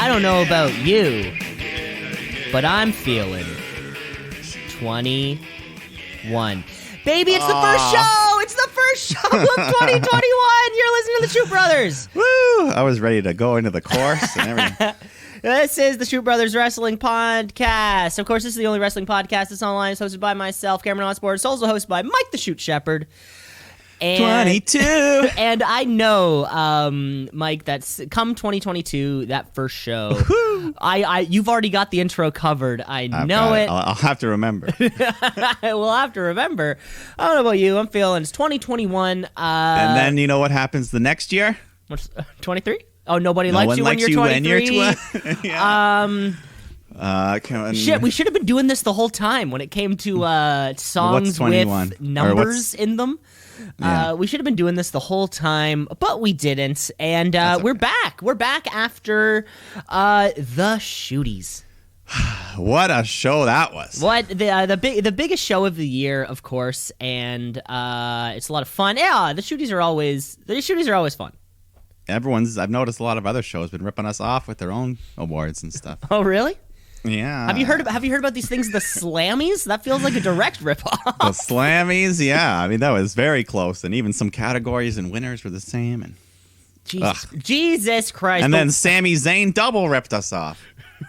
I don't know about you, but I'm feeling 21. Baby, it's the first show! It's the first show of 2021! You're listening to the Shoot Brothers! Woo! I was ready to go into the course and everything. This is the Shoot Brothers Wrestling Podcast. Of course, this is the only wrestling podcast that's online. It's hosted by myself, Cameron Osborne. It's also hosted by Mike the Shoot Shepherd. And, 22! And I know, Mike, that's come 2022, that first show. You've already got the intro covered. I know it. I'll have to remember. We'll have to remember. I don't know about you. I'm feeling it's 2021. And then you know what happens the next year? What's 23? Oh, nobody No likes one you when likes you're you 23. when you're yeah. Shit, we should have been doing this the whole time when it came to songs with numbers in them. Yeah. We should have been doing this the whole time, but we didn't. And we're back. We're back after the Shooties. What a show that was! What the biggest show of the year, of course, and it's a lot of fun. Yeah, the Shooties are always fun. I've noticed a lot of other shows been ripping us off with their own awards and stuff. Oh, really? Yeah. Have you heard about these things, the Slammies? That feels like a direct ripoff. The Slammies, yeah. I mean, that was very close, and even some categories and winners were the same. And Jesus Christ! And then Sami Zayn double ripped us off.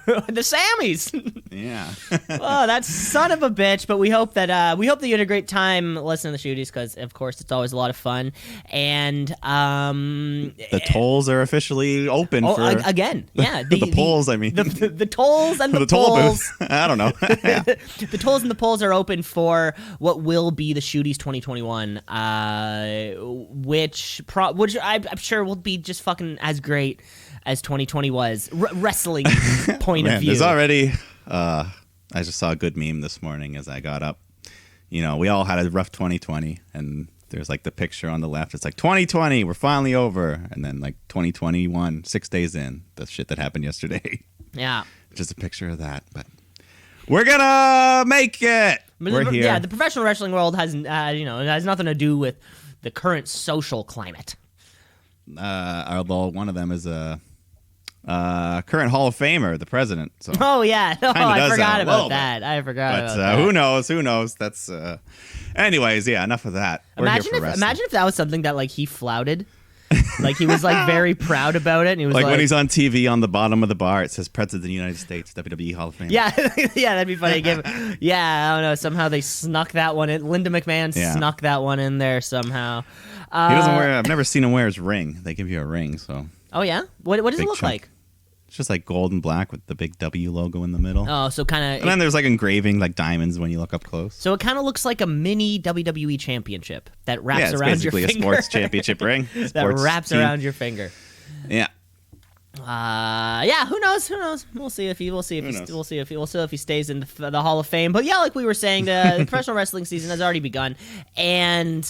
The Sammies. Yeah. Oh, that son of a bitch! But we hope that you had a great time listening to the Shooties because, of course, it's always a lot of fun. And the tolls are officially open for again. Yeah, the polls. I mean, the tolls and the toll polls. booth. I don't know. Yeah. The tolls and the polls are open for what will be the Shooties 2021, which I'm sure will be just fucking as great as 2020 was, wrestling point of view. There's already, I just saw a good meme this morning as I got up. You know, we all had a rough 2020, and there's like the picture on the left. It's like 2020, we're finally over. And then like 2021, 6 days in, the shit that happened yesterday. Yeah. Just a picture of that, but we're gonna make it. We're here. Yeah, the professional wrestling world has nothing to do with the current social climate. Although one of them is a current Hall of Famer, the president. So oh yeah, I forgot about that. Bit. I forgot but, about that. Who knows? Who knows? That's. Anyways, yeah. Enough of that. Imagine if that was something that like he flouted. Like he was like very proud about it, and he was like when he's on TV on the bottom of the bar, it says President of the United States, WWE Hall of Fame. Yeah, yeah, that'd be funny. I don't know. Somehow they snuck that one in. Linda McMahon snuck that one in there somehow. He doesn't wear. I've never seen him wear his ring. They give you a ring, so. Oh yeah, what does it look like? It's just like gold and black with the big W logo in the middle. Oh, so kind of. And then there's like engraving like diamonds when you look up close. So it kind of looks like a mini WWE championship that wraps around your finger. Basically a sports championship ring. That wraps around your finger. Yeah. Yeah. Who knows? We'll see if he stays in the Hall of Fame. But yeah, like we were saying, the professional wrestling season has already begun, and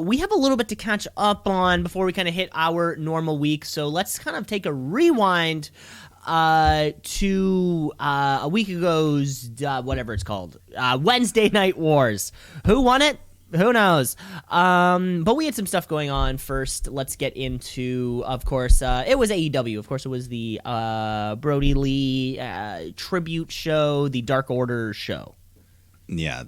we have a little bit to catch up on before we kind of hit our normal week. So let's kind of take a rewind to a week ago's whatever it's called, Wednesday Night Wars. Who won it? Who knows? But we had some stuff going on first. Let's get into, of course, it was AEW. Of course, it was the Brody Lee tribute show, the Dark Order show. Yeah,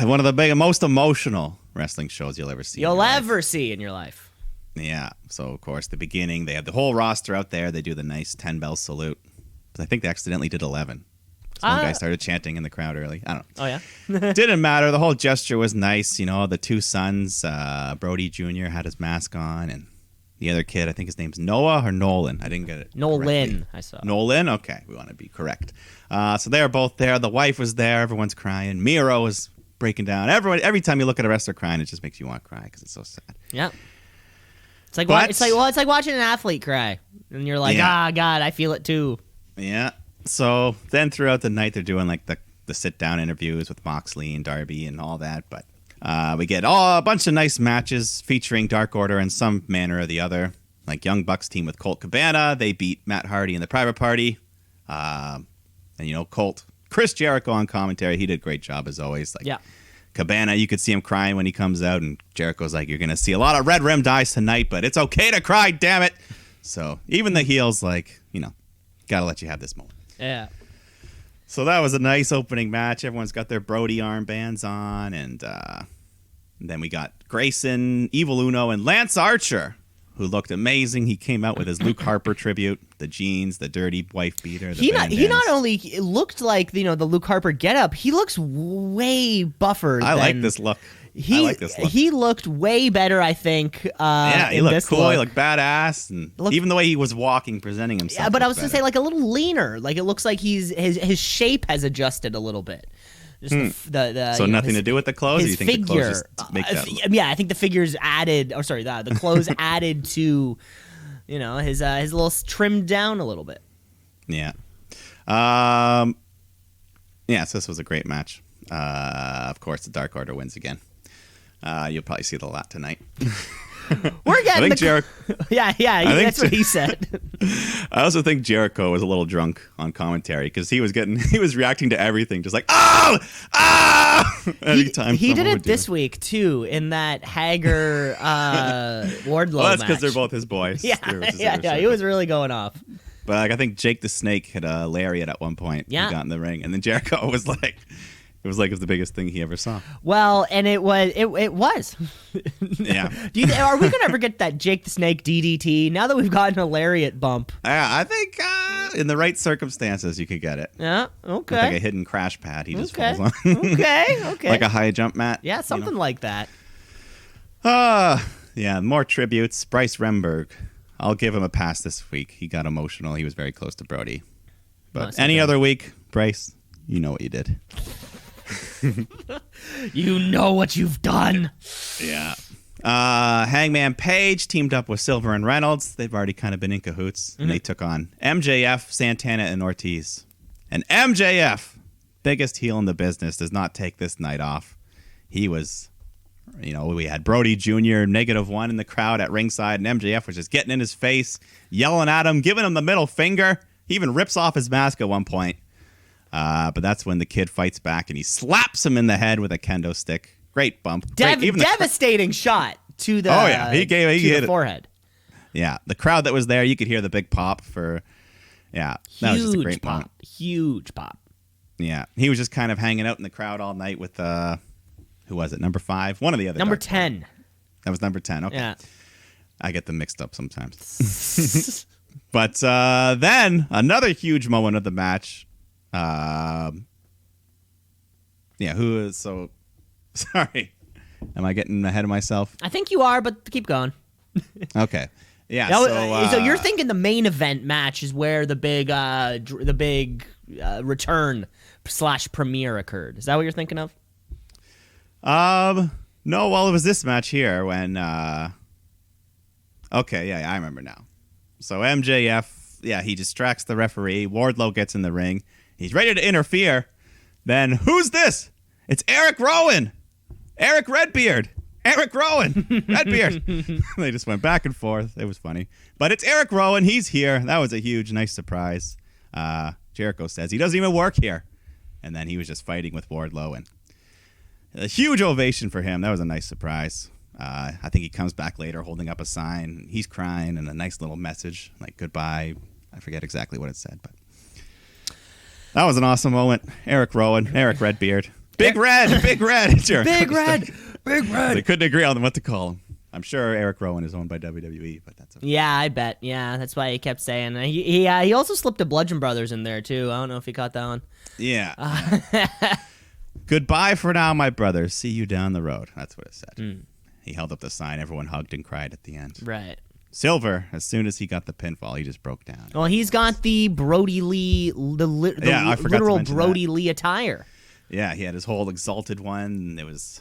one of the most emotional wrestling shows you'll ever see. You'll ever see in your life. Yeah. So, of course, the beginning, they have the whole roster out there. They do the nice 10-bell salute. But I think they accidentally did 11. One guy started chanting in the crowd early. I don't know. Oh, yeah? Didn't matter. The whole gesture was nice. You know, the two sons, Brody Jr. had his mask on, and the other kid, I think his name's Noah or Nolan. I didn't get it. Nolan, I saw. Nolan? Okay. We want to be correct. So they were both there. The wife was there. Everyone's crying. Miro was breaking down. Every time you look at a wrestler crying, it just makes you want to cry because it's so sad. Yeah. It's like watching an athlete cry. And you're like, God, I feel it too. Yeah. So then throughout the night, they're doing like the sit-down interviews with Moxley and Darby and all that. But we get a bunch of nice matches featuring Dark Order in some manner or the other. Like Young Bucks team with Colt Cabana. They beat Matt Hardy in the Private Party. And, Colt, Chris Jericho on commentary. He did a great job as always. Cabana, you could see him crying when he comes out, and Jericho's like, you're going to see a lot of red rimmed eyes tonight, but it's okay to cry, damn it. So even the heel's like, gotta let you have this moment. Yeah. So that was a nice opening match. Everyone's got their Brody armbands on, and then we got Grayson, Evil Uno, and Lance Archer, who looked amazing. He came out with his Luke Harper tribute, the jeans, the dirty wife beater. He not only looked like the Luke Harper getup, he looks way buffer. I like this look. He looked way better, I think. He looked cool. He looked badass, and even the way he was walking, presenting himself. Yeah, but I was going to say, like, a little leaner. Like, it looks like his shape has adjusted a little bit. Just so nothing to do with the clothes? Or you think figure, the clothes just make that look? Yeah, I think the figures added. Oh, sorry, the clothes added to, his little trimmed down a little bit. Yeah. So this was a great match. Of course, the Dark Order wins again. You'll probably see it a lot tonight. We're getting Jericho. Yeah, that's what he said. I also think Jericho was a little drunk on commentary because he was reacting to everything, just like anytime. He did it this week too in that Hager Wardlow Well, that's match. because they're both his boys. Yeah. He was really going off. But I think Jake the Snake hit a lariat at one point. Yeah. He got in the ring, and then Jericho was like. It was the biggest thing he ever saw. Well, and it was. Yeah. Are we gonna ever get that Jake the Snake DDT now that we've gotten a lariat bump? I think in the right circumstances you could get it. Yeah. Okay. With like a hidden crash pad, he just falls on. Okay. Like a high jump mat. Yeah, something like that. Yeah. More tributes. Bryce Remberg. I'll give him a pass this week. He got emotional. He was very close to Brody. But any other week, Bryce, you know what you did. You know what you've done. Yeah. Hangman Page teamed up with Silver and Reynolds. They've already kind of been in cahoots. And they took on MJF, Santana, and Ortiz. And MJF, biggest heel in the business, does not take this night off. He was, we had Brody Jr. -1 in the crowd at ringside, and MJF was just getting in his face, yelling at him, giving him the middle finger. He even rips off his mask at one point. But that's when the Kid fights back and he slaps him in the head with a kendo stick. Great bump. Devastating shot to the he hit the forehead. Yeah, the crowd that was there, you could hear the big pop for. Yeah, that was just a great moment. Huge pop. Yeah, he was just kind of hanging out in the crowd all night with who was it? Number 5, one of the other. Number 10. That was number 10. Okay, yeah. I get them mixed up sometimes. But then another huge moment of the match. Who is so sorry? Am I getting ahead of myself? I think you are, but keep going. Okay. Yeah. So you're thinking the main event match is where the big return / premiere occurred. Is that what you're thinking of? No. Well, it was this match here when. Okay. Yeah, I remember now. So MJF, he distracts the referee. Wardlow gets in the ring. He's ready to interfere. Then, who's this? It's Eric Rowan. Eric Redbeard. Eric Rowan. Redbeard. They just went back and forth. It was funny. But it's Eric Rowan. He's here. That was a huge, nice surprise. Jericho says he doesn't even work here. And then he was just fighting with Wardlow. And a huge ovation for him. That was a nice surprise. I think he comes back later holding up a sign. He's crying and a nice little message like goodbye. I forget exactly what it said, but. That was an awesome moment. Eric Rowan, Eric Redbeard. Big Red. Big Red. Big Red. They couldn't agree on what to call him. I'm sure Eric Rowan is owned by WWE, but that's okay. Yeah, I bet. Yeah, that's why he kept saying. He also slipped a Bludgeon Brothers in there, too. I don't know if he caught that one. Yeah. Goodbye for now, my brother. See you down the road. That's what it said. He held up the sign. Everyone hugged and cried at the end. Right. Silver, as soon as he got the pinfall, he just broke down. Well, he's got the Brody Lee, literal Brody Lee attire. Yeah, he had his whole exalted one. And it was,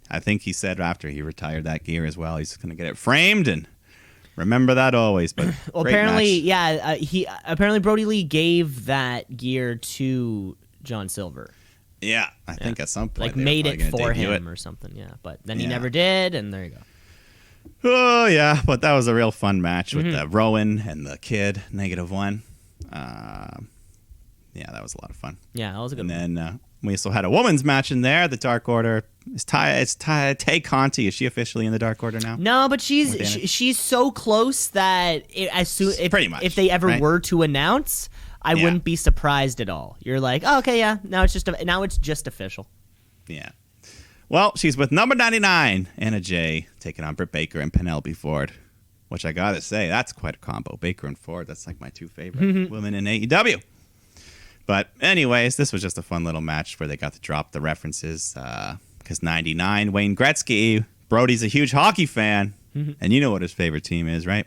I think he said after he retired that gear as well, he's going to get it framed and remember that always. But well, apparently, apparently Brody Lee gave that gear to John Silver. Yeah, I think at some point. Like made it for him or something, yeah. But then he never did, and there you go. Oh, yeah, but that was a real fun match with the Rowan and the Kid, -1. Yeah, that was a lot of fun. Yeah, that was a good one. And then We also had a women's match in there. The Dark Order is Tay Conti. Is she officially in the Dark Order now? No, but she's so close that if they ever were to announce, I wouldn't be surprised at all. You're like, oh, okay, yeah. Now it's just official. Yeah. Well, she's with number 99, Anna Jay, taking on Britt Baker and Penelope Ford, which I gotta say, that's quite a combo. Baker and Ford, that's like my two favorite women in AEW. But anyways, this was just a fun little match where they got to drop the references. Because 99, Wayne Gretzky, Brody's a huge hockey fan. And you know what his favorite team is, right?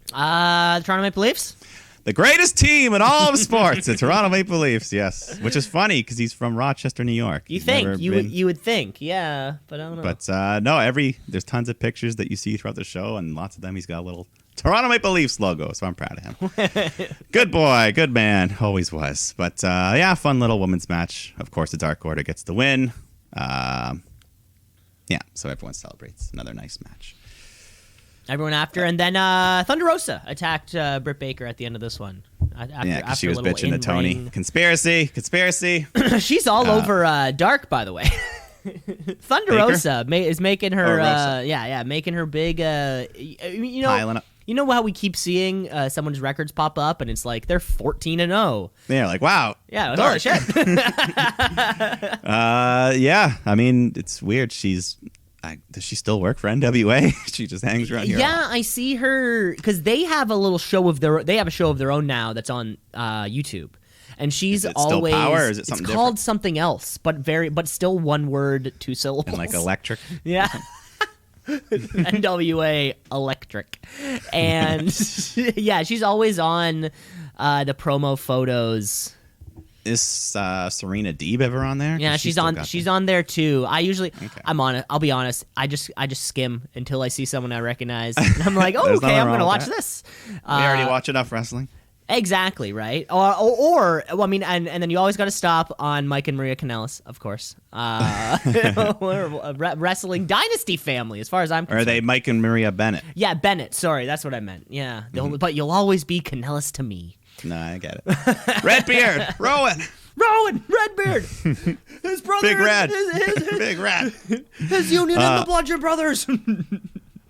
The Toronto Maple Leafs? The greatest team in all of sports, the Toronto Maple Leafs, yes. Which is funny because he's from Rochester, New York. You would think, yeah, but I don't know. But no, there's tons of pictures that you see throughout the show, and lots of them he's got a little Toronto Maple Leafs logo, so I'm proud of him. Good boy, good man, always was. But yeah, fun little women's match. Of course, the Dark Order gets the win. Yeah, so everyone celebrates. Another nice match. Everyone after, and then Thunder Rosa attacked Britt Baker at the end of this one. After she was bitching to Tony. Conspiracy. She's all over Dark, by the way. Thunder Baker? Rosa is making her, Rosa. making her big. Piling up. You know how we keep seeing someone's records pop up, and it's like they're 14-0. Yeah, like wow. Yeah, holy shit. Yeah, I mean it's weird. Does she still work for NWA? She just hangs around here. Yeah, I see her because they have a little show of their. They have a show of their own now that's on YouTube, and she's is it always. Still Power, or is it something it's called different? Something else, but still one word, 2 syllables. And like electric. Yeah. NWA Electric, and yeah, she's always on the promo photos. Is Serena Deeb ever on there? Yeah, she's on there too. I'll be honest. I just skim until I see someone I recognize, and I'm like, oh, okay, I'm gonna watch this. We already watch enough wrestling. Exactly, right? Or well, I mean, and then you always got to stop on Mike and Maria Kanellis, of course. Wrestling Dynasty family, as far as I'm concerned. Or are they Mike and Maria Bennett? Yeah, Bennett. Sorry, that's what I meant. Yeah, but you'll always be Kanellis to me. No, I get it. Redbeard, Rowan, Redbeard, his brother, Big Red, Big Red, his union and the Bludgeon Brothers.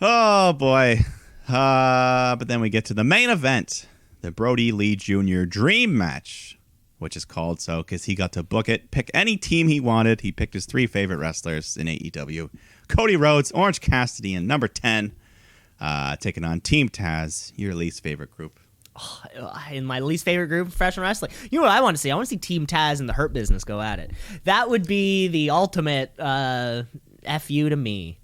Oh boy! But then we get to the main event. The Brody Lee Jr. Dream Match, which is called so because he got to book it, pick any team he wanted. He picked his 3 favorite wrestlers in AEW. Cody Rhodes, Orange Cassidy, and number 10, taking on Team Taz, your least favorite group. In my least favorite group of professional wrestling. You know what I want to see? I want to see Team Taz and the Hurt Business go at it. That would be the ultimate FU to me.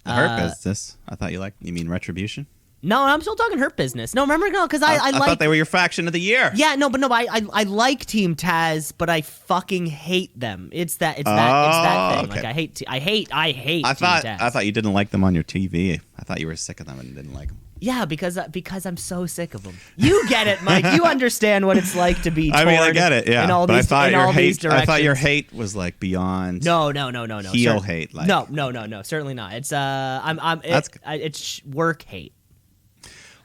The Hurt Business? I thought you mean Retribution? No, I'm still talking Hurt Business. No, remember, no, because I thought they were your faction of the year. Yeah, no, but I like Team Taz, but I fucking hate them. It's that thing. Okay. Like I hate Team Taz. I thought you didn't like them on your TV. I thought you were sick of them and didn't like them. Yeah, because I'm so sick of them. You get it, Mike. You understand what it's like to be torn. I mean, I get it. Yeah, but I thought your hate was like beyond. No. Heel hate. Like. No. Certainly not. It's it's work hate.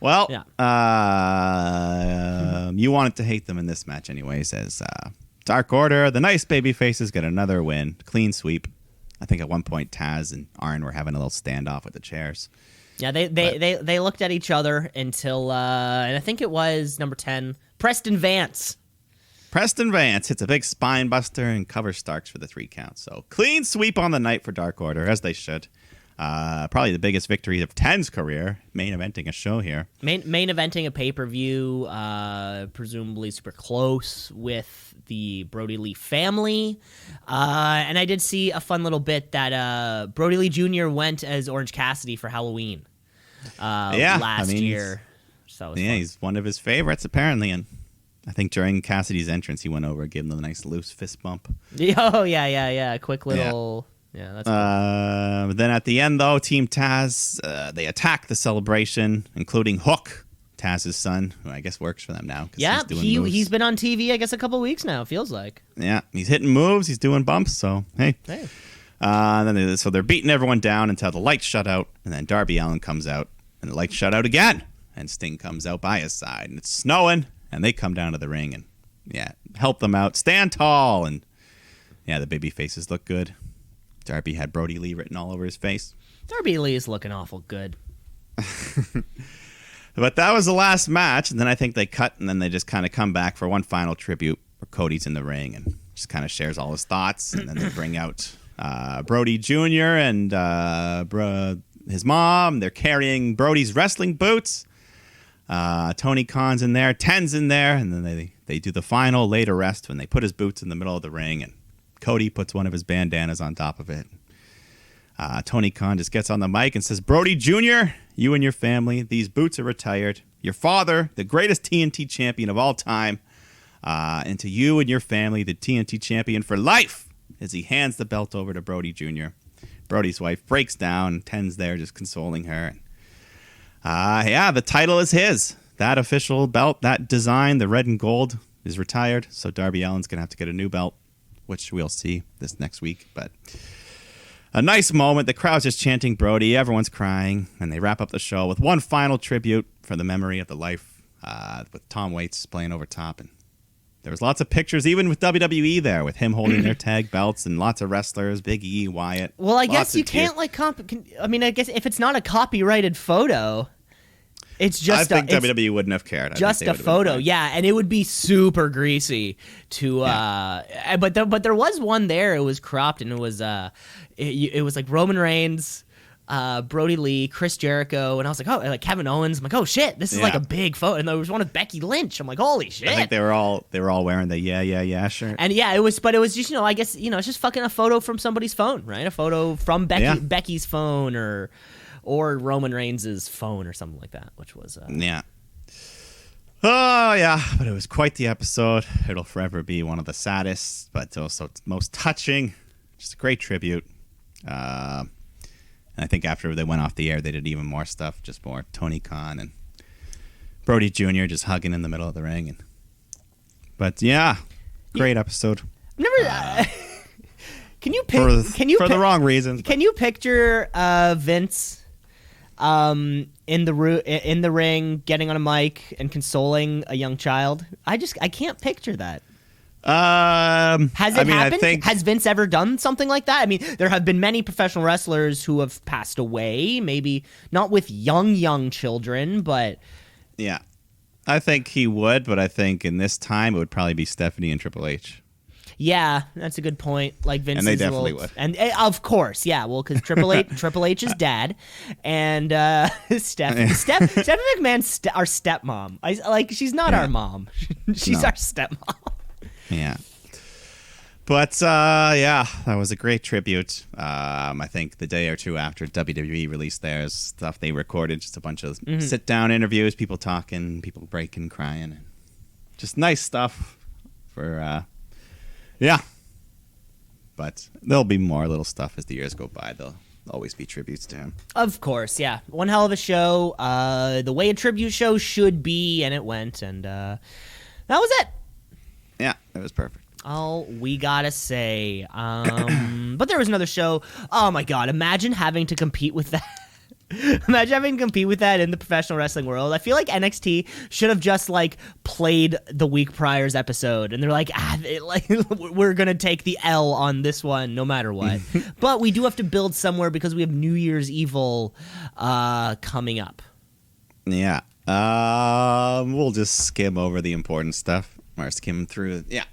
Well, yeah. You wanted to hate them in this match anyways, as Dark Order, the nice baby faces, get another win. Clean sweep. I think at one point Taz and Arn were having a little standoff with the chairs. Yeah, they looked at each other until, and I think it was number 10, Preston Vance. Preston Vance hits a big spine buster and covers Starks for the 3 count. So clean sweep on the night for Dark Order, as they should. Probably the biggest victory of 10's career, main eventing a show here. Main eventing a pay-per-view, presumably super close with the Brody Lee family. And I did see a fun little bit that Brody Lee Jr. went as Orange Cassidy for Halloween last year. So yeah, fun. He's one of his favorites, apparently, and I think during Cassidy's entrance, he went over and gave him a nice loose fist bump. Oh, yeah. Quick little... Yeah, that's cool. Then at the end, though, Team Taz, they attack the celebration, including Hook, Taz's son, who I guess works for them now. Yeah, he's been on TV, I guess, a couple weeks now, feels like. Yeah, he's hitting moves, he's doing bumps, so hey. So they're beating everyone down until the lights shut out, and then Darby Allin comes out, and the lights shut out again, and Sting comes out by his side, and it's snowing, and they come down to the ring and, help them out, stand tall, and Yeah, the baby faces look good. Darby had Brody Lee written all over his face. Darby Lee is looking awful good. But that was the last match, and then I think they cut, and then they just kind of come back for one final tribute where Cody's in the ring and just kind of shares all his thoughts, and then they bring out Brody Jr. and his mom. They're carrying Brody's wrestling boots. Tony Khan's in there, Ten's in there, and then they do the final laid to rest when they put his boots in the middle of the ring, and Cody puts one of his bandanas on top of it. Tony Khan just gets on the mic and says, Brody Jr., you and your family, these boots are retired. Your father, the greatest TNT champion of all time, and to you and your family, the TNT champion for life, as he hands the belt over to Brody Jr. Brody's wife breaks down. Ten's there just consoling her. Yeah, the title is his. That official belt, that design, the red and gold, is retired. So Darby Allin's going to have to get a new belt, which we'll see this next week. But a nice moment. The crowd's just chanting Brody. Everyone's crying. And they wrap up the show with one final tribute for the memory of the life with Tom Waits playing over top. And there was lots of pictures, even with WWE there, with him holding their tag belts and lots of wrestlers, Big E, Wyatt. Well, I guess you can't I guess if it's not a copyrighted photo, it's just. I think WWE wouldn't have cared. Just a photo, yeah, and it would be super greasy to. But there was one there. It was cropped, and it was like Roman Reigns, Brody Lee, Chris Jericho, and I was like, oh, like Kevin Owens. I'm like, oh shit, this is like a big photo. And there was one with Becky Lynch. I'm like, holy shit. I think they were all wearing the yeah shirt. And yeah, it was just, I guess, it's just fucking a photo from somebody's phone, right? A photo from Becky's phone or Roman Reigns' phone or something like that, which was yeah. Oh yeah, but it was quite the episode. It'll forever be one of the saddest, but also most touching. Just a great tribute. And I think after they went off the air, they did even more stuff, just more Tony Khan and Brody Jr. just hugging in the middle of the ring. But yeah, great episode. Never. Can you for the wrong reasons? Can you picture Vince in the ring, getting on a mic and consoling a young child? I can't picture that. Has it happened? Has Vince ever done something like that? I mean, there have been many professional wrestlers who have passed away, maybe not with young children, but yeah, I think he would. But I think in this time it would probably be Stephanie and Triple H. Yeah, that's a good point. Like Vince, and they definitely would. And of course, yeah. Well, because Triple H's dad, and Stephanie McMahon's our stepmom. She's not our mom. She's our stepmom. Yeah. But, yeah, that was a great tribute. I think the day or two after WWE released theirs, stuff they recorded, just a bunch of sit-down interviews, people talking, people breaking, crying. Just nice stuff for, yeah. But there'll be more little stuff as the years go by. There'll always be tributes to him. Of course, yeah. One hell of a show. The way a tribute show should be, and it went, and that was it. Yeah, it was perfect. All we gotta say. But there was another show. Oh my god, imagine having to compete with that. Imagine having to compete with that in the professional wrestling world. I feel like NXT should have just played the week prior's episode, and they're like, we're gonna take the L on this one no matter what. But we do have to build somewhere because we have New Year's Evil coming up. Yeah. We'll just skim over the important stuff. Or skim through. Yeah.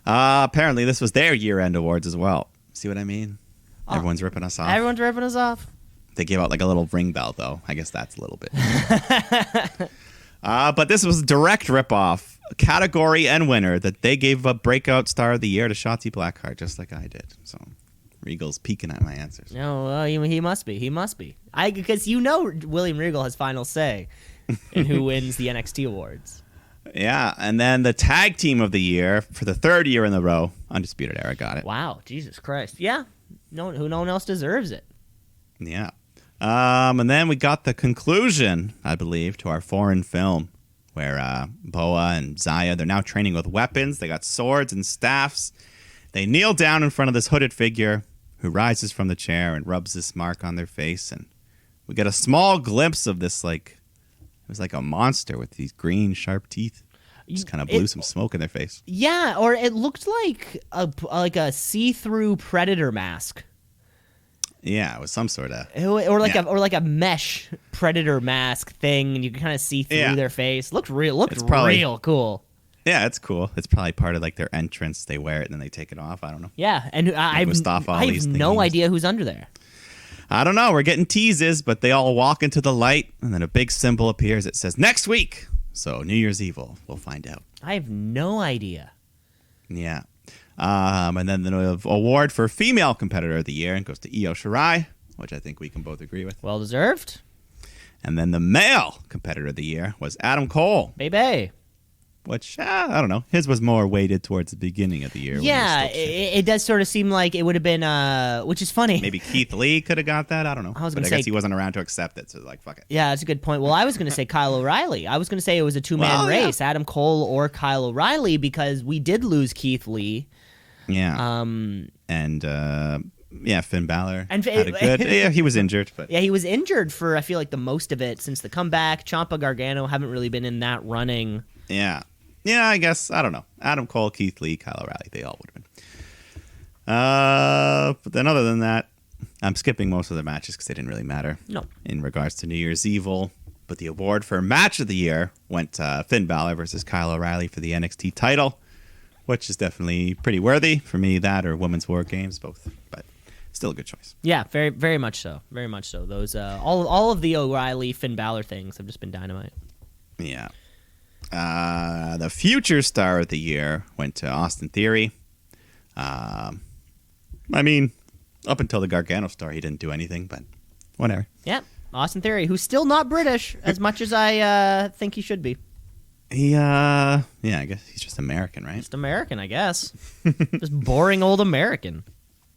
Apparently, this was their year-end awards as well. See what I mean? Oh, everyone's ripping us off. Everyone's ripping us off. They gave out a little ring bell, though. I guess that's a little bit. But this was a direct rip-off. Category and winner that they gave a breakout star of the year to Shotzi Blackheart, just like I did. So Regal's peeking at my answers. No, he must be. He must be. Because William Regal has final say in who wins the NXT awards. Yeah, and then the tag team of the year for the third year in a row, Undisputed Era got it. Wow, Jesus Christ. Yeah, no one else deserves it. Yeah. And then we got the conclusion, I believe, to our foreign film, where Boa and Zaya, they're now training with weapons. They got swords and staffs. They kneel down in front of this hooded figure who rises from the chair and rubs this mark on their face. And we get a small glimpse of this, it was like a monster with these green, sharp teeth. Just kind of blew some smoke in their face. Yeah, or it looked like a see-through Predator mask. Yeah, it was some sort of like a mesh Predator mask thing, and you can kind of see through their face. Looked real cool. Yeah, it's cool. It's probably part of like their entrance. They wear it and then they take it off. I don't know. Yeah, and I have no idea who's under there. I don't know. We're getting teases, but they all walk into the light, and then a big symbol appears. It says next week. So New Year's Eve, we'll find out. I have no idea. Yeah. And then the award for Female Competitor of the Year goes to Io Shirai, which I think we can both agree with. Well deserved. And then the Male Competitor of the Year was Adam Cole. Baby. Which, I don't know. His was more weighted towards the beginning of the year. Yeah, it does sort of seem like it would have been, which is funny. Maybe Keith Lee could have got that. I don't know. I guess he wasn't around to accept it, so like, fuck it. Yeah, that's a good point. Well, I was going to say Kyle O'Reilly. I was going to say it was a two-man race, Adam Cole or Kyle O'Reilly, because we did lose Keith Lee. Yeah. Finn Balor had a good. Yeah, he was injured, but he was injured for I feel like the most of it since the comeback. Ciampa, Gargano haven't really been in that running. Yeah, I guess I don't know. Adam Cole, Keith Lee, Kyle O'Reilly, they all would have been. But then other than that, I'm skipping most of the matches because they didn't really matter. No. In regards to New Year's Evil, but the award for Match of the Year went to Finn Balor versus Kyle O'Reilly for the NXT title, which is definitely pretty worthy for me. That or Women's War Games, both, but still a good choice. Yeah, very, very much so. Very much so. Those all of the O'Reilly Finn Balor things have just been dynamite. Yeah. The Future Star of the Year went to Austin Theory. I mean, up until the Gargano star, he didn't do anything, but whatever. Yeah, Austin Theory, who's still not British as much as I think he should be. I guess he's just American, right? Just American, I guess. Just boring old American.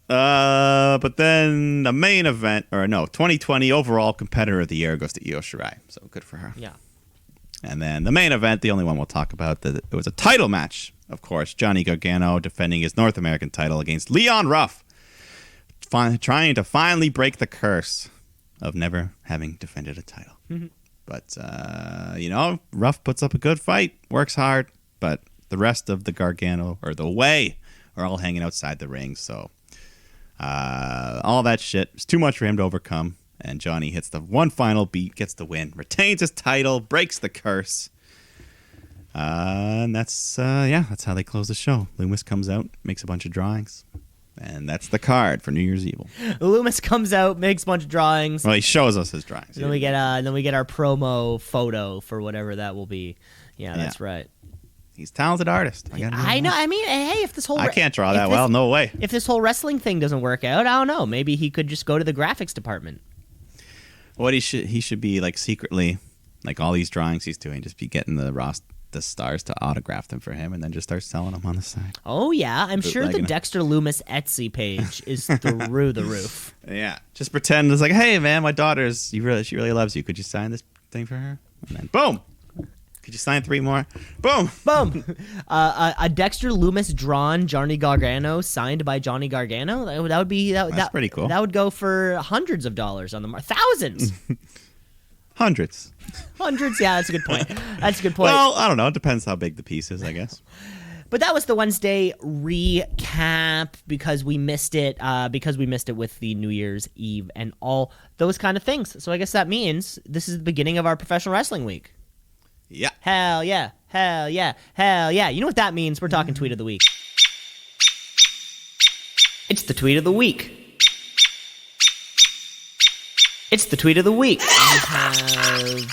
But then the main event, 2020 overall competitor of the year goes to Io Shirai. So good for her. Yeah. And then the main event, the only one we'll talk about, it was a title match, of course. Johnny Gargano defending his North American title against Leon Ruff, trying to finally break the curse of never having defended a title. Mm-hmm. But, Ruff puts up a good fight, works hard, but the rest of the Gargano, or the Way, are all hanging outside the ring. So all that shit is too much for him to overcome. And Johnny hits the one final beat, gets the win, retains his title, breaks the curse. And that's how they close the show. Loomis comes out, makes a bunch of drawings. And that's the card for New Year's Evil. Loomis comes out, makes a bunch of drawings. Well, he shows us his drawings. Then we get our promo photo for whatever that will be. Yeah, that's right. He's a talented artist. I know. I mean, hey, if this whole I can't draw that well. No way. If this whole wrestling thing doesn't work out, I don't know. Maybe he could just go to the graphics department. What he should be like secretly, like all these drawings he's doing, just be getting the stars to autograph them for him and then just start selling them on the side. Oh yeah, I'm sure the Dexter Loomis Etsy page is through the roof. Yeah, just pretend it's like, hey man, my daughter's she really loves you. Could you sign this thing for her? And then boom. Could you sign 3 more? Boom! Boom! A Dexter Loomis drawn Johnny Gargano signed by Johnny Gargano. That would be that's pretty cool. That would go for hundreds of dollars on the market. Thousands. Hundreds. Yeah, that's a good point. Well, I don't know. It depends how big the piece is, I guess. But that was the Wednesday recap because we missed it. With the New Year's Eve and all those kind of things. So I guess that means this is the beginning of our professional wrestling week. Yeah. Hell yeah. Hell yeah. Hell yeah. You know what that means? We're talking tweet of the week. It's the tweet of the week. It's the tweet of the week.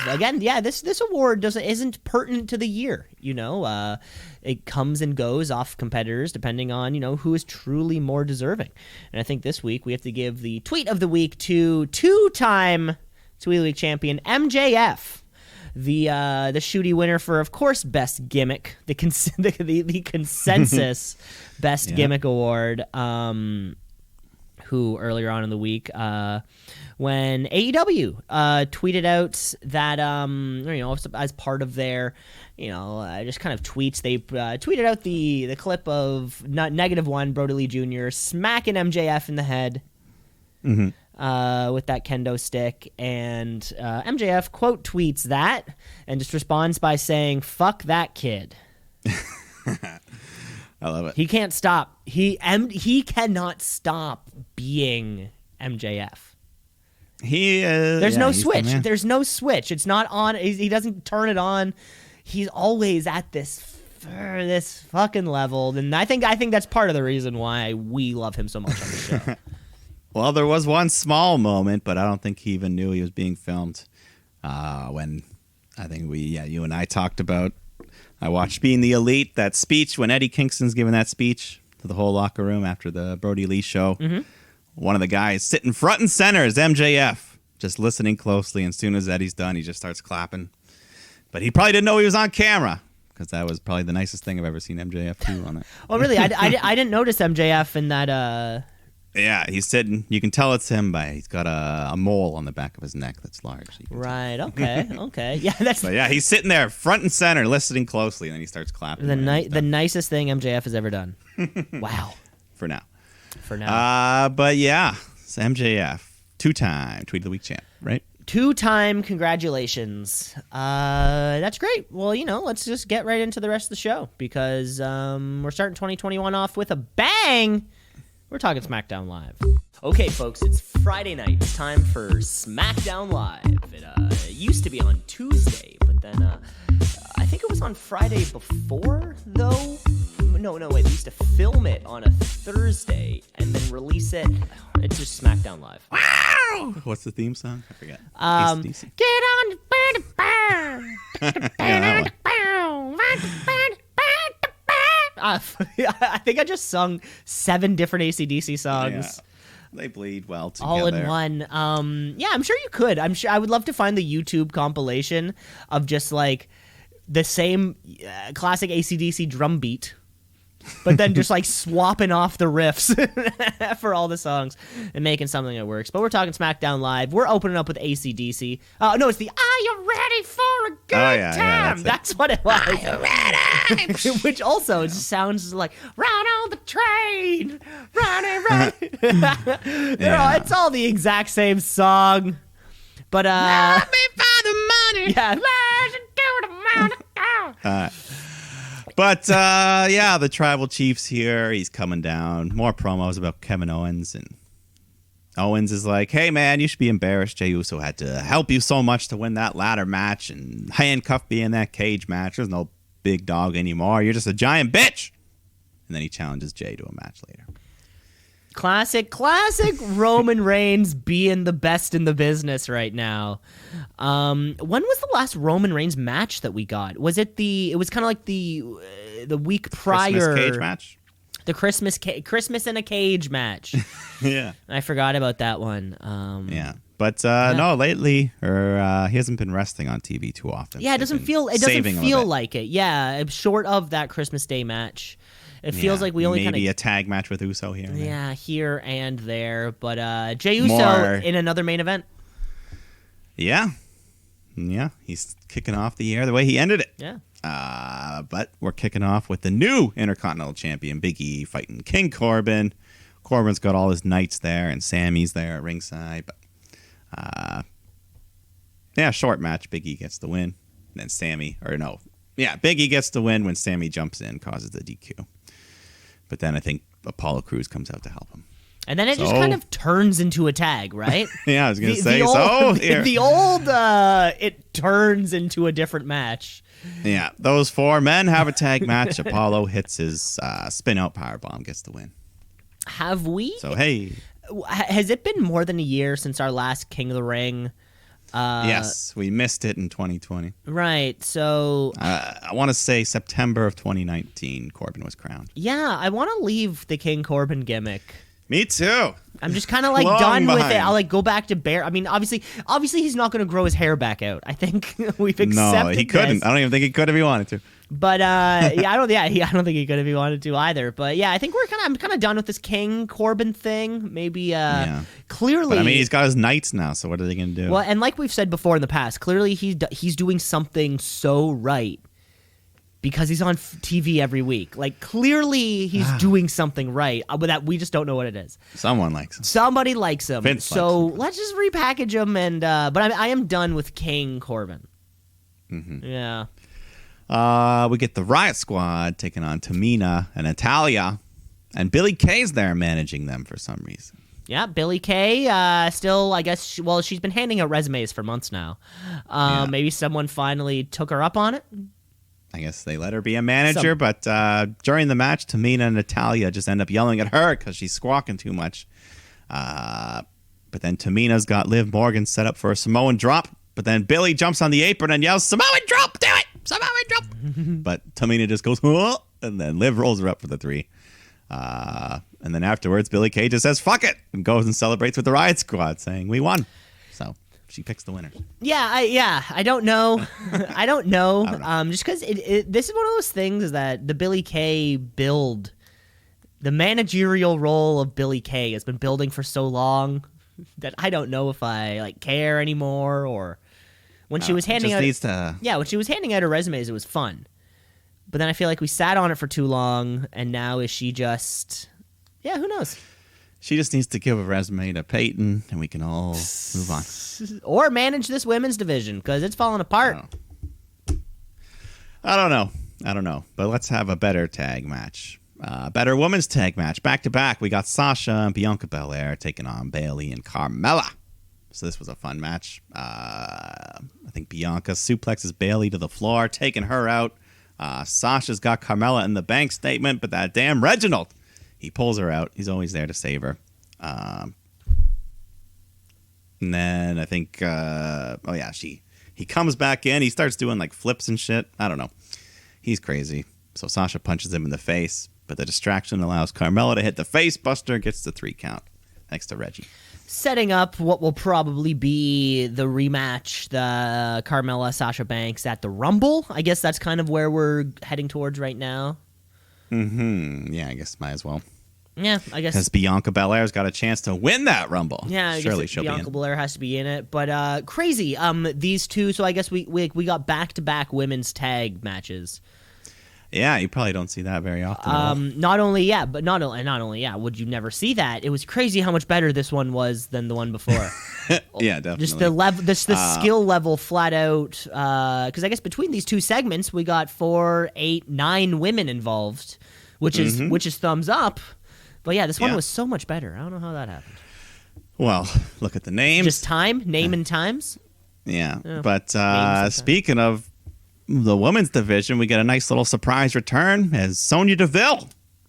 This award isn't pertinent to the year. It comes and goes off competitors depending on who is truly more deserving. And I think this week we have to give the tweet of the week to 2-time Tweet of the Week champion MJF. The shooty winner for, of course, best gimmick, the consensus best gimmick award. Who earlier on in the week, when AEW tweeted out that as part of their just kind of tweets, they tweeted out the clip of -1 Brody Lee Jr. smacking MJF in the head. Mm-hmm. With that kendo stick, and MJF quote tweets that and just responds by saying, "Fuck that kid." I love it. He can't stop. He cannot stop being MJF. He There's no switch. There's no switch. It's not on. He doesn't turn it on. He's always at this fucking level, and I think that's part of the reason why we love him so much on the show. Well, there was one small moment, but I don't think he even knew he was being filmed. When I think you and I talked about. I watched Being the Elite, that speech when Eddie Kingston's giving that speech to the whole locker room after the Brody Lee show. Mm-hmm. One of the guys sitting front and center is MJF, just listening closely. And as soon as Eddie's done, he just starts clapping. But he probably didn't know he was on camera, because that was probably the nicest thing I've ever seen MJF do on it. Oh, really? I didn't notice MJF in that. Yeah, he's sitting. You can tell it's him by he's got a mole on the back of his neck that's large. Right. Okay. Yeah, that's. But yeah, he's sitting there front and center, listening closely, and then he starts clapping. The nicest thing MJF has ever done. Wow. For now. But yeah, it's MJF, 2-time Tweet of the Week champ, right? 2-time congratulations. That's great. Well, let's just get right into the rest of the show, because we're starting 2021 off with a bang. We're talking SmackDown Live. Okay, folks, it's Friday night. It's time for SmackDown Live. It used to be on Tuesday, but then I think it was on Friday before, though. No, wait. We used to film it on a Thursday and then release it. It's just SmackDown Live. Wow! What's the theme song? I forget. Get on the I think I just sung 7 different AC/DC songs. Yeah, they bleed well together. All in one. Yeah, I'm sure you could. I would love to find the YouTube compilation of just like the same classic AC/DC drum beat, but then just like swapping off the riffs for all the songs and making something that works. But we're talking SmackDown Live. We're opening up with AC/DC. No, it's the "Are You Ready for a Good Time?" That's what it was. Are you ready? Which also sounds like "Ride on the train, ride." It's all the exact same song. But love me for the money. Yeah. But the Tribal Chief's here. He's coming down. More promos about Kevin Owens, and Owens is like, "Hey man, you should be embarrassed. Jey Uso had to help you so much to win that ladder match and handcuff me in that cage match. There's no big dog anymore. You're just a giant bitch." And then he challenges Jey to a match later. Classic Roman Reigns being the best in the business right now. When was the last Roman Reigns match that we got? Was it it was kind of like the week prior Christmas cage match? The Christmas in a cage match. Yeah. I forgot about that one. Yeah. But no, lately, he hasn't been resting on TV too often. Yeah, it doesn't feel like it. Yeah, short of that Christmas Day match. It feels like we only maybe a tag match with Uso here. Yeah, here and there. But Jey Uso in another main event. Yeah. Yeah, he's kicking off the year the way he ended it. Yeah. But we're kicking off with the new Intercontinental Champion, Big E, fighting King Corbin. Corbin's got all his knights there, and Sammy's there at ringside. But short match. Big E gets the win. And then Big E gets the win when Sammy jumps in, causes the DQ. But then I think Apollo Crews comes out to help him. And then it just kind of turns into a tag, right? Yeah, I was going to say. It turns into a different match. Yeah, those 4 men have a tag match. Apollo hits his spin-out powerbomb, gets the win. Have we? So, hey. Has it been more than a year since our last King of the Ring? Yes, we missed it in 2020. Right, so... I want to say September of 2019, Corbin was crowned. Yeah, I want to leave the King Corbin gimmick. Me too. I'm just kind of like done with it. I'll like go back to Bear. I mean, obviously he's not going to grow his hair back out. I think we've accepted No, he couldn't. I don't even think he could if he wanted to. But I don't think he could if he wanted to either. But yeah, I think I'm kind of done with this King Corbin thing. Maybe clearly. But I mean, he's got his knights now, so what are they going to do? Well, and like we've said before in the past, clearly he's doing something so right because he's on TV every week. Like clearly he's doing something right, but that we just don't know what it is. Someone likes him. Somebody likes him. Vince so likes him. Let's just repackage him. And but I am done with King Corbin. Mm-hmm. Yeah. We get the Riot Squad taking on Tamina and Natalia, and Billie Kay's there managing them for some reason. Yeah, Billie Kay, still, I guess, she's been handing out resumes for months now. Maybe someone finally took her up on it. I guess they let her be a manager, but during the match, Tamina and Natalia just end up yelling at her because she's squawking too much. But then Tamina's got Liv Morgan set up for a Samoan drop, but then Billie jumps on the apron and yells, "Samoan drop, do it! Samoan drop!" But Tamina just goes, "Whoa," and then Liv rolls her up for the 3. And then afterwards, Billie Kay just says, "Fuck it," and goes and celebrates with the Riot Squad, saying, "We won." So she picks the winners. I don't know. I don't know. Just because this is one of those things that the Billie Kay build, the managerial role of Billie Kay has been building for so long that I don't know if I care anymore. Or when she was handing out, when she was handing out her resumes, it was fun. But then I feel like we sat on it for too long, and now is she just... Yeah, who knows? She just needs to give a resume to Peyton, and we can all move on. Or manage this women's division, because it's falling apart. I don't know. But let's have a better tag match. Better women's tag match. Back-to-back, we got Sasha and Bianca Belair taking on Bayley and Carmella. So this was a fun match. I think Bianca suplexes Bayley to the floor, taking her out. Sasha's got Carmella in the bank statement, but that damn Reginald, he pulls her out. He's always there to save her. And then I think, he comes back in. He starts doing flips and shit. I don't know. He's crazy. So Sasha punches him in the face, but the distraction allows Carmella to hit the face buster, gets the 3 count, thanks to Reggie. Setting up what will probably be the rematch, the Carmella-Sasha Banks at the Rumble. I guess that's kind of where we're heading towards right now. Mm-hmm. Yeah, I guess might as well. Yeah, I guess. Because Bianca Belair's got a chance to win that Rumble. Yeah, I surely guess she'll Bianca be in. Belair has to be in it. But crazy. These two, so I guess we got back-to-back women's tag matches. Yeah, you probably don't see that very often. Not only would you never see that. It was crazy how much better this one was than the one before. Yeah, definitely. Just the level, the skill level, flat out. Because I guess between these two segments, we got 4, 8, 9 women involved, which is thumbs up. But yeah, this one was so much better. I don't know how that happened. Well, look at the names. Just name and times. Yeah, but speaking of the women's division, we get a nice little surprise return as Sonya Deville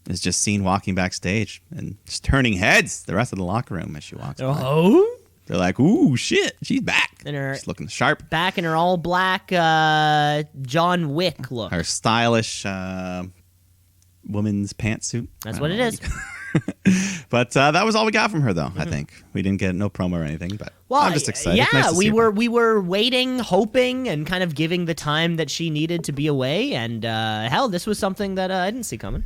is just seen walking backstage and just turning heads the rest of the locker room as she walks by. They're like, "Ooh, shit, she's back." And she's looking sharp. Back in her all black John Wick look. Her stylish woman's pantsuit. That's what it is. But that was all we got from her, though. I think we didn't get no promo or anything, but I'm just excited. Yeah, nice we were waiting, hoping, and kind of giving the time that she needed to be away. And hell, this was something that I didn't see coming.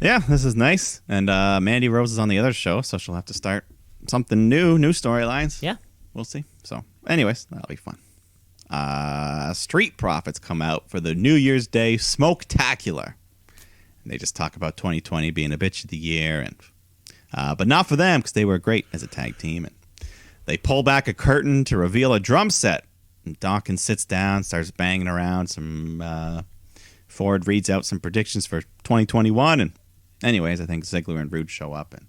Yeah, this is nice. And Mandy Rose is on the other show, so she'll have to start something new storylines. Yeah, we'll see. So, anyways, that'll be fun. Street Profits come out for the New Year's Day Smoketacular. They just talk about 2020 being a bitch of the year, and but not for them because they were great as a tag team. And they pull back a curtain to reveal a drum set. And Dawkins sits down, starts banging around. Ford reads out some predictions for 2021. And anyways, I think Ziggler and Rude show up, and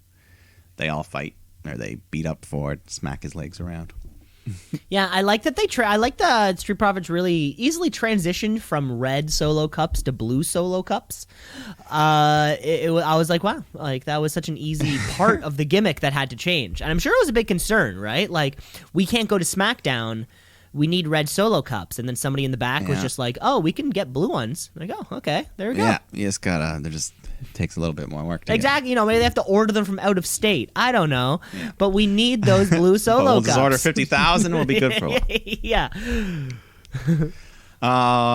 they all fight, or they beat up Ford, smack his legs around. Yeah, I like that I like the Street Profits really easily transitioned from red solo cups to blue solo cups. I was like, wow, like that was such an easy part of the gimmick that had to change. And I'm sure it was a big concern, right? Like, we can't go to SmackDown. We need red solo cups. And then somebody in the back was just like, oh, we can get blue ones. Like, oh, okay, there we go. Yeah, you just gotta, takes a little bit more work to exactly. You know, maybe they have to order them from out of state. I don't know. Yeah. But we need those blue solo cups. We'll just order 50,000. We'll be good for a while. Yeah.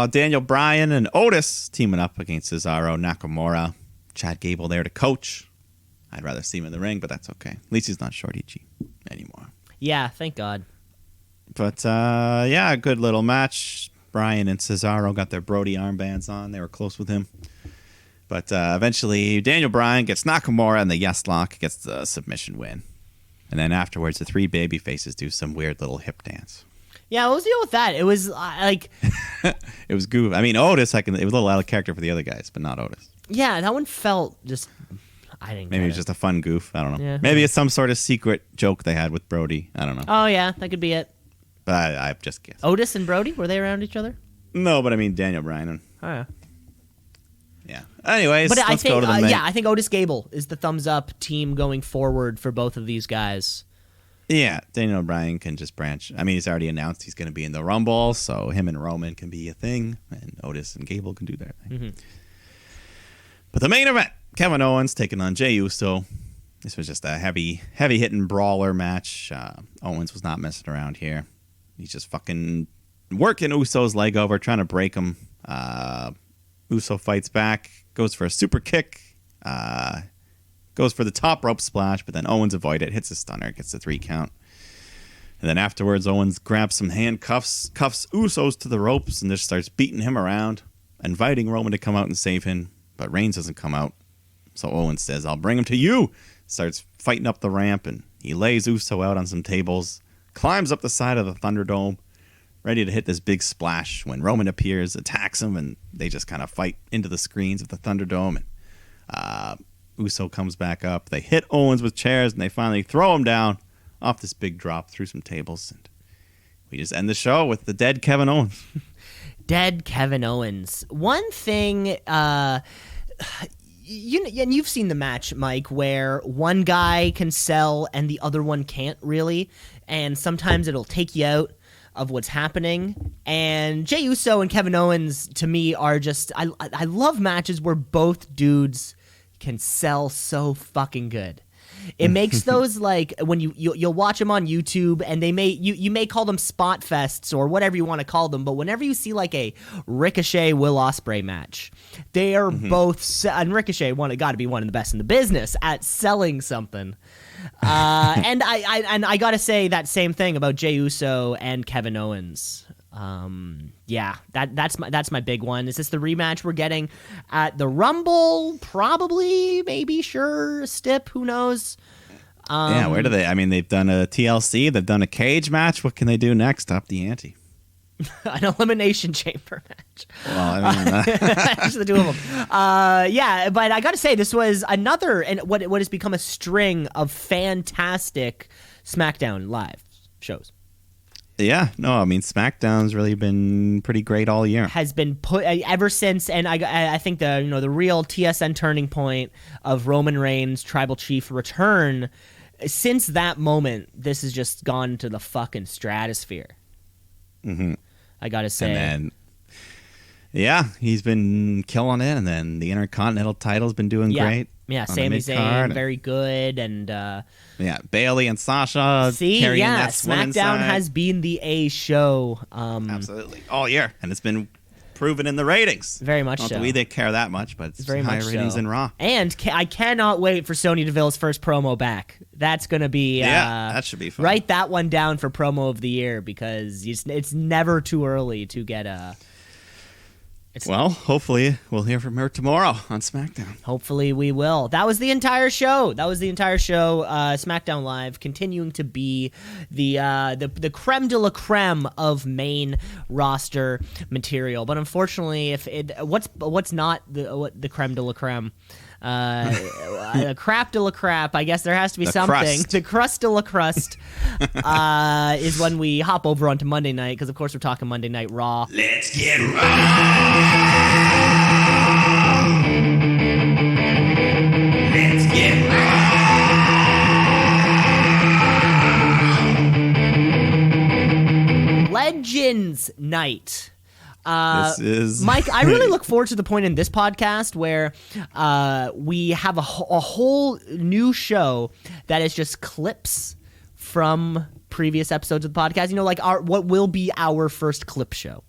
Daniel Bryan and Otis teaming up against Cesaro, Nakamura. Chad Gable there to coach. I'd rather see him in the ring, but that's okay. At least he's not Shorty G anymore. Yeah, thank God. But, a good little match. Bryan and Cesaro got their Brody armbands on. They were close with him. But eventually, Daniel Bryan gets Nakamura, and the Yes Lock gets the submission win. And then afterwards, the 3 baby faces do some weird little hip dance. Yeah, what was the deal with that? It was like... It was goof. I mean, Otis, it was a little out of character for the other guys, but not Otis. Yeah, that one felt just... I didn't Maybe get it's just a fun goof. I don't know. Yeah. Maybe it's some sort of secret joke they had with Brody. I don't know. Oh, yeah, that could be it. But I just guessed. Otis and Brody, were they around each other? No, but I mean Daniel Bryan. Oh, yeah. Yeah. Anyways, But let's I think, go to the main. I think Otis Gable is the thumbs up team going forward for both of these guys. Yeah, Daniel Bryan can just branch. I mean, he's already announced he's going to be in the Rumble, so him and Roman can be a thing, and Otis and Gable can do their thing. Mm-hmm. But the main event, Kevin Owens taking on Jey Uso. This was just a heavy-hitting brawler match. Owens was not messing around here. He's just fucking working Uso's leg over, trying to break him. Uso fights back, goes for a super kick, goes for the top rope splash, but then Owens avoids it, hits a stunner, gets the 3 count. And then afterwards, Owens grabs some handcuffs, cuffs Usos to the ropes, and just starts beating him around, inviting Roman to come out and save him. But Reigns doesn't come out. So Owens says, I'll bring him to you. Starts fighting up the ramp, and he lays Uso out on some tables, climbs up the side of the Thunderdome, ready to hit this big splash when Roman appears, attacks him, and they just kind of fight into the screens of the Thunderdome. And Uso comes back up. They hit Owens with chairs, and they finally throw him down off this big drop through some tables. And we just end the show with the dead Kevin Owens. Dead Kevin Owens. One thing, and you've seen the match, Mike, where one guy can sell and the other one can't really, and sometimes it'll take you out of what's happening. And Jey Uso and Kevin Owens, to me, are just... I love matches where both dudes can sell so fucking good. It makes those, like, when you'll watch them on YouTube, and they may you may call them spot fests or whatever you want to call them, but whenever you see like a Ricochet Will Ospreay match, they are both, and Ricochet got to be one of the best in the business at selling something. And I gotta say that same thing about Jey Uso and Kevin Owens. Yeah, that's my big one. Is this the rematch we're getting at the Rumble? Probably, maybe, sure, Stip, who knows? Yeah, where do they? I mean, they've done a TLC, they've done a cage match. What can they do next? Up the ante. An elimination chamber match. Well, I mean, just the two of them. Yeah, but I got to say, this was another, and what has become a string of fantastic SmackDown live shows. Yeah, no, I mean, SmackDown's really been pretty great all year. Has been put ever since, and I think the real TSN turning point of Roman Reigns' Tribal Chief return. Since that moment, this has just gone to the fucking stratosphere. Mm-hmm. I gotta say. And then, yeah, he's been killing it, and then the Intercontinental title's been doing great. Yeah, Sami Zayn, very good, and yeah, Bayley and Sasha carrying that SmackDown side. has been the A show. Absolutely, all year, and it's been proven in the ratings. Very much Not so. that we didn't care that much, but it's very higher much ratings so. than Raw. And I cannot wait for Sonya Deville's first promo back. That's going to be... that should be fun. Write that one down for promo of the year, because it's never too early to get a... Well, hopefully we'll hear from her tomorrow on SmackDown. Hopefully we will. That was the entire show. SmackDown Live continuing to be the creme de la creme of main roster material. But unfortunately, what's not the creme de la creme? Crap de la crap. I guess there has to be something. Crust. The crust de la crust is when we hop over onto Monday night, because of course we're talking Monday Night Raw. Let's get raw. Let's get raw. Legends Night. This is Mike, I really look forward to the point in this podcast where we have a whole new show that is just clips from previous episodes of the podcast. You know, like what will be our first clip show.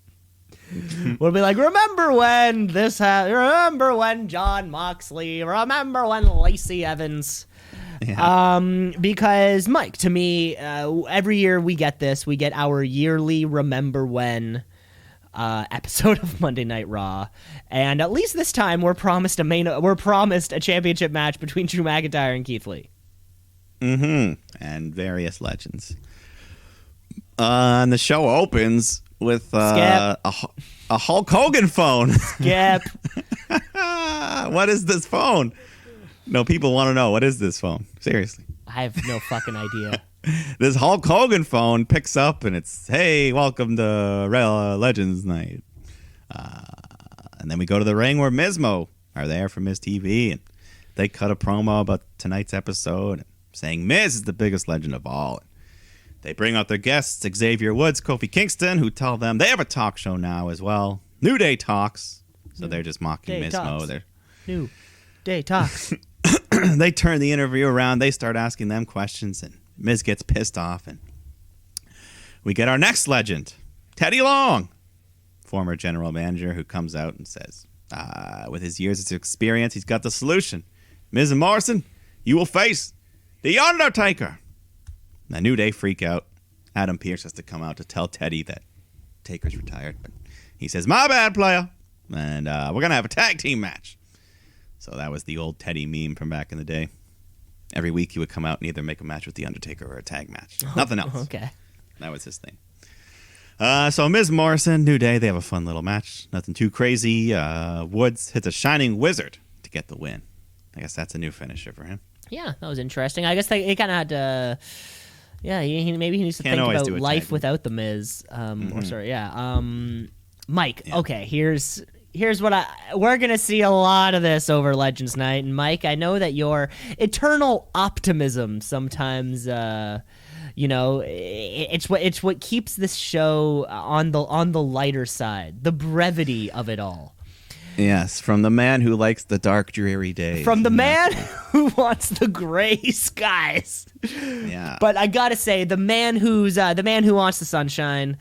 We'll be like, remember when this happened? Remember when John Moxley? Remember when Lacey Evans? Yeah. Because Mike, to me, every year we get our yearly Remember When episode of Monday Night Raw, and at least this time we're promised a championship match between Drew McIntyre and Keith Lee. And various legends. And the show opens with a Hulk Hogan phone. Skip. What is this phone? No, people want to know, what is this phone? Seriously. I have no fucking idea. This Hulk Hogan phone picks up and it's, hey, welcome to Legends Night. And then we go to the ring where Mizmo are there for Miz TV, and they cut a promo about tonight's episode saying Miz is the biggest legend of all. They bring out their guests, Xavier Woods, Kofi Kingston, who tell them they have a talk show now as well. New Day Talks. So they're just mocking Mizmo. They're New Day Talks. They turn the interview around. They start asking them questions, and Miz gets pissed off. And we get our next legend, Teddy Long, former general manager, who comes out and says, with his years of experience, he's got the solution. Miz and Morrison, you will face The Undertaker. The New Day freak out. Adam Pearce has to come out to tell Teddy that Taker's retired. But he says, my bad, player. And we're going to have a tag team match. So that was the old Teddy meme from back in the day. Every week he would come out and either make a match with The Undertaker or a tag match. Nothing else. Okay. That was his thing. So Miz Morrison, New Day, they have a fun little match. Nothing too crazy. Woods hits a Shining Wizard to get the win. I guess that's a new finisher for him. Yeah, that was interesting. I guess he kind of had to... Yeah, maybe he needs to think about life without the Miz. Or sorry, yeah. Mike, yeah. Okay, here's what we're gonna see a lot of this over Legends Night, and Mike, I know that your eternal optimism sometimes, it's what keeps this show on the lighter side, the brevity of it all. Yes, from the man who likes the dark, dreary days. From the man who wants the gray skies. Yeah. But I gotta say, the man who wants the sunshine.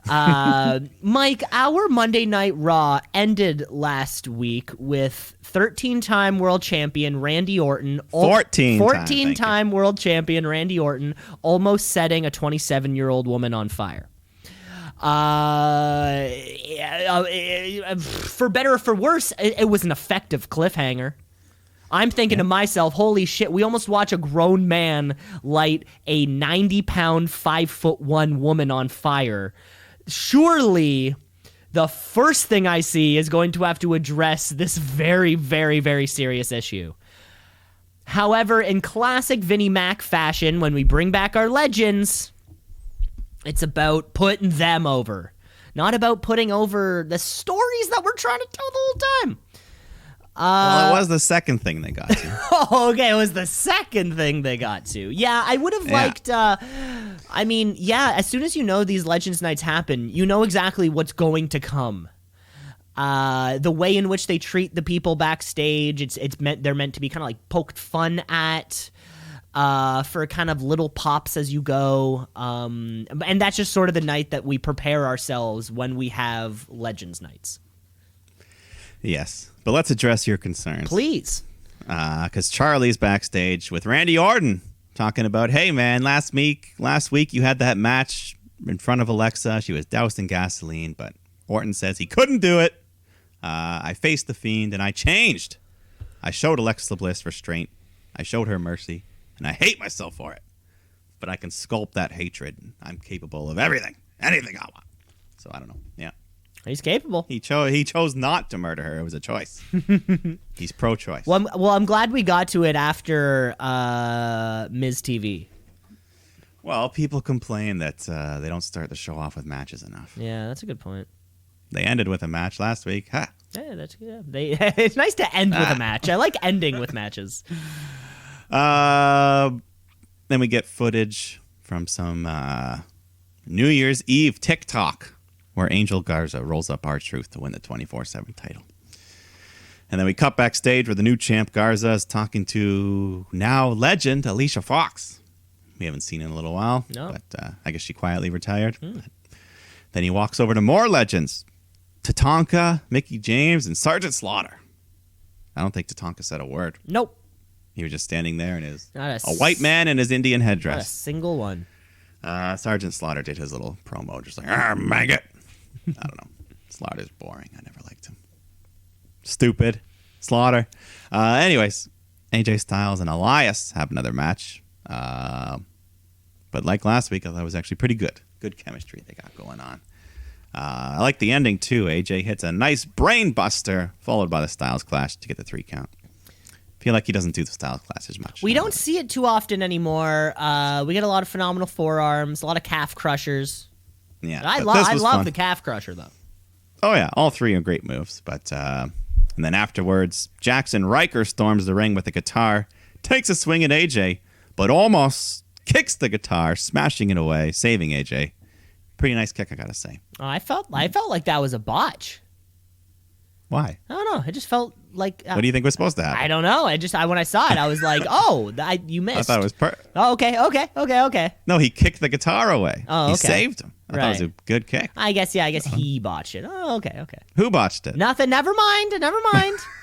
Mike, our Monday Night Raw ended last week with 13-time world champion Randy Orton. 14-time world champion Randy Orton almost setting a 27-year-old woman on fire. For better or for worse, it was an effective cliffhanger. I'm thinking to myself, holy shit, we almost watch a grown man light a 90-pound, 5'1" woman on fire. Surely the first thing I see is going to have to address this very, very, very serious issue. However, in classic Vinnie Mac fashion, when we bring back our legends, it's about putting them over, not about putting over the stories that we're trying to tell the whole time. Well, it was the second thing they got to. Oh, okay, it was the second thing they got to. Yeah, I would have liked, as soon as you know these Legends Nights happen, you know exactly what's going to come. The way in which they treat the people backstage, they're meant to be kind of like poked fun at, for kind of little pops as you go. And that's just sort of the night that we prepare ourselves when we have Legends Nights. Yes, but let's address your concerns. Please. Because Charlie's backstage with Randy Orton talking about, hey, man, last week you had that match in front of Alexa. She was doused in gasoline, but Orton says he couldn't do it. I faced the Fiend, and I changed. I showed Alexa Bliss restraint. I showed her mercy, and I hate myself for it. But I can sculpt that hatred, and I'm capable of anything I want. So I don't know. Yeah. He's capable. He chose not to murder her. It was a choice. He's pro-choice. Well, I'm glad we got to it after Miz TV. Well, people complain that they don't start the show off with matches enough. Yeah, that's a good point. They ended with a match last week. Ha! Yeah, that's good. It's nice to end with a match. I like ending with matches. Then we get footage from some New Year's Eve TikTok, where Angel Garza rolls up R-Truth to win the 24/7 title. And then we cut backstage where the new champ Garza is talking to now legend Alicia Fox. We haven't seen in a little while, but I guess she quietly retired. Then he walks over to more legends, Tatanka, Mickey James, and Sergeant Slaughter. I don't think Tatanka said a word. Nope. He was just standing there in his a white man in his Indian headdress. Not a single one. Sergeant Slaughter did his little promo, just like, maggot. I don't know. Slaughter's boring. I never liked him. Stupid. Slaughter. Anyways, AJ Styles and Elias have another match. But like last week, I thought it was actually pretty good. Good chemistry they got going on. I like the ending, too. AJ hits a nice brain buster, followed by the Styles Clash to get the 3 count. Feel like he doesn't do the Styles Clash as much. We don't see it too often anymore. We get a lot of phenomenal forearms, a lot of calf crushers. Yeah, I love the calf crusher, though. Oh, yeah. All 3 are great moves. But and then afterwards, Jackson Riker storms the ring with the guitar, takes a swing at AJ, but almost kicks the guitar, smashing it away, saving AJ. Pretty nice kick, I gotta say. I felt like that was a botch. Why? I don't know. It just felt like. What do you think was supposed to happen? I don't know. When I saw it, I was like, "Oh, you missed." I thought it was Oh, okay. No, he kicked the guitar away. Oh, okay. He saved him. I thought it was a good kick. I guess he botched it. Oh, okay. Who botched it? Nothing. Never mind.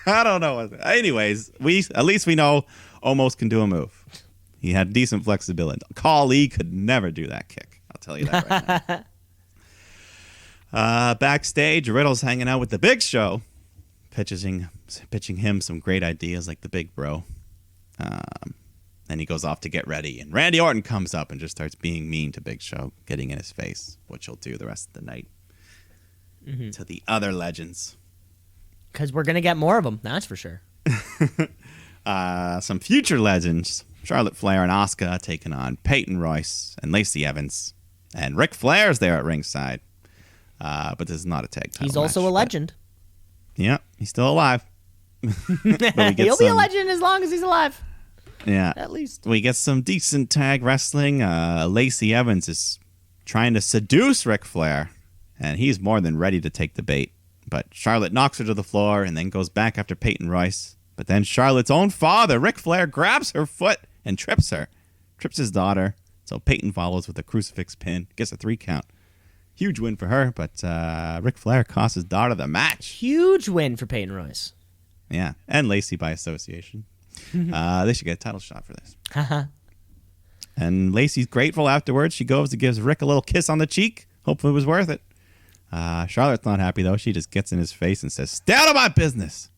I don't know. Anyways, at least we know Omos can do a move. He had decent flexibility. Khali could never do that kick. I'll tell you that right now. Backstage, Riddle's hanging out with the Big Show, pitching him some great ideas like the Big Bro. Then he goes off to get ready, and Randy Orton comes up and just starts being mean to Big Show, getting in his face, which he'll do the rest of the night. Mm-hmm. To the other legends. Because we're going to get more of them, that's for sure. Some future legends. Charlotte Flair and Asuka taking on Peyton Royce and Lacey Evans. And Ric Flair's there at ringside. But this is not a tag title He's also match, a legend. Yeah, he's still alive. He'll be a legend as long as he's alive. Yeah. At least. We get some decent tag wrestling. Lacey Evans is trying to seduce Ric Flair, and he's more than ready to take the bait. But Charlotte knocks her to the floor and then goes back after Peyton Royce. But then Charlotte's own father, Ric Flair, grabs her foot and trips her. Trips his daughter. So Peyton follows with a crucifix pin. Gets a 3 count. Huge win for her, but Ric Flair cost his daughter the match. Huge win for Peyton Royce. Yeah, and Lacey by association. They should get a title shot for this. And Lacey's grateful afterwards. She goes and gives Rick a little kiss on the cheek. Hopefully it was worth it. Charlotte's not happy, though. She just gets in his face and says, "Stay out of my business."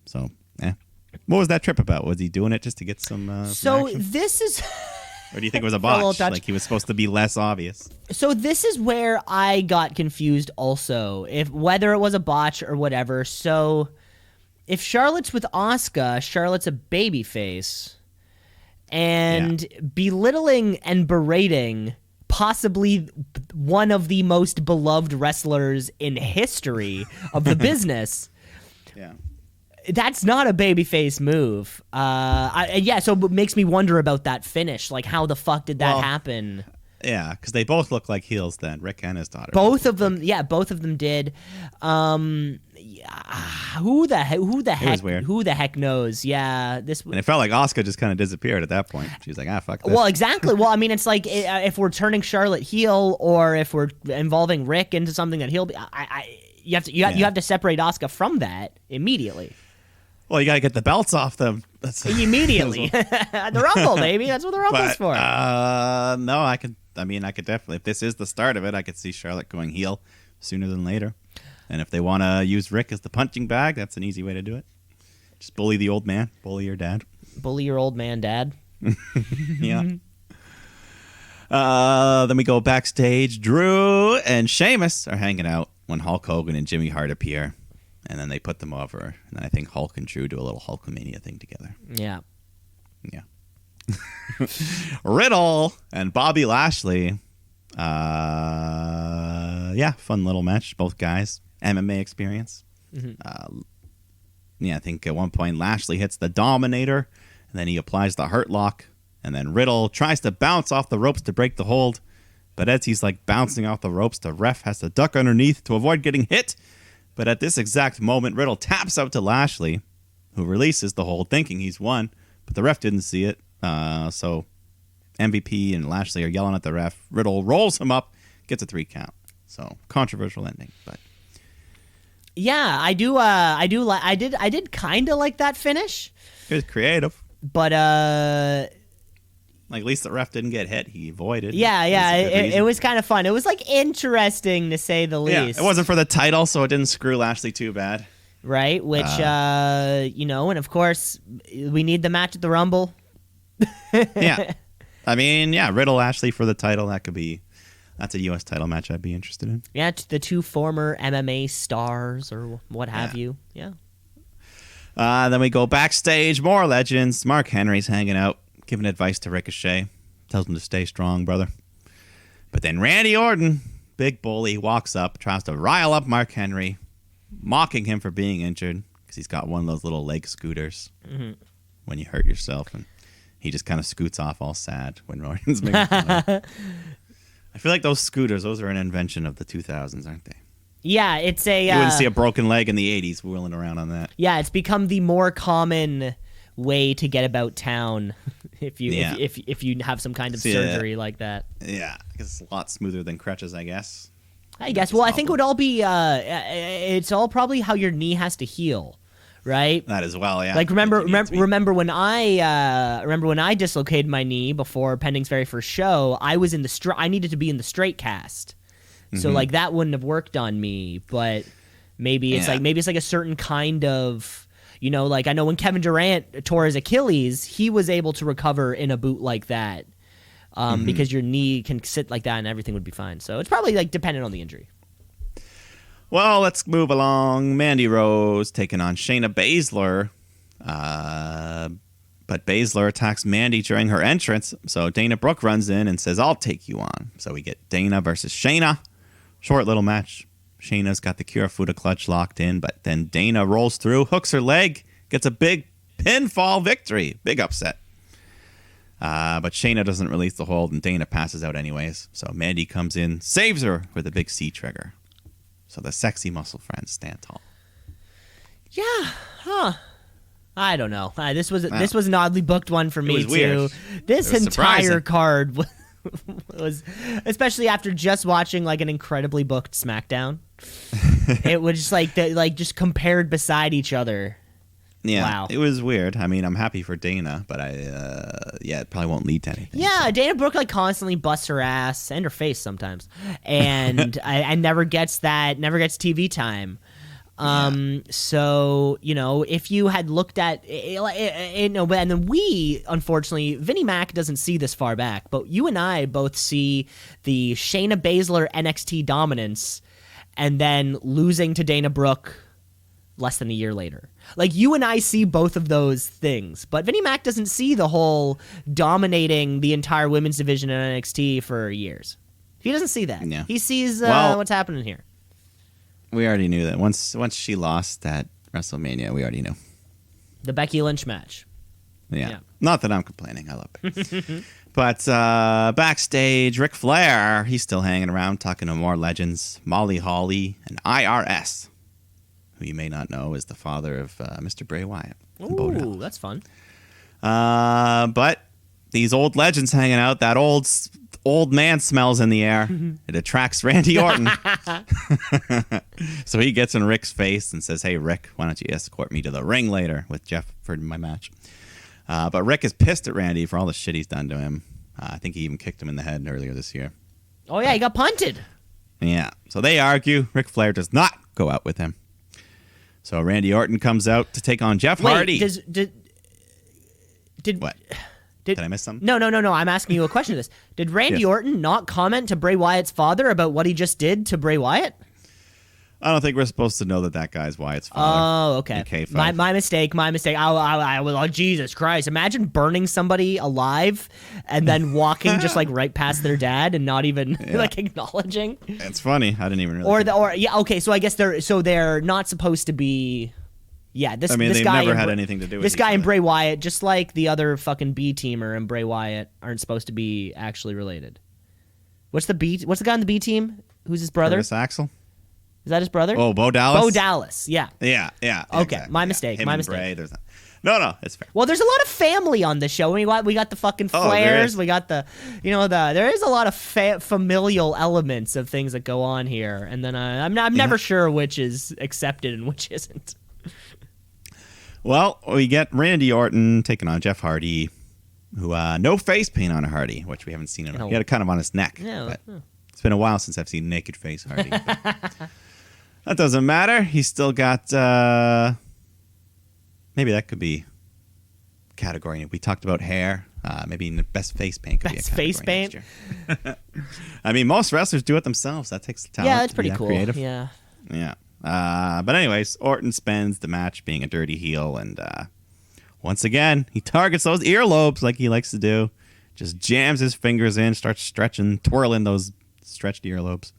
So, what was that trip about? Was he doing it just to get some action? This is... Or do you think it was a botch? Like he was supposed to be less obvious? So this is where I got confused also, whether it was a botch or whatever. So if Charlotte's with Asuka, Charlotte's a babyface, and belittling and berating possibly one of the most beloved wrestlers in history of the business. Yeah. That's not a babyface move. So it makes me wonder about that finish. Like, how the fuck did that happen? Yeah, because they both look like heels then, Rick and his daughter. Both of them did. Who the heck knows? Yeah, and it felt like Asuka just kind of disappeared at that point. She was like, fuck this. Well, exactly. Well, I mean, it's like if we're turning Charlotte heel or if we're involving Rick into something that he'll be, you have to separate Asuka from that immediately. Well, you got to get the belts off them. Immediately. The Rumble, baby. That's what the Rumble's for. No, I could definitely, if this is the start of it, I could see Charlotte going heel sooner than later. And if they want to use Rick as the punching bag, that's an easy way to do it. Just bully the old man. Bully your dad. Bully your old man dad. Yeah. Then we go backstage. Drew and Sheamus are hanging out when Hulk Hogan and Jimmy Hart appear. And then they put them over. And then I think Hulk and Drew do a little Hulkamania thing together. Yeah. Yeah. Riddle and Bobby Lashley. Fun little match. Both guys. MMA experience. Mm-hmm. I think at one point Lashley hits the Dominator. And then he applies the Hurt Lock. And then Riddle tries to bounce off the ropes to break the hold. But as he's like bouncing off the ropes, the ref has to duck underneath to avoid getting hit. But at this exact moment, Riddle taps out to Lashley, who releases the hold, thinking he's won. But the ref didn't see it. So MVP and Lashley are yelling at the ref. Riddle rolls him up, gets a 3 count. So controversial ending, but yeah, I did kind of like that finish. It was creative, but like at least the ref didn't get hit. He avoided. Yeah, it was kind of fun. It was like interesting to say the least. Yeah, it wasn't for the title, so it didn't screw Lashley too bad. Right, which and of course we need the match at the Rumble. Yeah. I mean, Riddle Lashley for the title, that could be That's a U.S. title match I'd be interested in. Yeah, the two former MMA stars or what have you. Yeah. Then we go backstage. More legends. Mark Henry's hanging out, giving advice to Ricochet. Tells him to stay strong, brother. But then Randy Orton, big bully, walks up, tries to rile up Mark Henry, mocking him for being injured because he's got one of those little leg scooters when you hurt yourself. And he just kind of scoots off all sad when Orton's making fun of him. I feel like those scooters, those are an invention of the 2000s, aren't they? Yeah, it's a... You wouldn't see a broken leg in the 80s wheeling around on that. Yeah, it's become the more common way to get about town if you if you have some kind of surgery like that. Yeah, because it's a lot smoother than crutches, I guess. I guess. Well, I think it would all be... it's all probably how your knee has to heal, right? That as well, yeah. Like remember when I dislocated my knee before Pending's very first show. I was in the I needed to be in the straight cast, so like that wouldn't have worked on me. But maybe it's like a certain kind of, you know, like I know when Kevin Durant tore his Achilles, he was able to recover in a boot like that, because your knee can sit like that and everything would be fine. So it's probably like dependent on the injury. Well, let's move along. Mandy Rose taking on Shayna Baszler. But Baszler attacks Mandy during her entrance, so Dana Brooke runs in and says, I'll take you on. So we get Dana versus Shayna. Short little match. Shayna's got the Kirifuda clutch locked in, but then Dana rolls through, hooks her leg, gets a big pinfall victory. Big upset. But Shayna doesn't release the hold, and Dana passes out anyways. So Mandy comes in, saves her with a big C-trigger. So the sexy muscle friends stand tall. Yeah, huh. I don't know. This was an oddly booked one for me, too. Weird. This was entire surprising. card was, especially after just watching like an incredibly booked SmackDown, it was just like just compared beside each other. Yeah, wow. It was weird. I mean, I'm happy for Dana, but it probably won't lead to anything. Yeah, so. Dana Brooke like constantly busts her ass and her face sometimes, and and never gets TV time. So, you know, if you had looked at and then we, unfortunately, Vinnie Mac doesn't see this far back, but you and I both see the Shayna Baszler NXT dominance and then losing to Dana Brooke less than a year later. Like, you and I see both of those things, but Vinnie Mac doesn't see the whole dominating the entire women's division in NXT for years. He doesn't see that. Yeah. He sees what's happening here. We already knew that. Once she lost at WrestleMania, we already knew. The Becky Lynch match. Yeah. Not that I'm complaining. I love it. But backstage, Ric Flair, he's still hanging around talking to more legends. Molly Holly and IRS, who you may not know is the father of Mr. Bray Wyatt. Ooh, that's fun. But these old legends hanging out, that old man smells in the air. It attracts Randy Orton. So he gets in Rick's face and says, hey, Rick, why don't you escort me to the ring later with Jeff for my match? But Rick is pissed at Randy for all the shit he's done to him. I think he even kicked him in the head earlier this year. Oh, yeah, he got punted. Yeah. So they argue. Ric Flair does not go out with him. So Randy Orton comes out to take on Jeff Hardy. Did what? Did I miss something? No. I'm asking you a question of this. Did Randy Orton not comment to Bray Wyatt's father about what he just did to Bray Wyatt? I don't think we're supposed to know that guy's Wyatt's father. Oh, okay. My mistake. Oh, Jesus Christ. Imagine burning somebody alive and then walking just like right past their dad and not even like acknowledging. It's funny. I didn't even really okay, so I guess they're not supposed to be. Yeah, this they've guy never had anything to do with this guy each and other. Bray Wyatt, just like the other fucking B teamer and Bray Wyatt, aren't supposed to be actually related. What's the guy on the B team? Who's his brother? Curtis Axel. Is that his brother? Oh, Bo Dallas. Bo Dallas. Yeah. Yeah. Okay, exactly. my mistake. Him My and mistake. Bray, no, it's fair. Well, there's a lot of family on this show. We got the fucking Flairs. We got there is a lot of familial elements of things that go on here, and then I'm never sure which is accepted and which isn't. Well, we get Randy Orton taking on Jeff Hardy, who no face paint on Hardy, which we haven't seen in. He had it kind of on his neck. Yeah. But it's been a while since I've seen naked face Hardy. That doesn't matter. He's still got. Maybe that could be category. We talked about hair. Maybe best face paint could Best be a face category paint? next year. I mean, most wrestlers do it themselves. That takes talent. Yeah, that's to be pretty that cool. Creative. Yeah. Yeah. But anyways, Orton spends the match being a dirty heel, and once again, he targets those earlobes like he likes to do. Just jams his fingers in, starts stretching, twirling those stretched earlobes.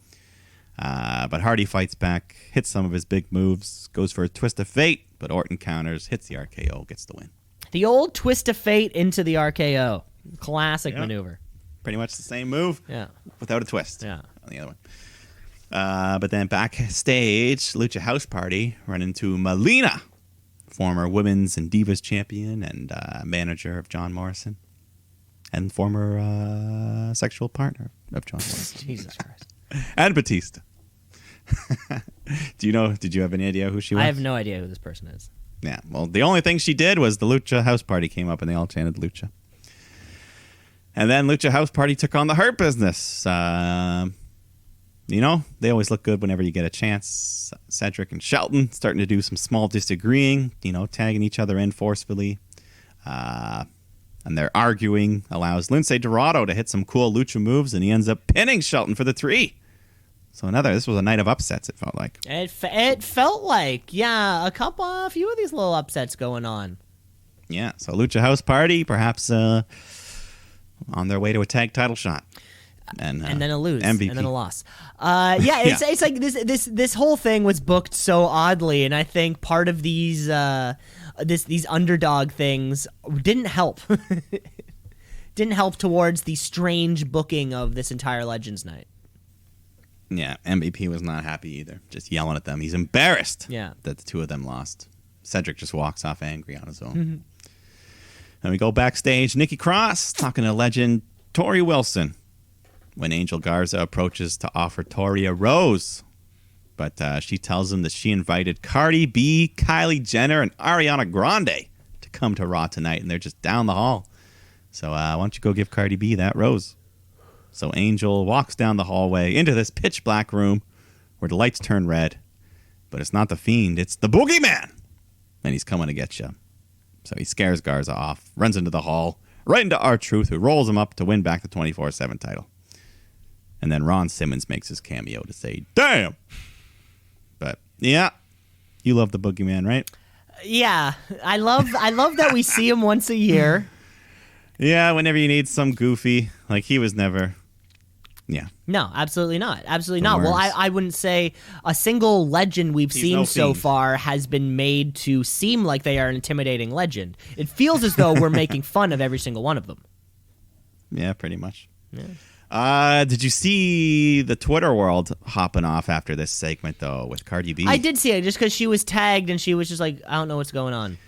But Hardy fights back, hits some of his big moves, goes for a twist of fate, but Orton counters, hits the RKO, gets the win. The old twist of fate into the RKO. Classic maneuver. Pretty much the same move, without a twist. Yeah. On the other one. But then backstage, Lucha House Party run into Melina, former Women's and Divas champion and manager of John Morrison, and former sexual partner of John Morrison. Jesus Christ. And Batista. Did you have any idea who she was? I have no idea who this person is. Yeah, well, the only thing she did was the Lucha House Party came up and they all chanted Lucha. And then Lucha House Party took on the Hurt Business. They always look good whenever you get a chance. Cedric and Shelton starting to do some small disagreeing, tagging each other in forcefully. And their arguing allows Lince Dorado to hit some cool Lucha moves, and he ends up pinning Shelton for the 3. So this was a night of upsets, it felt like. It felt like, a few of these little upsets going on. Yeah, so Lucha House Party, perhaps on their way to a tag title shot. And then a lose, MVP. and then a loss. It's like this whole thing was booked so oddly, and I think part of these these underdog things didn't help. Didn't help towards the strange booking of this entire Legends night. Yeah, MVP was not happy either. Just yelling at them. He's embarrassed that the two of them lost. Cedric just walks off angry on his own. Mm-hmm. And we go backstage. Nikki Cross talking to legend Tori Wilson when Angel Garza approaches to offer Tori a rose. But she tells him that she invited Cardi B, Kylie Jenner, and Ariana Grande to come to Raw tonight, and they're just down the hall. So why don't you go give Cardi B that rose? So Angel walks down the hallway into this pitch black room where the lights turn red. But it's not the Fiend, it's the Boogeyman. And he's coming to get you. So he scares Garza off, runs into the hall, right into R-Truth, who rolls him up to win back the 24/7 title. And then Ron Simmons makes his cameo to say, damn! But, yeah, you love the Boogeyman, right? Yeah, I love that we see him once a year. Yeah, whenever you need some goofy, like he was never... Yeah. No, absolutely not. Absolutely not. Well, I wouldn't say a single legend we've seen so far has been made to seem like they are an intimidating legend. It feels as though we're making fun of every single one of them. Yeah, pretty much. Yeah. Did you see the Twitter world hopping off after this segment, though, with Cardi B? I did see it, just because she was tagged and she was just like, I don't know what's going on.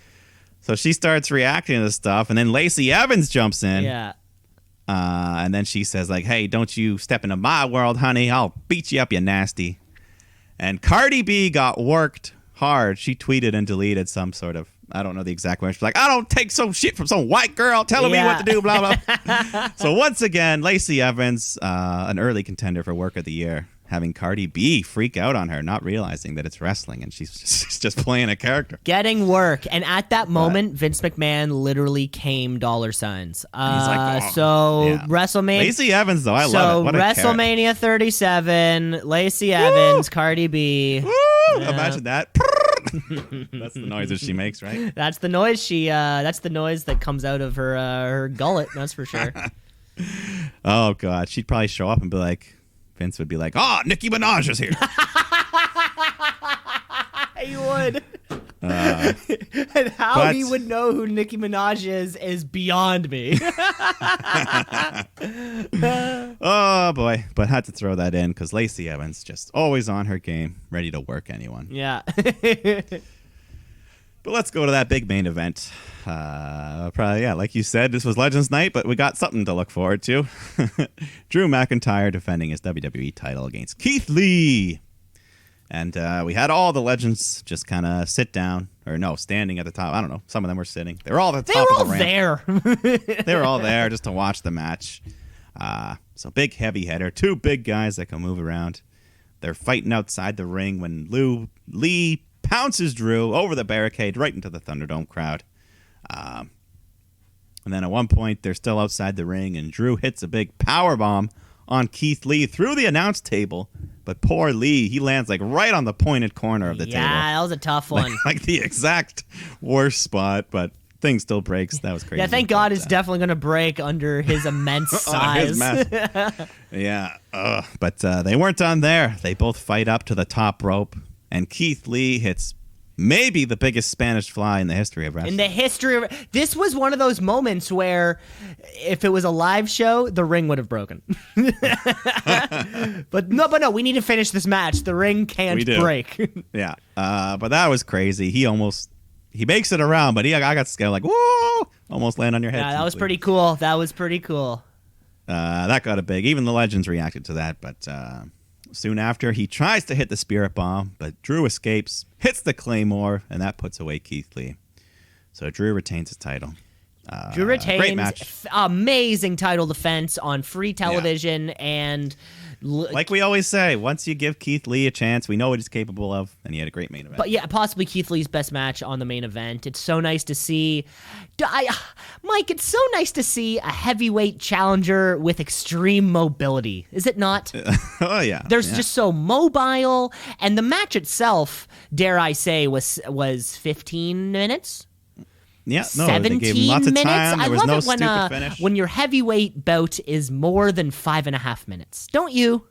So she starts reacting to this stuff, and then Lacey Evans jumps in. Yeah. And then she says, like, hey, don't you step into my world, honey. I'll beat you up, you nasty. And Cardi B got worked hard. She tweeted and deleted some sort of, I don't know the exact word. She's like, I don't take some shit from some white girl telling me what to do, blah, blah. So once again, Lacey Evans, an early contender for Work of the Year, having Cardi B freak out on her, not realizing that it's wrestling, and she's just playing a character. Getting work. And at that moment, Vince McMahon literally came $. He's like, WrestleMania. Lacey Evans, though, I love it. What WrestleMania 37, Lacey Evans, Cardi B. Woo! Imagine that. That's the noise that she makes, right? That's the noise that's the noise that comes out of her gullet, that's for sure. Oh, God. She'd probably show up and be like, Vince would be like, Nicki Minaj is here. He would. And how he would know who Nicki Minaj is beyond me. Oh, boy. But had to throw that in because Lacey Evans just always on her game, ready to work anyone. Yeah. But let's go to that big main event. Like you said, this was Legends Night, but we got something to look forward to. Drew McIntyre defending his WWE title against Keith Lee. And we had all the legends just kind of sit down, or no, standing at the top. I don't know. Some of them were sitting. They were all at the top of the ramp. They were all there just to watch the match. So big heavy hitter, two big guys that can move around. They're fighting outside the ring when Lee pounces Drew over the barricade right into the Thunderdome crowd. And then at one point, they're still outside the ring, and Drew hits a big power bomb on Keith Lee through the announce table. But poor Lee, he lands like right on the pointed corner of the table. Yeah, that was a tough one. Like the exact worst spot, but thing still breaks. That was crazy. Yeah, thank God it's definitely going to break under his immense size. His mass. Yeah, but they weren't done there. They both fight up to the top rope, and Keith Lee hits maybe the biggest Spanish fly in the history of wrestling. In the history of this was one of those moments where if it was a live show, the ring would have broken. but no, we need to finish this match. The ring can't break. Yeah. But that was crazy. He makes it around, but I got scared like, whoa, almost land on your head. Yeah, that was pretty cool. That got a big, even the legends reacted to that, but soon after, he tries to hit the Spirit Bomb, but Drew escapes, hits the Claymore, and that puts away Keith Lee. So Drew retains his title. Drew retains. Great match. Amazing title defense on free television. Yeah. And like we always say, once you give Keith Lee a chance, we know what he's capable of, and he had a great main event. But yeah, possibly Keith Lee's best match on the main event. It's so nice to see. Mike, it's so nice to see a heavyweight challenger with extreme mobility. Is it not? Oh, yeah. They're just so mobile. And the match itself, dare I say, was 15 minutes? Yeah, no, 17 they gave him lots of minutes. time. There I was love no it stupid finish. when your heavyweight bout is more than 5.5 minutes. Don't you?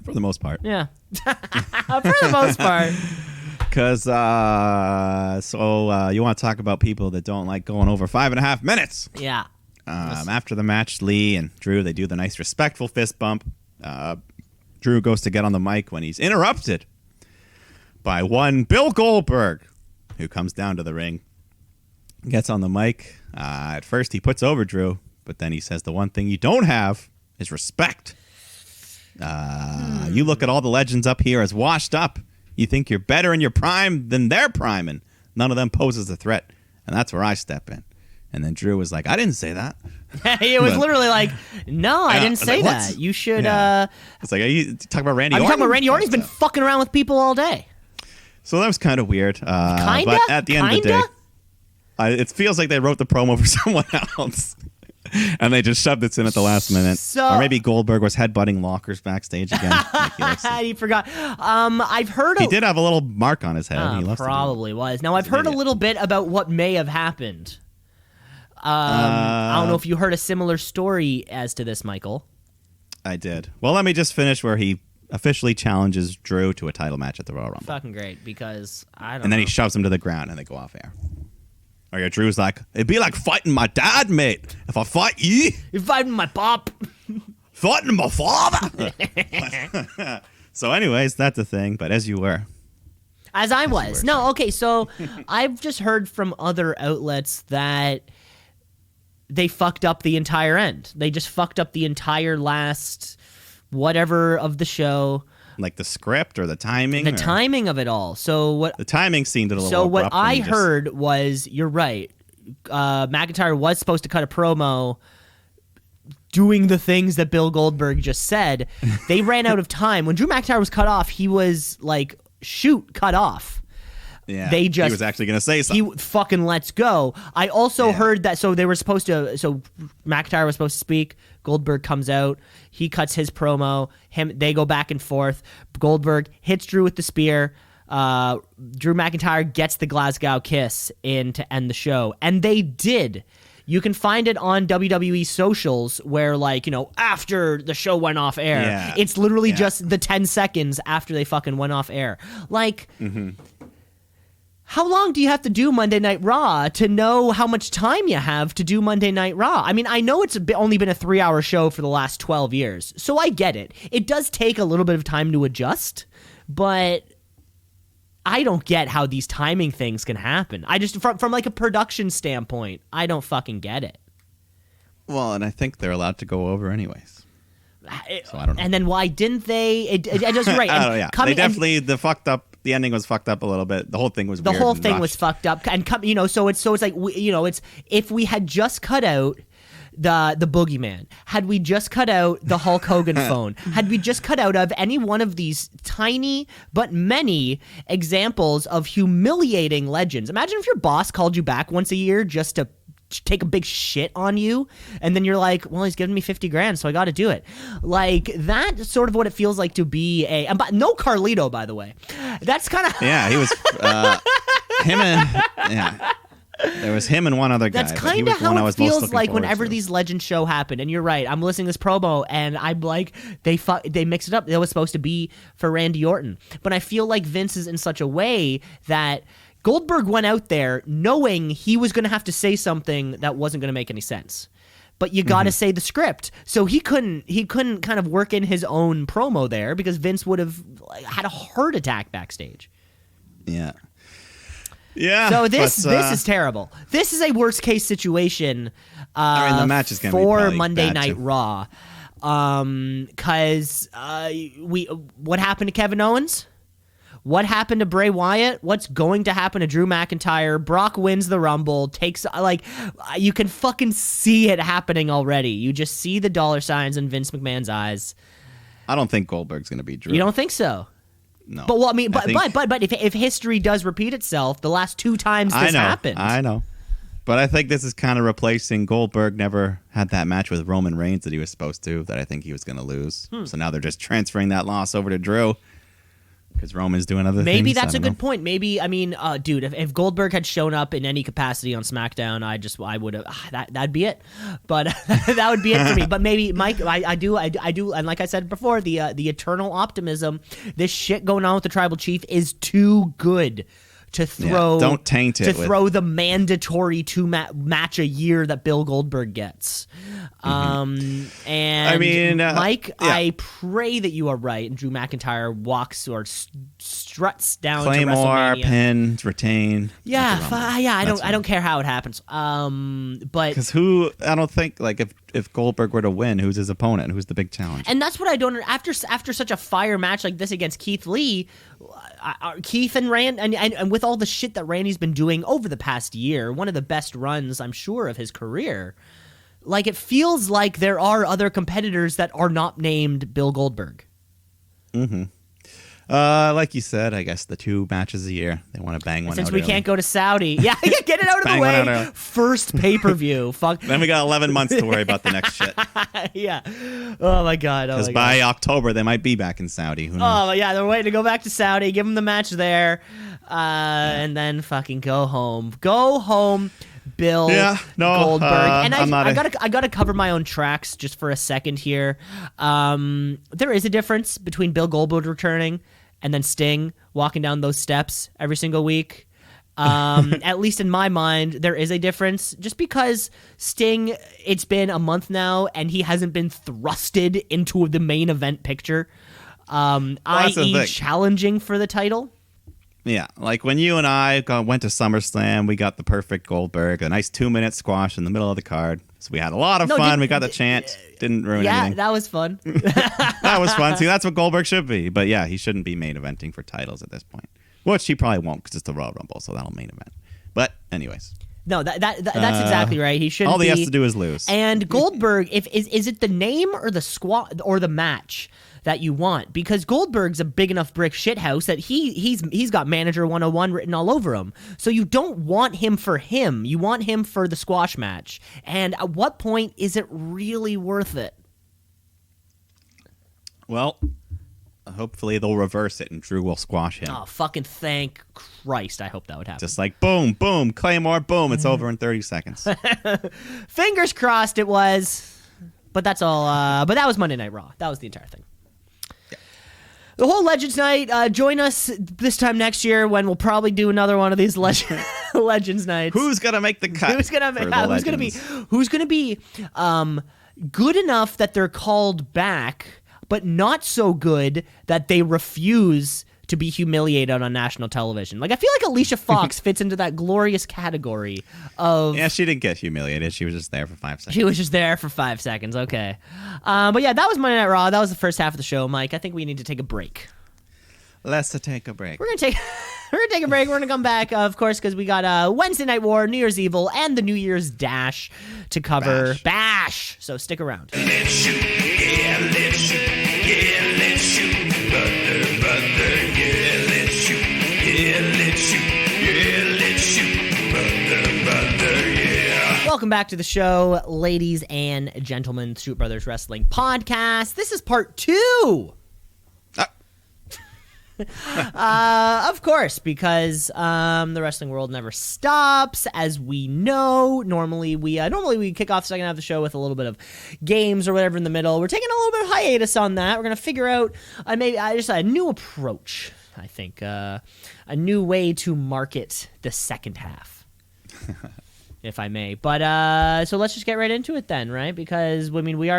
For the most part. Yeah. For the most part. Because, you want to talk about people that don't like going over 5.5 minutes. Yeah. After the match, Lee and Drew, they do the nice respectful fist bump. Drew goes to get on the mic when he's interrupted by one Bill Goldberg, who comes down to the ring. Gets on the mic. At first, he puts over Drew, but then he says the one thing you don't have is respect. You look at all the legends up here as washed up. You think you're better in your prime than their prime, and none of them poses a threat. And that's where I step in. And then Drew was like, I didn't say that. It was literally like, no, I didn't say that. You should... It's like, are you talking about Randy Orton? I'm talking about Randy Orton. He's been fucking around with people all day. So that was kind of weird. Kinda? But at the end of the day, it feels like they wrote the promo for someone else. And they just shoved it in at the last minute. Or maybe Goldberg was headbutting lockers backstage again. He forgot. I've heard... He did have a little mark on his head. He probably was. Now, I've heard a little bit about what may have happened. I don't know if you heard a similar story as to this, Michael. I did. Well, let me just finish where he officially challenges Drew to a title match at the Royal Rumble. Fucking great, because I don't know. And then he shoves him to the ground and they go off air. Or yeah, Drew's like, it'd be like fighting my dad, mate. If I fight you. You're fighting my pop. Fighting my father. So anyways, that's the thing. But as you were. As I was. No, okay, so I've just heard from other outlets that they fucked up the entire end. They just fucked up the entire last whatever of the show. Like the script or the timing? The timing of it all. So what? The timing seemed a little So abrupt what I heard was, you're right. McIntyre was supposed to cut a promo doing the things that Bill Goldberg just said. They ran out of time. When Drew McIntyre was cut off, he was like, shoot, cut off. Yeah, he was actually going to say something. He fucking let's go. I also heard that, so they were supposed to, so McIntyre was supposed to speak. Goldberg comes out. He cuts his promo. They go back and forth. Goldberg hits Drew with the spear. Drew McIntyre gets the Glasgow kiss in to end the show. And they did. You can find it on WWE socials where, like, you know, after the show went off air. Yeah. It's literally just the 10 seconds after they fucking went off air. Like... Mm-hmm. How long do you have to do Monday Night Raw to know how much time you have to do Monday Night Raw? I mean, I know it's only been a 3-hour show for the last 12 years, so I get it. It does take a little bit of time to adjust, but I don't get how these timing things can happen. I just, from like a production standpoint, I don't fucking get it. Well, and I think they're allowed to go over anyways. So I don't know. And then why didn't they? It just right. I don't know, yeah. They definitely, the ending was fucked up a little bit. The whole thing was weird. The whole thing was fucked up, and you know, so it's like, you know, it's if we had just cut out the boogeyman, had we just cut out the Hulk Hogan phone, had we just cut out of any one of these tiny but many examples of humiliating legends. Imagine if your boss called you back once a year just to take a big shit on you, and then you're like, well, he's giving me $50,000, so I got to do it. Like, that's sort of what it feels like to be no Carlito, by the way. That's kind of yeah. He was him and yeah. There was him and one other guy. That's kind of how it feels like whenever these Legends show happen. And you're right. I'm listening to this promo, and I'm like, they mix it up. It was supposed to be for Randy Orton, but I feel like Vince is in such a way that Goldberg went out there knowing he was going to have to say something that wasn't going to make any sense. But you got to say the script. So he couldn't kind of work in his own promo there because Vince would have had a heart attack backstage. Yeah. Yeah. So this is terrible. This is a worst case situation the match is gonna for be Monday bad Night too. Raw. Cuz what happened to Kevin Owens? What happened to Bray Wyatt? What's going to happen to Drew McIntyre? Brock wins the Rumble, you can fucking see it happening already. You just see the dollar signs in Vince McMahon's eyes. I don't think Goldberg's going to be Drew. You don't think so? No. But well, I mean, but if history does repeat itself, the last 2 times this happened. I know. But I think this is kind of replacing Goldberg never had that match with Roman Reigns that he was supposed to, that I think he was going to lose. So now they're just transferring that loss over to Drew. Because Roman's doing other things. Maybe that's a good point. Maybe, I mean, dude, if Goldberg had shown up in any capacity on SmackDown, I would have, that'd be it. But that would be it for me. But maybe, Mike, I do, and like I said before, the eternal optimism, this shit going on with the Tribal Chief is too good to throw. Don't taint it. Throw the mandatory 2 match a year that Bill Goldberg gets. And I mean, Mike, I pray that you are right, and Drew McIntyre walks or struts down Claymore, to WrestleMania. pin, retain. I don't care how it happens. But because I don't think like if Goldberg were to win, who's his opponent? Who's the big challenge? And that's what I don't. After such a fire match like this against Keith Lee, Keith and Rand, and with all the shit that Randy's been doing over the past year, one of the best runs I'm sure of his career. Like, it feels like there are other competitors that are not named Bill Goldberg. Like you said, I guess the 2 matches a year. They want to bang one out. Since we can't go to Saudi. Yeah, get it out of the way. First pay-per-view. Fuck. Then we got 11 months to worry about the next shit. Yeah. Oh, my God. Because by October, they might be back in Saudi. Who knows? Oh, yeah, they're waiting to go back to Saudi, give them the match there, and then fucking go home. Go home, Bill Goldberg. And I gotta cover my own tracks just for a second here. There is a difference between Bill Goldberg returning and then Sting walking down those steps every single week. At least in my mind, there is a difference. Just because Sting, it's been a month now, and he hasn't been thrusted into the main event picture, i.e. challenging for the title. Yeah, like when you and I went to SummerSlam, we got the perfect Goldberg, a nice 2-minute squash in the middle of the card. So we had a lot of fun. We got the chant. Didn't ruin anything. Yeah, that was fun. That was fun. See, that's what Goldberg should be. But yeah, he shouldn't be main eventing for titles at this point. Which he probably won't because it's the Royal Rumble, so that'll main event. But anyways. No, that's exactly right. He shouldn't. All he has to do is lose. And Goldberg, is it the name or the squad or the match that you want? Because Goldberg's a big enough brick shithouse that he's got Manager 101 written all over him. So you don't want him for him. You want him for the squash match. And at what point is it really worth it? Well, hopefully they'll reverse it and Drew will squash him. Oh, fucking thank Christ. I hope that would happen. Just like boom, boom, Claymore, boom. It's over in 30 seconds. Fingers crossed it was. But that's all. But that was Monday Night Raw. That was the entire thing. Yeah. The whole Legends Night. Join us this time next year when we'll probably do another one of these Legends Nights. Who's gonna make the cut? Who's gonna be good enough that they're called back, but not so good that they refuse to be humiliated on national television. Like, I feel like Alicia Fox fits into that glorious category of... Yeah, she didn't get humiliated. She was just there for 5 seconds. She was just there for 5 seconds, okay. But yeah, that was Monday Night Raw. That was the first half of the show, Mike. I think we need to take a break. Let's take a break. We're gonna take a break. We're gonna come back, of course, because we got Wednesday Night War, New Year's Evil, and the New Year's Dash to cover. Bash. So stick around. Let's shoot, yeah, let's shoot, yeah, let's shoot, brother, yeah, let's shoot, yeah, let's shoot, yeah, let's shoot, brother, yeah. Welcome back to the show, ladies and gentlemen, Street Brothers Wrestling Podcast. This is part 2. Of course, because the wrestling world never stops, as we know. Normally we kick off the second half of the show with a little bit of games or whatever in the middle. We're taking a little bit of hiatus on that. We're gonna figure out maybe just a new approach. I think a new way to market the second half. If I may. But so let's just get right into it then, right? Because I mean, we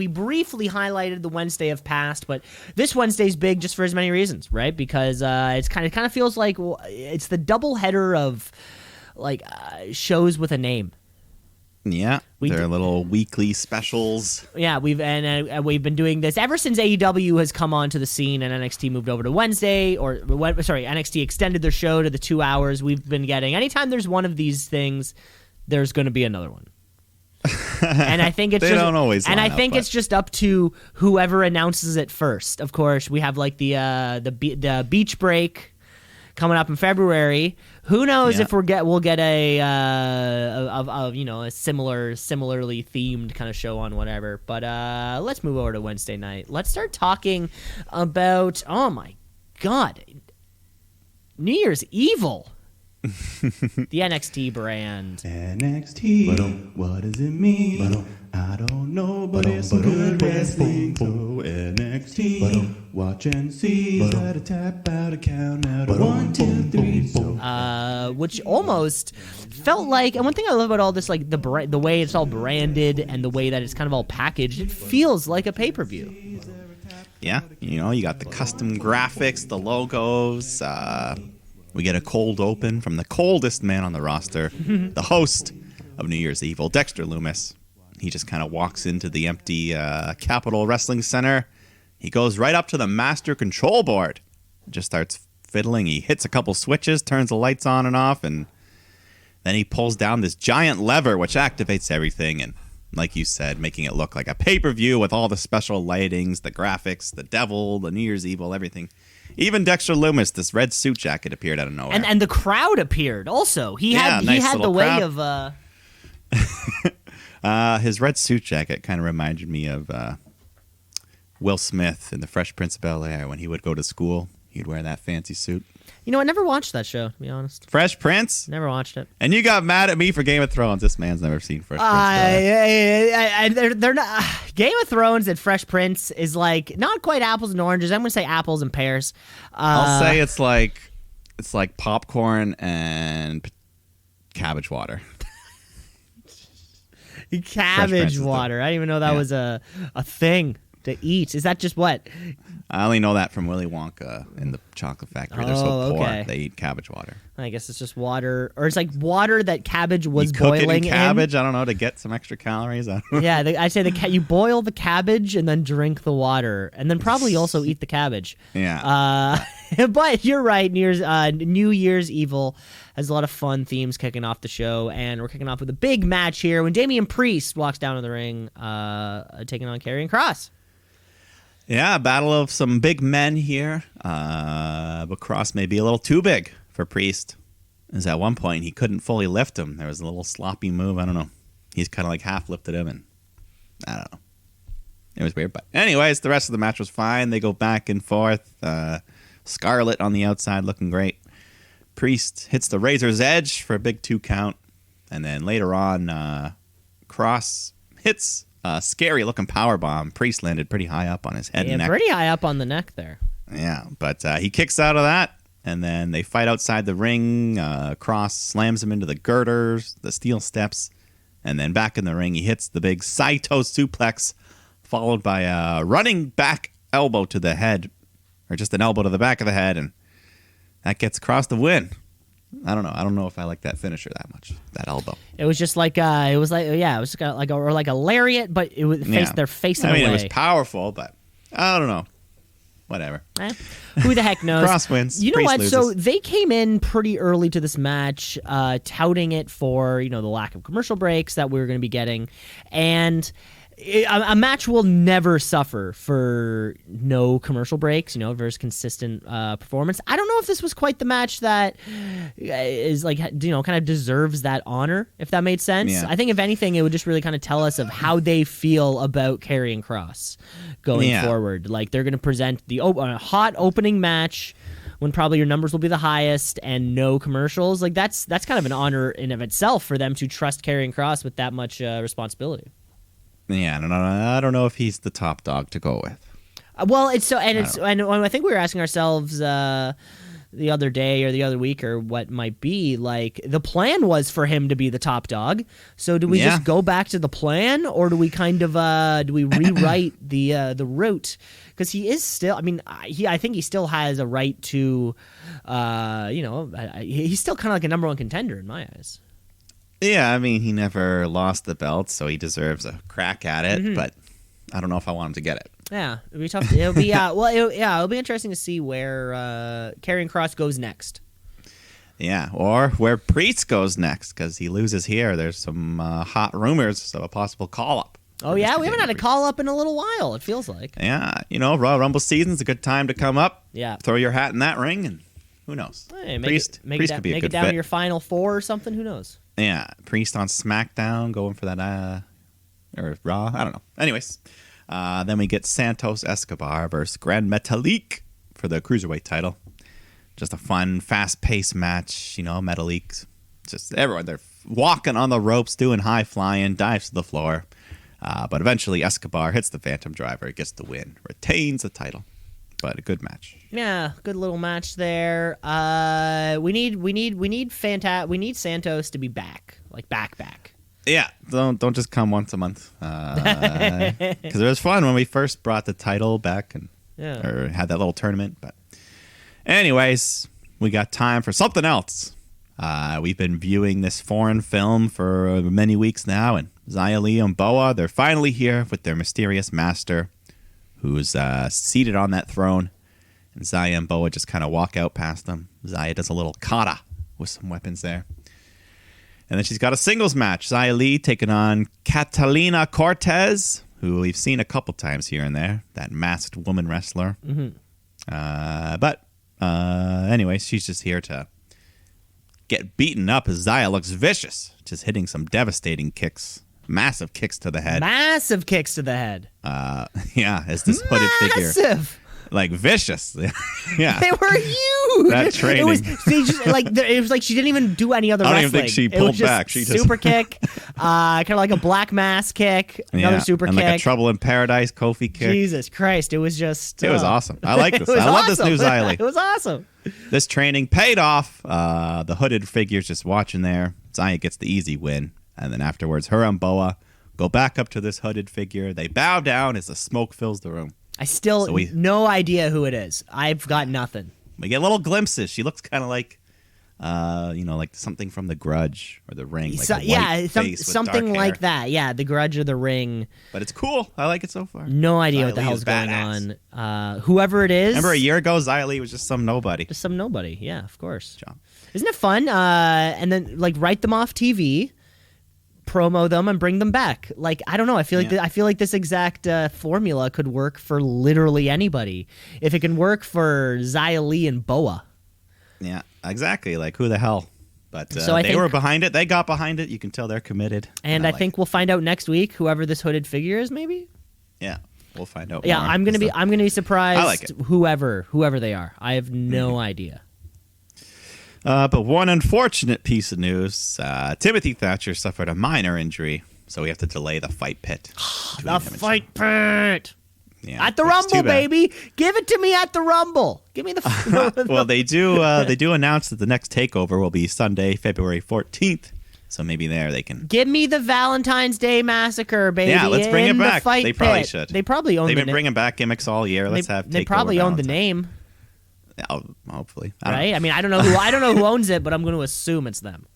briefly highlighted the Wednesday of past, but this Wednesday's big just for as many reasons, right? Because it's kind of feels like it's the double header of like shows with a name. Yeah, they're little weekly specials. Yeah, we've been doing this ever since AEW has come onto the scene and NXT moved over to Wednesday, NXT extended their show to the 2 hours. We've been getting anytime there's one of these things, there's going to be another one. And I think it's don't always. And I think it's just up to whoever announces it first. Of course, we have like the beach break coming up in February. Who knows if we'll get a similarly themed kind of show on whatever. But let's move over to Wednesday night. Let's start talking about, oh my God, New Year's Evil. The NXT brand. NXT, what does it mean? I don't know, but it's some good wrestling. So NXT, watch and see. Gotta tap out a count out of 1, 2, 3. So. Which almost felt like, and one thing I love about all this, like the way it's all branded and the way that it's kind of all packaged, it feels like a pay-per-view. Yeah, you got the custom graphics, the logos. We get a cold open from the coldest man on the roster, the host of New Year's Evil, Dexter Lumis. He just kind of walks into the empty Capitol Wrestling Center. He goes right up to the master control board, just starts fiddling. He hits a couple switches, turns the lights on and off, and then he pulls down this giant lever, which activates everything. And like you said, making it look like a pay-per-view with all the special lightings, the graphics, the devil, the New Year's Evil, everything. Even Dexter Lumis, this red suit jacket, appeared out of nowhere. And the crowd appeared also. He had the way crowd. of his red suit jacket kind of reminded me of Will Smith in The Fresh Prince of Bel-Air. When he would go to school, he'd wear that fancy suit. I never watched that show, to be honest. Fresh Prince? Never watched it. And you got mad at me for Game of Thrones. This man's never seen Fresh Prince. They're not. Game of Thrones and Fresh Prince is like not quite apples and oranges. I'm gonna say apples and pears. I'll say it's like popcorn and cabbage water. Cabbage water. I didn't even know that was a thing to eat. Is that just what? I only know that from Willy Wonka in the Chocolate Factory. They're so poor, okay. They eat cabbage water. I guess it's just water, or it's like water that cabbage was you cook boiling it in cabbage. I don't know, to get some extra calories. Yeah, I say you boil the cabbage and then drink the water, and then probably also eat the cabbage. Yeah. But you're right. New Year's Evil has a lot of fun themes kicking off the show, and we're kicking off with a big match here when Damian Priest walks down in the ring, taking on Karrion Kross. Yeah, battle of some big men here. But Cross may be a little too big for Priest. As at one point, he couldn't fully lift him. There was a little sloppy move. I don't know. He's kind of like half lifted him, and I don't know. It was weird. But anyways, the rest of the match was fine. They go back and forth. Scarlett on the outside looking great. Priest hits the Razor's Edge for a big 2 count. And then later on, Cross hits a scary-looking powerbomb. Priest landed pretty high up on his head and neck. Pretty high up on the neck there. Yeah, but he kicks out of that, and then they fight outside the ring. Cross slams him into the girders, the steel steps, and then back in the ring, he hits the big Saito suplex, followed by a running back elbow to the head, or just an elbow to the back of the head, and that gets Cross the win. I don't know. I don't know if I like that finisher that much. That elbow. It was just like it was like a lariat, but it was they're facing away. It was powerful, but I don't know. Whatever. Who the heck knows? Cross wins. You know Priest what? loses. So they came in pretty early to this match, touting it for the lack of commercial breaks that we were going to be getting, and a match will never suffer for no commercial breaks, versus consistent performance. I don't know if this was quite the match that is like, kind of deserves that honor, if that made sense. Yeah. I think if anything, it would just really kind of tell us of how they feel about Karrion Kross going forward. Like they're going to present the hot opening match when probably your numbers will be the highest and no commercials. Like that's kind of an honor in of itself for them to trust Karrion Kross with that much responsibility. Yeah, I don't know if he's the top dog to go with. Well, I think we were asking ourselves the other day or the other week or what might be, like the plan was for him to be the top dog. So do we just go back to the plan, or do we kind of do we rewrite the route? Because he is still, I think he still has a right to, he's still kind of like a number one contender in my eyes. Yeah, he never lost the belt, so he deserves a crack at it. But I don't know if I want him to get it. Yeah, it'll be tough. It'll be it'll be interesting to see where Karrion Kross goes next. Yeah, or where Priest goes next, because he loses here. There's some hot rumors of a possible call-up. Oh, yeah? We haven't had a call-up in a little while, it feels like. Yeah, Royal Rumble season's a good time to come up. Yeah. Throw your hat in that ring, and who knows? Hey, Priest could be a good fit. Make it down to your final four or something, who knows? Yeah, Priest on SmackDown going for that, or Raw, I don't know. Anyways, then we get Santos Escobar versus Gran Metalik for the Cruiserweight title. Just a fun, fast-paced match, Metalik. Just everyone, they're walking on the ropes, doing high flying, dives to the floor. But eventually Escobar hits the Phantom Driver, gets the win, retains the title. But a good match. Yeah, good little match there. We need Santos to be back, like back. Yeah, don't just come once a month. Because it was fun when we first brought the title back or had that little tournament. But anyways, we got time for something else. We've been viewing this foreign film for many weeks now, and Xia Li and Boa, they're finally here with their mysterious master, who's seated on that throne. And Xia and Boa just kind of walk out past them. Xia does a little kata with some weapons there. And then she's got a singles match. Xia Li taking on Catalina Cortez, who we've seen a couple times here and there, that masked woman wrestler. But anyway, she's just here to get beaten up as Xia looks vicious, just hitting some devastating kicks. Massive kicks to the head. Yeah, as this hooded figure. Massive! Like vicious. Yeah. They were huge. That training. It was like she didn't even do any other wrestling. I don't even think she pulled back. She just super kick, kind of like a black mass kick, another super and kick. Like a Trouble in Paradise Kofi kick. Jesus Christ, it was just... It was awesome. I like this. I love this new Xia Li. It was awesome. This training paid off. The hooded figure's just watching there. Xia gets the easy win. And then afterwards, her and Boa go back up to this hooded figure. They bow down as the smoke fills the room. I still no idea who it is. I've got nothing. We get little glimpses. She looks kind of like, like something from The Grudge or The Ring. Like something like that. Yeah, The Grudge or The Ring. But it's cool. I like it so far. No idea what the hell's going on. Whoever it is. Remember a year ago, Xia Li was just some nobody. Yeah, of course. Job. Isn't it fun? And then write them off TV, promo them, and bring them back. I don't know. I feel like this exact formula could work for literally anybody. If it can work for Xia Li and Boa. Yeah, exactly. Like, who the hell? But so they were behind it. They got behind it. You can tell they're committed. And I think we'll find out next week whoever this hooded figure is. Maybe. Yeah, we'll find out. Yeah, more. I'm gonna be surprised. I like it. Whoever they are. I have no idea. But one unfortunate piece of news: Timothy Thatcher suffered a minor injury, so we have to delay the fight pit. The fight pit. Yeah, at the Rumble, baby. Give it to me at the Rumble. Give me the. Well, they do announce that the next takeover will be Sunday, February 14th. So maybe there they can give me the Valentine's Day Massacre, baby. Yeah, let's bring it back. They probably pit. should. They probably own. They've been bringing back gimmicks all year. Let's have. They probably own the name. Yeah, hopefully, right? I mean, I don't know who owns it, but I'm going to assume it's them.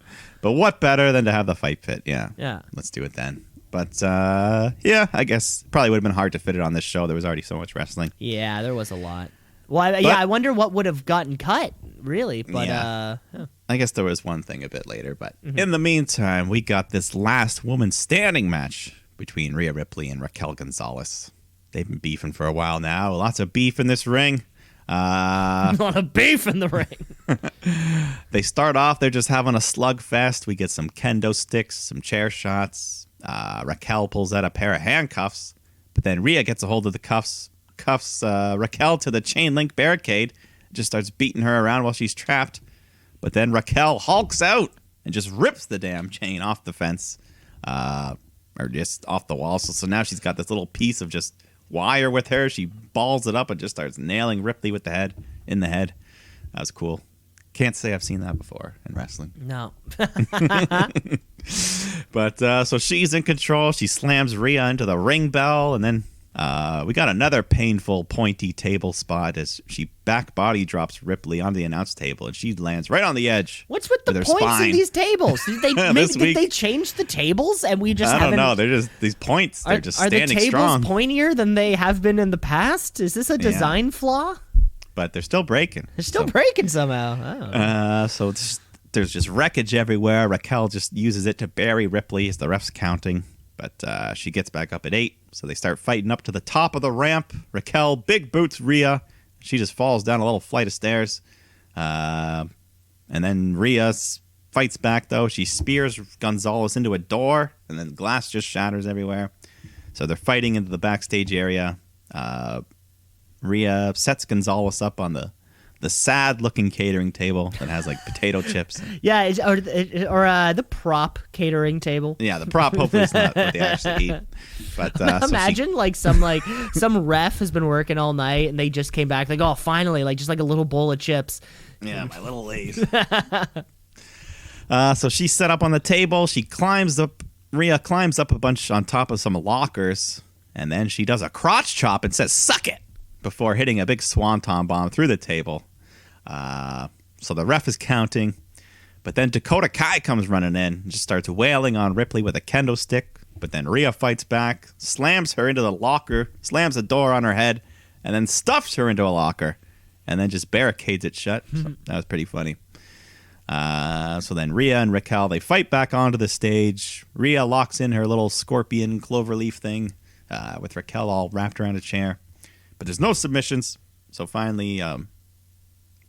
But what better than to have the fight pit? Yeah. Yeah. Let's do it then. But yeah, I guess probably would have been hard to fit it on this show. There was already so much wrestling. Yeah, there was a lot. Well, I wonder what would have gotten cut, really. But I guess there was one thing a bit later. But in the meantime, we got this last woman standing match between Rhea Ripley and Raquel Gonzalez. They've been beefing for a while now. Lots of beef in this ring. A lot of beef in the ring. They start off, they're just having a slugfest. We get some kendo sticks, some chair shots. Raquel pulls out a pair of handcuffs, but then Rhea gets a hold of the cuffs Raquel to the chain link barricade, just starts beating her around while she's trapped. But then Raquel hulks out and just rips the damn chain off the fence, or just off the wall. So now she's got this little piece of just wire with her. She balls it up and just starts nailing Ripley with the head in the head. That was cool. Can't say I've seen that before in wrestling. No. But so she's in control. She slams Rhea into the ring bell, and then we got another painful pointy table spot as she back body drops Ripley onto the announce table, and she lands right on the edge. What's with the her points spine. in these tables? Did they This did week- they change the tables and we just I haven't? don't know. They're just these points. They're just are the standing tables strong, pointier than they have been in the past? Is this a design flaw? but they're still breaking. They're still breaking somehow. Oh. So there's just wreckage everywhere. Raquel just uses it to bury Ripley as the ref's counting. But she gets back up at 8, so they start fighting up to the top of the ramp. Raquel big boots Rhea. She just falls down a little flight of stairs. And then Rhea fights back, though. She spears Gonzalez into a door, and then glass just shatters everywhere. So they're fighting into the backstage area. Rhea sets Gonzalez up on the sad-looking catering table that has, like, potato chips. Yeah, or the prop catering table. Yeah, the prop hopefully is not what they actually eat. But Imagine some ref has been working all night and they just came back like, oh, finally, like just like a little bowl of chips. Yeah, my little Lay's. So she's set up on the table. Rhea climbs up a bunch on top of some lockers, and then she does a crotch chop and says, "Suck it," before hitting a big swanton bomb through the table. So the ref is counting, but then Dakota Kai comes running in and just starts wailing on Ripley with a kendo stick. But then Rhea fights back, slams her into the locker, slams the door on her head, and then stuffs her into a locker, and then just barricades it shut. So that was pretty funny. So then Rhea and Raquel, they fight back onto the stage. Rhea locks in her little scorpion cloverleaf thing with Raquel all wrapped around a chair. But there's no submissions. So finally,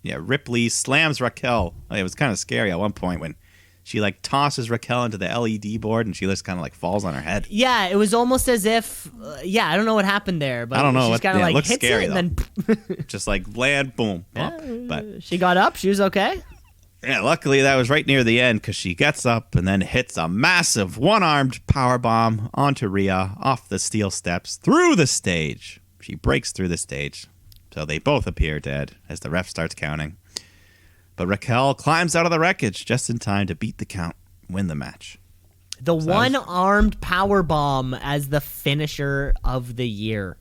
Ripley slams Raquel. It was kind of scary at one point when she like tosses Raquel into the LED board and she just kind of like falls on her head. Yeah, it was almost as if, I don't know what happened there, but I don't know. she's kind of it like looks hits scary, it and then just like land, boom, pop. But she got up. She was okay. yeah, luckily that was right near the end because she gets up and then hits a massive one-armed power bomb onto Rhea off the steel steps through the stage. She breaks through the stage, so they both appear dead as the ref starts counting. But Raquel climbs out of the wreckage just in time to beat the count, win the match. The one-armed power bomb as the finisher of the year.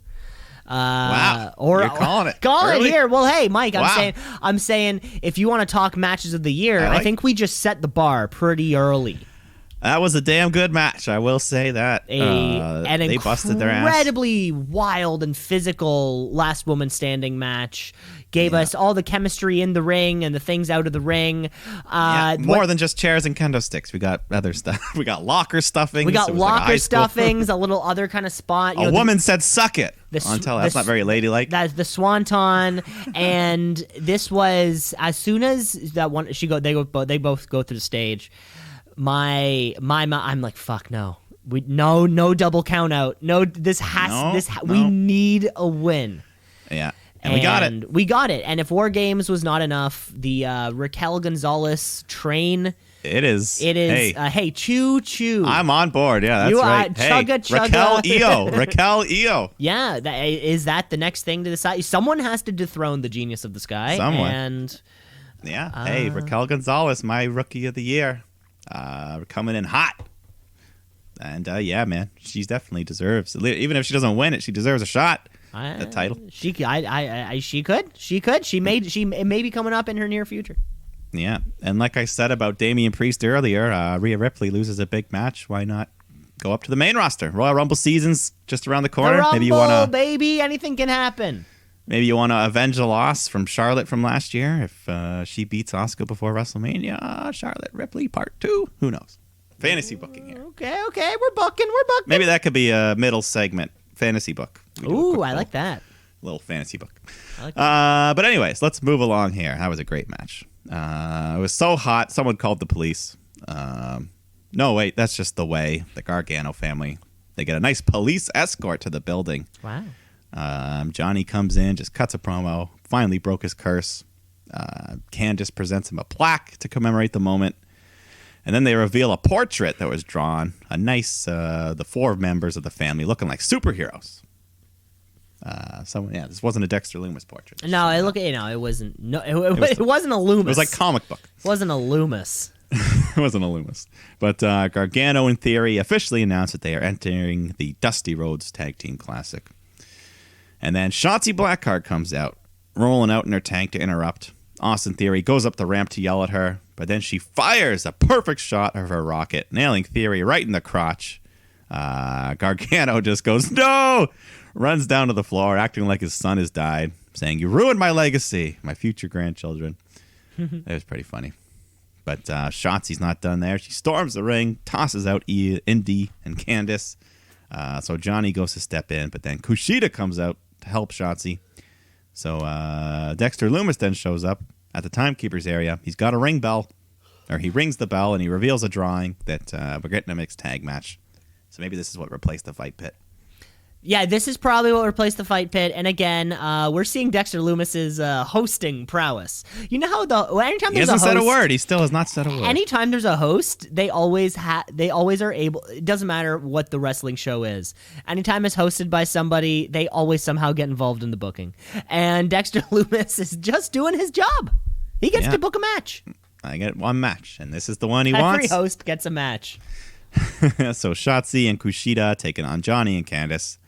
Wow, you're calling it. Call early? it here. Well, hey, Mike, Wow. I'm saying if you want to talk matches of the year, I like- I think we just set the bar pretty early. That was a damn good match, I will say that. An They busted their ass. incredibly wild and physical last woman standing match. Gave us all the chemistry in the ring and the things out of the ring. More than just chairs and kendo sticks. We got other stuff. We got locker stuffings. We got It was like a locker high school- stuffings, a little other kind of spot. A woman said, "Suck it." the On tele. the That's not very ladylike. That's the swanton, and this was as soon as that one. They both go through the stage. I'm like, fuck no. No double count out. No, we need a win. Yeah. And we got it. We got it. And if War Games was not enough, the Raquel Gonzalez train. It is. Hey, choo choo. I'm on board. Yeah, that's You are right. chugga, chugga. Raquel Io. Yeah, is that the next thing to decide? Someone has to dethrone the genius of the sky. Someone. And Yeah. Hey, Raquel Gonzalez, my rookie of the year. Coming in hot. And yeah, man, she definitely deserves. Even if she doesn't win it, she deserves a shot. The title. She could. She may be coming up in her near future. Yeah, and like I said about Damian Priest earlier, Rhea Ripley loses a big match. Why not go up to the main roster? Royal Rumble season's just around the corner. The Rumble, maybe you wanna, baby, anything can happen. maybe you want to avenge the loss from Charlotte from last year. If she beats Asuka before WrestleMania, Charlotte Ripley Part 2. Who knows? Fantasy booking here. Okay, we're booking. Maybe that could be a middle segment fantasy book. We do a Ooh, quick I like that. little fantasy book. I like But anyways, let's move along here. That was a great match. It was so hot, someone called the police. No, wait, that's just the way. The Gargano family. They get a nice police escort to the building. Wow. Johnny comes in, just cuts a promo, finally broke his curse. Candice presents him a plaque to commemorate the moment. And then they reveal a portrait that was drawn. A nice, the 4 members of the family looking like superheroes. This wasn't a Dexter Loomis portrait. No, it wasn't. No, it wasn't a Loomis. It was like comic book. It wasn't a Loomis. It wasn't a Loomis. But Gargano, in theory, officially announced that they are entering the Dusty Rhodes Tag Team Classic. And then Shotzi Blackheart comes out, rolling out in her tank to interrupt. Austin Theory goes up the ramp to yell at her, but then she fires a perfect shot of her rocket, nailing Theory right in the crotch. Gargano just goes, no! Runs down to the floor, acting like his son has died, saying, you ruined my legacy, my future grandchildren. It was pretty funny. But Shotzi's not done there. She storms the ring, tosses out Indy and Candice. So Johnny goes to step in, but then Kushida comes out to help Shotzi. So Dexter Loomis then shows up at the timekeeper's area. He's got a ring bell, or he rings the bell, and he reveals a drawing that we're getting a mixed tag match. So maybe this is what replaced the fight pit. Yeah, this is probably what replaced the fight pit. And again, we're seeing Dexter Loomis's hosting prowess. You know how anytime He there's hasn't a host, said a word. He still has not said a word. anytime there's a host, they always are able. It doesn't matter what the wrestling show is. Anytime it's hosted by somebody, they always somehow get involved in the booking. And Dexter Loomis is just doing his job. He gets to book a match. I get one match, and this is the one he Every wants. host gets a match. So Shotzi and Kushida taking on Johnny and Candice.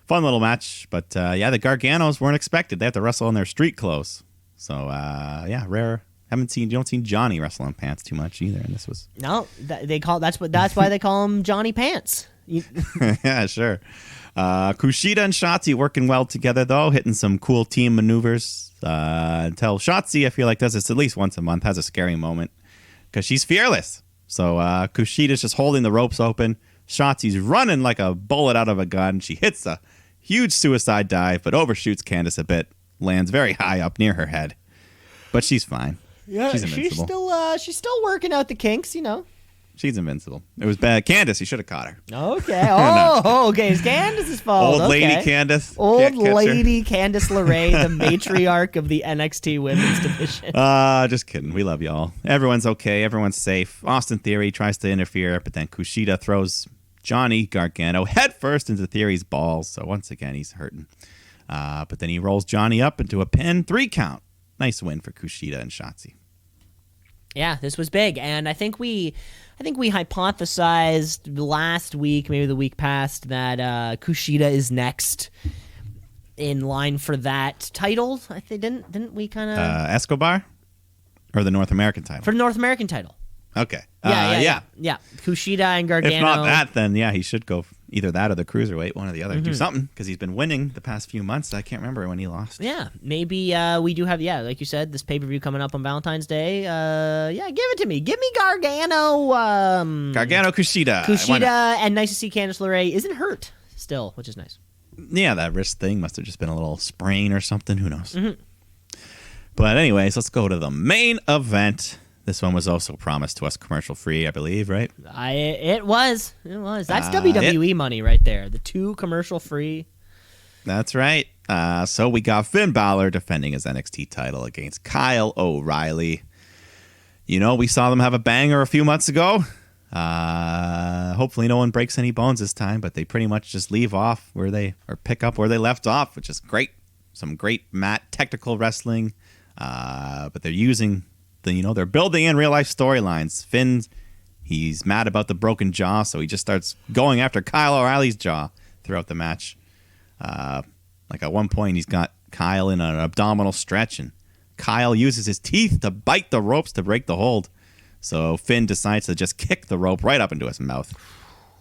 Fun little match, but the Garganos weren't expected. They have to wrestle in their street clothes. So rare. You don't see Johnny wrestle in pants too much either. And this was that's why they call him Johnny Pants. yeah, sure. Kushida and Shotzi working well together though, hitting some cool team maneuvers. Until Shotzi, I feel like does this at least once a month, has a scary moment because she's fearless. So Kushida's just holding the ropes open. Shotzi's running like a bullet out of a gun. She hits a huge suicide dive, but overshoots Candice a bit. Lands very high up near her head. But she's fine. Yeah, she's invincible. She's still working out the kinks, you know. She's invincible. It was bad. Candice, you should have caught her. Okay. Okay. It's Candice's fault. Old lady Candice. Old lady Candice LeRae, the matriarch of the NXT women's division. Just kidding. We love y'all. Everyone's okay. Everyone's safe. Austin Theory tries to interfere, but then Kushida throws Johnny Gargano headfirst into Theory's balls. So once again, he's hurting. But then he rolls Johnny up into a pin. 3 count. Nice win for Kushida and Shotzi. Yeah, this was big, and I think we hypothesized last week, maybe the week past, that Kushida is next in line for that title. I think didn't we kind of Escobar or the North American title for the North American title? Okay. Yeah. Kushida and Gargano. If not that, then he should go either that or the cruiserweight, one or the other. Do something because he's been winning the past few months. I can't remember when he lost. Yeah, maybe we do have. Yeah, like you said, this pay-per-view coming up on Valentine's Day. Give it to me. Give me Gargano. Gargano Kushida. And nice to see Candice LeRae isn't hurt still, which is nice. Yeah, that wrist thing must have just been a little sprain or something. Who knows? But anyways, let's go to the main event. This one was also promised to us commercial free, I believe, right? It was. That's WWE money right there. The 2 commercial free. That's right. So we got Finn Balor defending his NXT title against Kyle O'Reilly. You know, we saw them have a banger a few months ago. Hopefully no one breaks any bones this time, but they pretty much just leave off pick up where they left off, which is great. Some great technical wrestling. But they're using they're building in real life storylines. Finn, he's mad about the broken jaw, so he just starts going after Kyle O'Reilly's jaw throughout the match. Like at one point, he's got Kyle in an abdominal stretch, and Kyle uses his teeth to bite the ropes to break the hold. So Finn decides to just kick the rope right up into his mouth.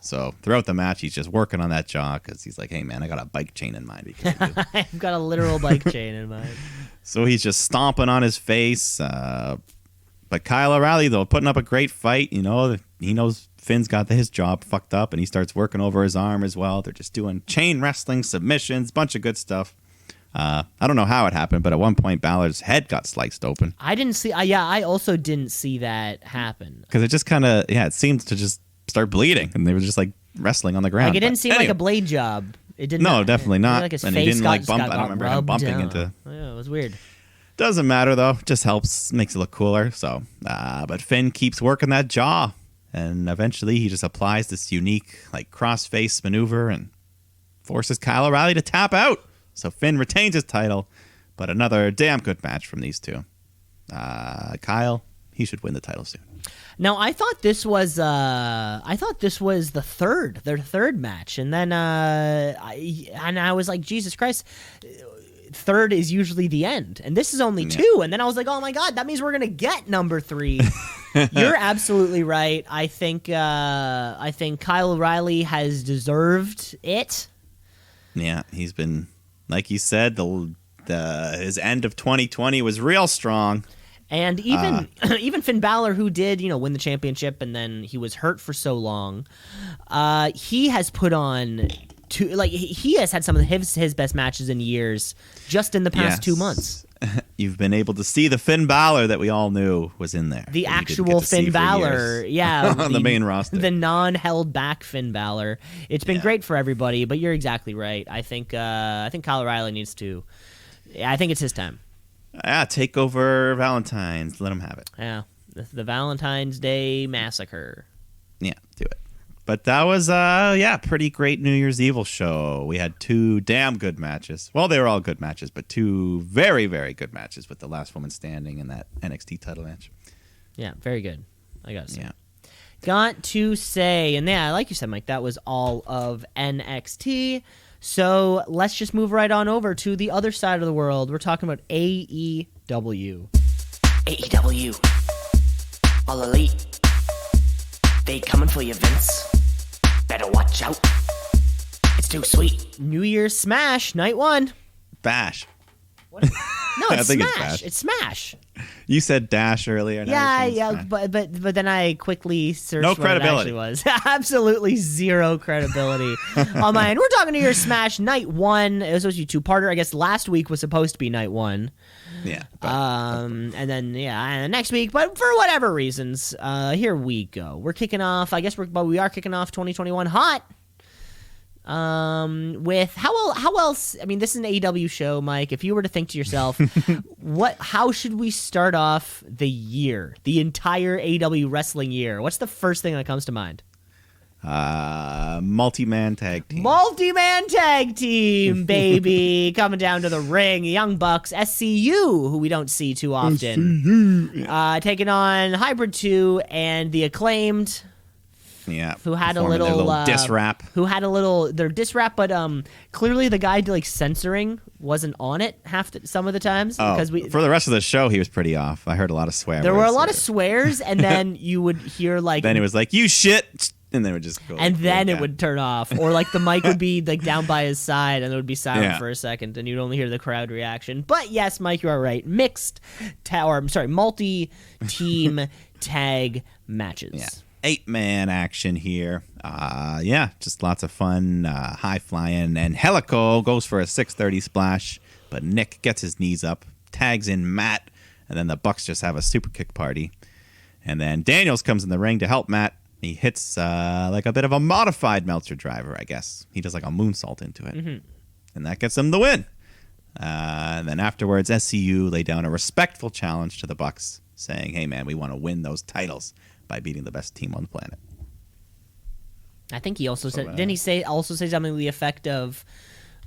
So throughout the match, he's just working on that jaw because he's like, hey, man, I got a bike chain in mind. I've got a literal bike chain in mind. So he's just stomping on his face. But Kyle O'Reilly, though, putting up a great fight. You know, he knows Finn's got his job fucked up, and he starts working over his arm as well. They're just doing chain wrestling, submissions, bunch of good stuff. I don't know how it happened, but at one point Balor's head got sliced open. I didn't see. I also didn't see that happen. Because it just kind of, it seemed to just start bleeding, and they were just like wrestling on the ground. Like it didn't But seem anyway. like a blade job. It didn't. No, definitely not. Like his And face he didn't got, like bump. got I don't remember him rubbed bumping down. into. Yeah, it was weird. Doesn't matter though. Just helps, makes it look cooler. So, but Finn keeps working that jaw, and eventually he just applies this unique like cross-face maneuver and forces Kyle O'Reilly to tap out. So Finn retains his title, but another damn good match from these two. Kyle, he should win the title soon. Now I thought this was their third match, and then I was like, Jesus Christ, third is usually the end, and this is only two, and then I was like, oh my God, that means we're gonna get number 3. You're absolutely right. I think Kyle O'Reilly has deserved it. Yeah, he's been, like you said, his end of 2020 was real strong. And even Finn Balor, who did win the championship, and then he was hurt for so long, he has put on he has had some of his best matches in years just in the past 2 months. You've been able to see the Finn Balor that we all knew was in there. The actual Finn Balor, on the main roster. The non-held back Finn Balor. It's been great for everybody, but you're exactly right. I think Kyle O'Reilly needs to. I think it's his time. Take over Valentine's. Let him have it. Yeah, the Valentine's Day Massacre. Yeah, do it. But that was, pretty great New Year's Evil show. We had 2 damn good matches. Well, they were all good matches, but 2 very, very good matches with the last woman standing in that NXT title match. Yeah, very good. I gotta say. Yeah. Got to say, and yeah, like you said, Mike, that was all of NXT. So let's just move right on over to the other side of the world. We're talking about AEW. AEW. All Elite. They coming for you, Vince. Better watch out. It's too sweet. New Year's Smash, night 1. Bash. What? No, it's I think it's Smash. Bash. It's Smash. You said Dash earlier. Now you're saying Smash. but then I quickly searched No what credibility. it actually was. Absolutely zero credibility on my end. We're talking New Year's Smash, night 1. It was supposed to be 2-parter. I guess last week was supposed to be night 1. Yeah. And then and next week, but for whatever reasons, here we go. We're kicking off. I guess we are kicking off 2021 hot. With how else? I mean, this is an AEW show, Mike. If you were to think to yourself, how should we start off the year, the entire AEW wrestling year? What's the first thing that comes to mind? Multi-man tag team. Multi-man tag team, baby. Coming down to the ring. Young Bucks, SCU, who we don't see too often. Taking on Hybrid 2 and the Acclaimed. Yeah. Who had a performing their little diss rap. Who had their diss rap, but clearly the guy like censoring wasn't on it some of the times because for the rest of the show he was pretty off. I heard a lot of swear there words. were a lot of swears, and then you would hear like then it was like, you shit, and then it would just go. and then go it down. would turn off, or like the mic would be like down by his side, and it would be silent Yeah. for a second, and you'd only hear the crowd reaction. But yes, Mike, you are right. Multi-team tag matches. Yeah. 8-man action here. Just lots of fun, high flying, and Helico goes for a 630 splash, but Nick gets his knees up, tags in Matt, and then the Bucks just have a super kick party. And then Daniels comes in the ring to help Matt. He hits like a bit of a modified Meltzer driver, I guess. He does like a moonsault into it, and that gets him the win. And then afterwards, SCU lay down a respectful challenge to the Bucks, saying, "Hey man, we want to win those titles by beating the best team on the planet." I think he also said, didn't he say something to the effect of,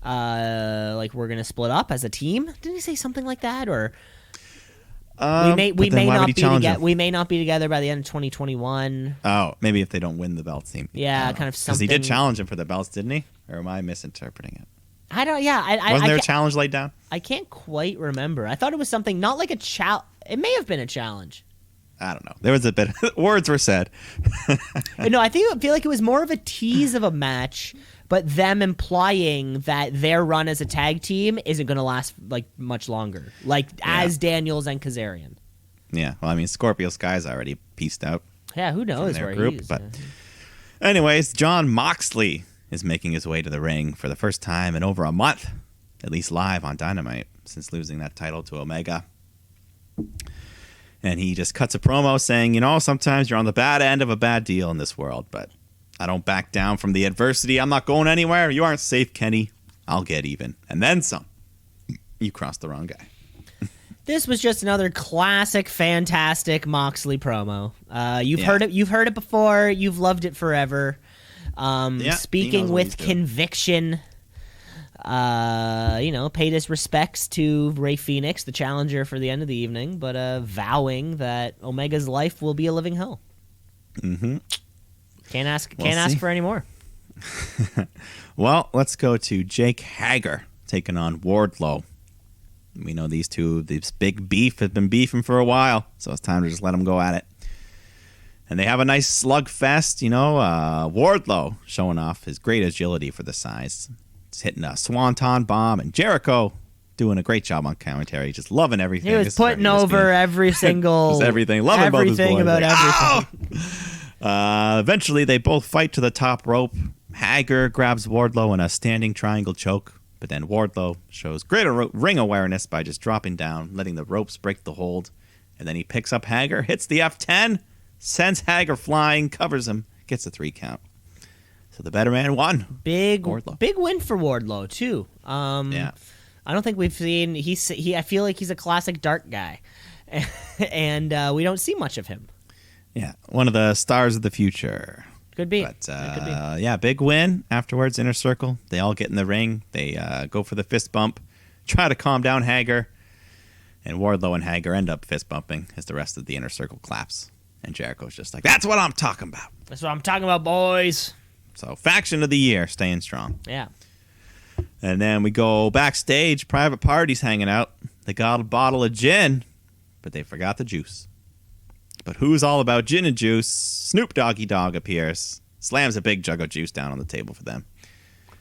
like we're gonna split up as a team? Didn't he say something like that, or we may not be together? We may not be together by the end of 2021. Oh, maybe if they don't win the belts, team. Yeah, kind of Because something. he did challenge him for the belts, didn't he? Or am I misinterpreting it? I don't. Yeah, Wasn't there a challenge laid down? I can't quite remember. I thought it was something not like a challenge. It may have been a challenge. I don't know. There was a bit. Words were said. No, I feel like it was more of a tease of a match, but them implying that their run as a tag team isn't going to last like much longer, like as Daniels and Kazarian. Yeah. Well, I mean, Scorpio Sky's already pieced out. Yeah, who from knows their where group. he's. But anyways, John Moxley is making his way to the ring for the first time in over a month, at least live on Dynamite, since losing that title to Omega. And he just cuts a promo saying, sometimes you're on the bad end of a bad deal in this world, but I don't back down from the adversity. I'm not going anywhere. You aren't safe, Kenny. I'll get even. And then some. You crossed the wrong guy. This was just another classic, fantastic Moxley promo. You've Yeah. heard it. You've heard it before. You've loved it forever. he Speaking knows what with he's doing. conviction. Paid his respects to Rey Fenix, the challenger for the end of the evening, but vowing that Omega's life will be a living hell. Mm-hmm. Can't ask see. for any more. Well, let's go to Jake Hager taking on Wardlow. We know this big beef has been beefing for a while, so it's time to just let them go at it. And they have a nice slugfest, Wardlow showing off his great agility for the size. He's hitting a swanton bomb, and Jericho doing a great job on commentary, just loving everything. He was putting over every single Just everything, loving both his everything boys. about Like, everything. Eventually, they both fight to the top rope. Hager grabs Wardlow in a standing triangle choke, but then Wardlow shows greater ring awareness by just dropping down, letting the ropes break the hold. And then he picks up Hager, hits the F10, sends Hager flying, covers him, gets a 3 count. So the better man won. Big Wardlow. big win for Wardlow too. Yeah. I don't think we've seen I feel like he's a classic dark guy, and we don't see much of him. Yeah, one of the stars of the future. Could be. But It could be. yeah, big win. Afterwards, Inner Circle. They all get in the ring. They go for the fist bump, try to calm down Hager, and Wardlow and Hager end up fist bumping as the rest of the Inner Circle claps. And Jericho's just like, "That's what I'm talking about." That's what I'm talking about, boys. So, faction of the year, staying strong. Yeah. And then we go backstage. Private Party's hanging out. They got a bottle of gin, but they forgot the juice. But who's all about gin and juice? Snoop Doggy Dogg appears, slams a big jug of juice down on the table for them.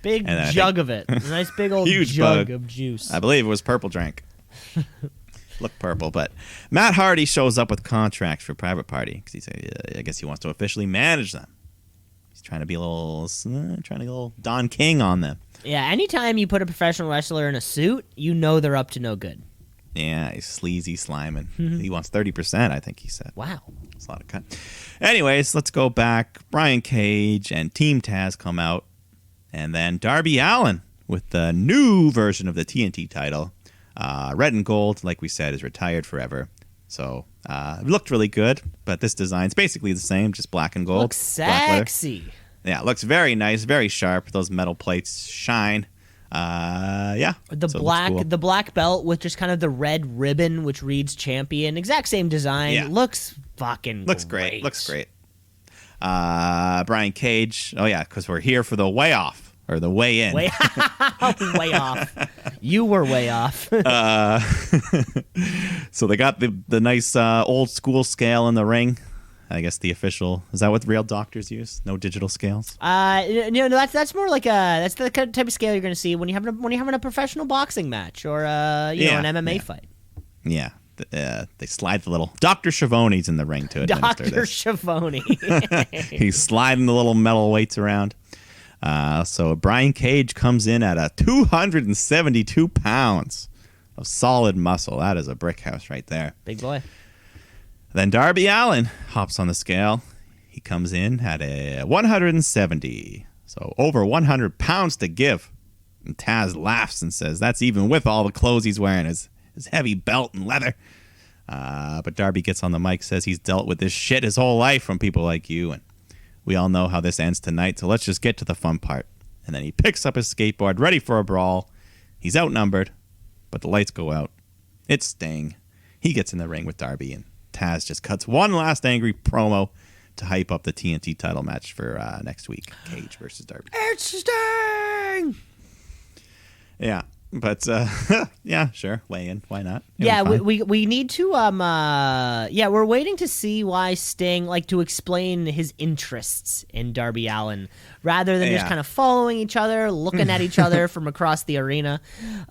Big And then I jug think- of it. A nice big old Huge jug bug. of juice. I believe it was purple drink. Looked purple, but Matt Hardy shows up with contracts for Private Party because I guess he wants to officially manage them. He's trying to be a little Don King on them. Yeah, anytime you put a professional wrestler in a suit, you know they're up to no good. Yeah, he's sleazy sliming. He wants 30%, I think he said. Wow. It's a lot of cut. Anyways, let's go back. Brian Cage and Team Taz come out. And then Darby Allin with the new version of the TNT title. Red and gold, like we said, is retired forever. So it looked really good, but this design's basically the same, just black and gold. Looks black leather. sexy. Yeah, it looks very nice, very sharp. Those metal plates shine. Yeah. The so it looks black cool. the black belt with just kind of the red ribbon which reads champion. Exact same design. Yeah. Looks fucking Looks great. Looks great. Brian Cage. Oh, yeah, because we're here for the way off. Or the way in. Way, way off. You were way off. So they got the nice old school scale in the ring. I guess the official. Is that what real doctors use? No digital scales? That's more like that's the type of scale you're going to see when you're having a professional boxing match or an MMA fight. Yeah. They slide the little. Dr. Schiavone's in the ring to administer Dr. this. Schiavone. He's sliding the little metal weights around. So Brian Cage comes in at 272 pounds of solid muscle. That is a brick house right there. Big boy. Then Darby Allin hops on the scale. He comes in at 170. So over 100 pounds to give. And Taz laughs and says, that's even with all the clothes he's wearing, his heavy belt and leather. But Darby gets on the mic, says he's dealt with this shit his whole life from people like you. And we all know how this ends tonight, so let's just get to the fun part. And then he picks up his skateboard, ready for a brawl. He's outnumbered, but the lights go out. It's Sting. He gets in the ring with Darby, and Taz just cuts one last angry promo to hype up the TNT title match for next week. Cage versus Darby. It's Sting! Yeah, but yeah, sure, weigh in. Why not? It'll Yeah, be fine. we need to we're waiting to see why Sting to explain his interests in Darby Allin rather than just Yeah. kind of following each other, looking at each other from across the arena.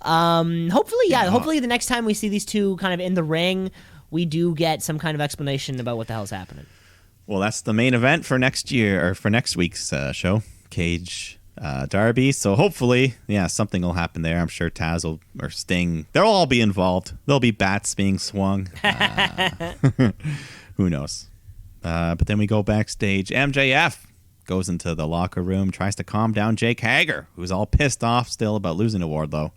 Hopefully the next time we see these two kind of in the ring, we do get some kind of explanation about what the hell's happening. Well, that's the main event for next year or for next week's show, Cage Derby. So hopefully, something will happen there. I'm sure Taz or Sting, they'll all be involved. There'll be bats being swung. Who knows? But then we go backstage. MJF goes into the locker room, tries to calm down Jake Hager, who's all pissed off still about losing to Wardlow.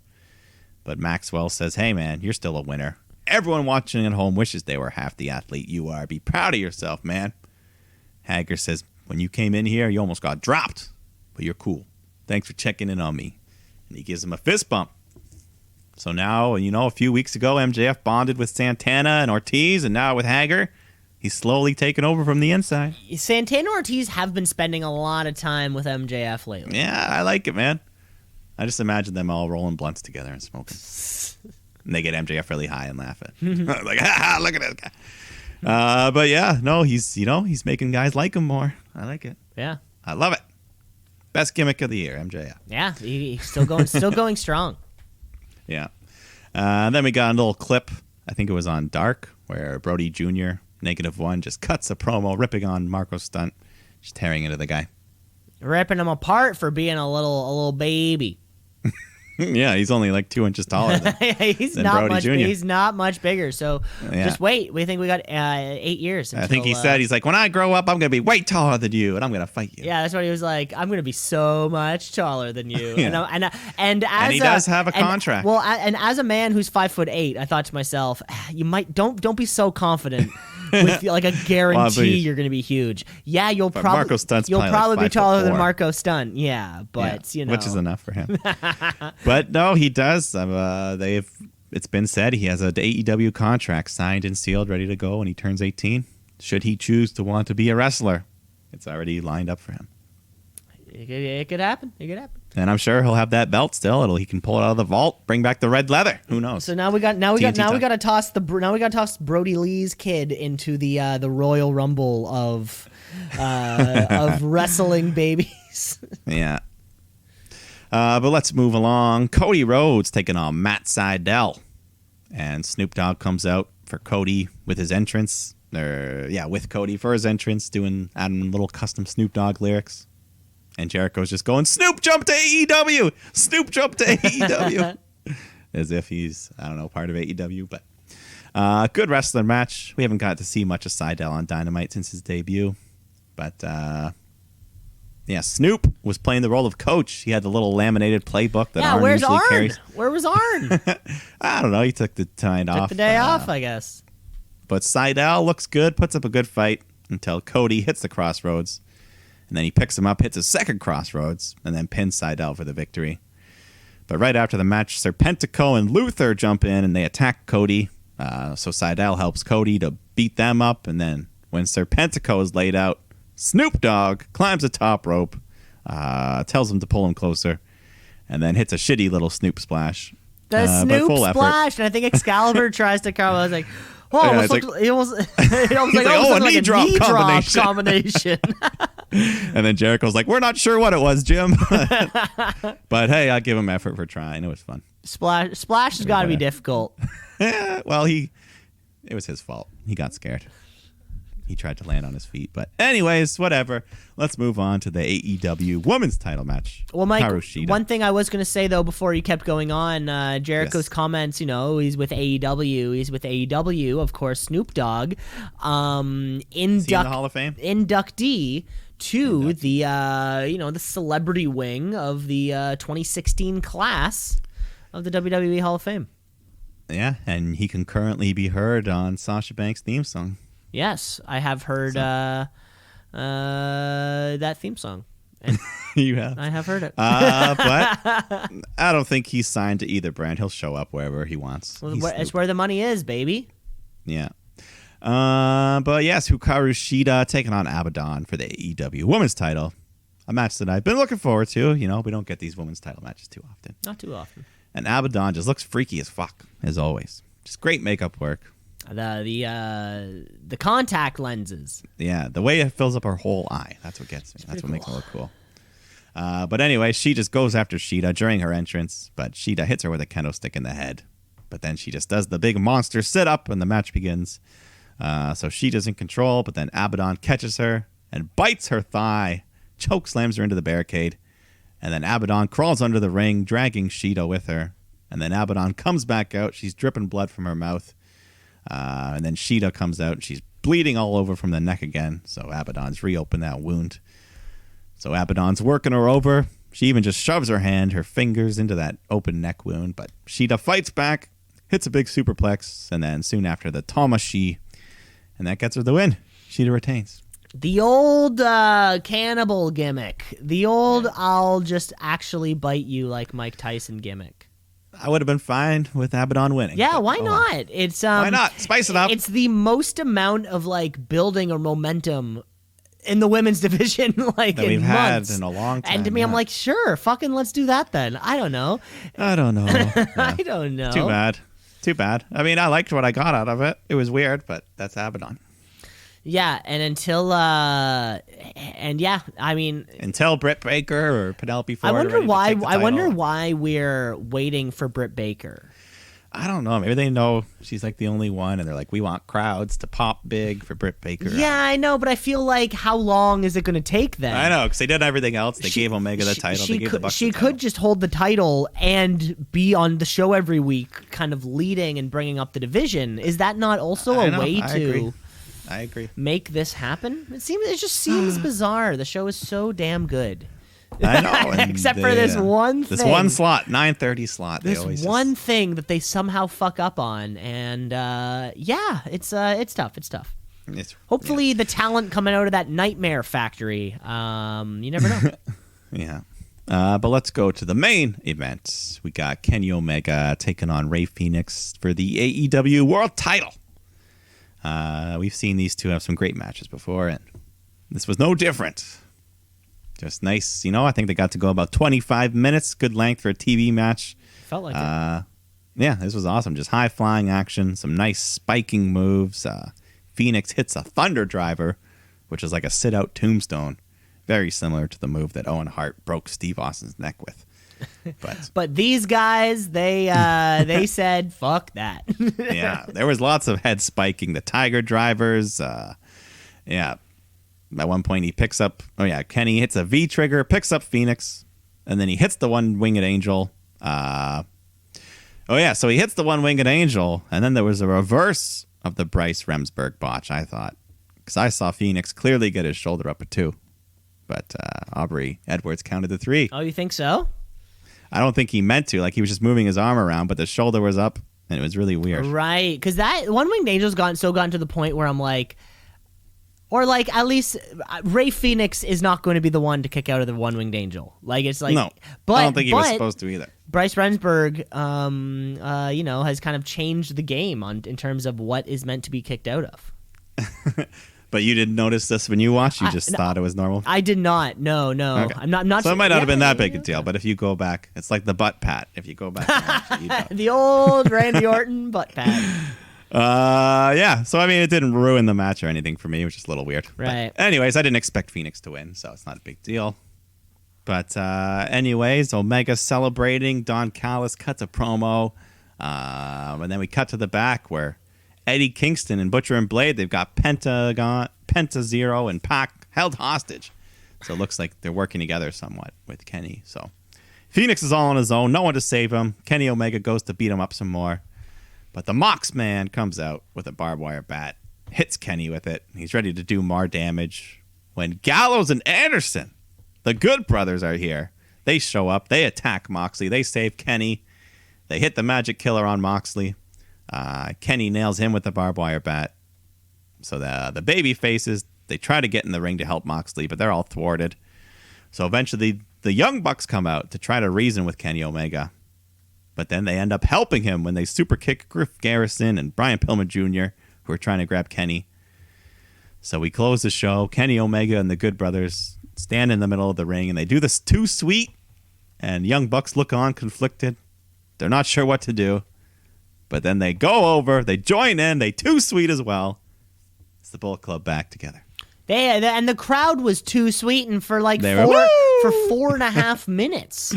But Maxwell says, hey, man, you're still a winner. Everyone watching at home wishes they were half the athlete you are. Be proud of yourself, man. Hager says, when you came in here, you almost got dropped. But you're cool. Thanks for checking in on me. And he gives him a fist bump. So now, a few weeks ago, MJF bonded with Santana and Ortiz, and now with Hager, he's slowly taken over from the inside. Santana and Ortiz have been spending a lot of time with MJF lately. Yeah, I like it, man. I just imagine them all rolling blunts together and smoking. And they get MJF really high and laugh at like, look at this guy. But yeah, no, he's making guys like him more. I like it. Yeah. I love it. Best gimmick of the year, MJF. Yeah, he's still going strong. Yeah. Then we got a little clip, I think it was on Dark, where Brody Jr., -1, just cuts a promo, ripping on Marco Stunt, just tearing into the guy. Ripping him apart for being a little baby. Yeah, he's only like 2 inches taller than he's than not Brody much. Jr. He's not much bigger. So Yeah. just wait. We think we got 8 years. I think he until, said, he's like, when I grow up, I'm going to be way taller than you, and I'm going to fight you. Yeah, that's what he was like. I'm going to be so much taller than you. Yeah. And he does have a contract. Well, and as a man who's 5'8", I thought to myself, you might don't be so confident. With like a guarantee you're going to be huge. Yeah, you'll Marco Stunt's probably like be taller than 5'4". Marco Stunt. Yeah, but which is enough for him. But no, he does. It's been said he has an AEW contract signed and sealed, ready to go when he turns 18. Should he choose to want to be a wrestler, it's already lined up for him. It could happen. It could happen. And I'm sure he'll have that belt still. He can pull it out of the vault, bring back the red leather. Who knows? So now we got to toss Brody Lee's kid into the Royal Rumble of wrestling babies. Yeah. But let's move along. Cody Rhodes taking on Matt Sydal, and Snoop Dogg comes out for Cody with his entrance. With Cody for his entrance, adding little custom Snoop Dogg lyrics. And Jericho's just going, Snoop, jump to AEW! Snoop, jump to AEW! As if he's, part of AEW. But good wrestler match. We haven't got to see much of Sydal on Dynamite since his debut. But, Snoop was playing the role of coach. He had the little laminated playbook that Arn where's usually Arn? carries. Where was Arn? I don't know. He took the time off. Took the day off, I guess. But Sydal looks good, puts up a good fight until Cody hits the crossroads. And then he picks him up, hits a second crossroads, and then pins Sydal for the victory. But right after the match, Serpentico and Luther jump in, and they attack Cody. So Sydal helps Cody to beat them up. And then when Serpentico is laid out, Snoop Dogg climbs the top rope, tells him to pull him closer, and then hits a shitty little Snoop splash. The Snoop full splash. And I think Excalibur tries to come. I was like, it almost like a a knee drop combination. And then Jericho's like, we're not sure what it was, Jim. But hey, I'll give him effort for trying. It was fun. Splash has got to be difficult. Yeah, well, it was his fault. He got scared. He tried to land on his feet. But anyways, whatever. Let's move on to the AEW women's title match. Well, Mike, Hikaru Shida. one thing I was going to say, though, before you kept going on, Jericho's Yes. comments, he's with AEW. He's with AEW, of course, Snoop Dogg. in the Hall of Fame? Inductee to the celebrity wing of the 2016 class of the WWE Hall of Fame. Yeah, and he can currently be heard on Sasha Banks' theme song. Yes, I have heard that theme song. And You have. I have heard it. But I don't think he's signed to either brand. He'll show up wherever he wants. Well, He's it's Snoop. where the money is, baby. Yeah. But yes, Hikaru Shida taking on Abaddon for the AEW women's title. A match that I've been looking forward to. We don't get these women's title matches too often. Not too often. And Abaddon just looks freaky as fuck, as always. Just great makeup work. The contact lenses. Yeah, the way it fills up her whole eye. That's what gets me. That's what makes her look cool. But anyway, she just goes after Shida during her entrance, but Shida hits her with a kendo stick in the head. But then she just does the big monster sit-up, and the match begins. So Sheeta's in control, but then Abaddon catches her and bites her thigh, choke slams her into the barricade, and then Abaddon crawls under the ring, dragging Sheeta with her. And then Abaddon comes back out. She's dripping blood from her mouth. And then Sheeta comes out. And she's bleeding all over from the neck again. So Abaddon's reopened that wound. So Abaddon's working her over. She even just shoves her fingers into that open neck wound. But Sheeta fights back, hits a big superplex, and then soon after the Tamashi. And that gets her the win. Sheeta retains. The old cannibal gimmick. The old I'll just actually bite you like Mike Tyson gimmick. I would have been fine with Abaddon winning. Yeah, why not? It's why not? Spice it up. It's the most amount of like building or momentum in the women's division like that in we've months. had in a long time. And to me, I'm like, sure, fucking let's do that then. I don't know. I don't know. Yeah. I don't know. Too bad. I mean, I liked what I got out of it. It was weird, but that's Abaddon. Yeah, and until I mean, until Britt Baker or Penelope Ford. I wonder why. I wonder why we're waiting for Britt Baker. I don't know. Maybe they know she's like the only one, and they're like, we want crowds to pop big for Britt Baker. Yeah, I know, but I feel like how long is it going to take then? I know, because they did everything else. They gave Omega the title. They gave the Bucks she the title. could just hold the title and be on the show every week, kind of leading and bringing up the division. Is that not also a way to? I agree. Make this happen? It just seems bizarre. The show is so damn good. I know. Except for this one thing. This one slot, 9:30 slot. This one thing that they somehow fuck up on. And it's tough. It's tough. Hopefully the talent coming out of that nightmare factory. You never know. Yeah. But let's go to the main event. We got Kenny Omega taking on Rey Fénix for the AEW World Title. We've seen these two have some great matches before, and this was no different. Just nice, I think they got to go about 25 minutes, good length for a TV match. Felt like it. Yeah, this was awesome. Just high-flying action, some nice spiking moves. Fénix hits a Thunder Driver, which is like a sit-out tombstone, very similar to the move that Owen Hart broke Steve Austin's neck with. But these guys, they said, fuck that. Yeah, there was lots of head spiking. The Tiger Drivers. Yeah. At one point, he picks up... Kenny hits a V-trigger, picks up Fénix, and then he hits the one-winged angel. So he hits the one-winged angel, and then there was a reverse of the Bryce Remsburg botch, I thought. Because I saw Fénix clearly get his shoulder up a 2. But Aubrey Edwards counted the 3. Oh, you think so? I don't think he meant to. Like, he was just moving his arm around, but the shoulder was up, and it was really weird. Right, because that one-winged angel's gotten to the point where I'm like... Or, like, at least Rey Fénix is not going to be the one to kick out of the one-winged angel. Like, it's like... No, but, I don't think he was supposed to either. Bryce Remsburg, has kind of changed the game in terms of what is meant to be kicked out of. But you didn't notice this when you watched? You just thought it was normal? I did not. No. Okay. I'm not so it might not have been that big a deal, but if you go back, it's like the butt pat. If you go back and watch it, you know. The old Randy Orton butt pat. Yeah. So, I mean, it didn't ruin the match or anything for me. It was just a little weird. Right. But anyways, I didn't expect Fénix to win, so it's not a big deal. But anyways, Omega celebrating. Don Callis cuts a promo. And then we cut to the back where Eddie Kingston and Butcher and Blade, they've got Penta Zero and Pac held hostage. So it looks like they're working together somewhat with Kenny. So Fénix is all on his own. No one to save him. Kenny Omega goes to beat him up some more. But the Mox Man comes out with a barbed wire bat, hits Kenny with it. He's ready to do more damage. When Gallows and Anderson, the Good Brothers, are here, they show up. They attack Moxley. They save Kenny. They hit the Magic Killer on Moxley. Kenny nails him with the barbed wire bat. So the baby faces, they try to get in the ring to help Moxley, but they're all thwarted. So eventually the Young Bucks come out to try to reason with Kenny Omega. But then they end up helping him when they super kick Griff Garrison and Brian Pillman Jr., who are trying to grab Kenny. So we close the show. Kenny Omega and the Good Brothers stand in the middle of the ring, and they do this too sweet, and Young Bucks look on conflicted. They're not sure what to do. But then they go over, they join in, they too sweet as well. It's the Bullet Club back together. And the crowd was too sweet, and for like for 4.5 minutes,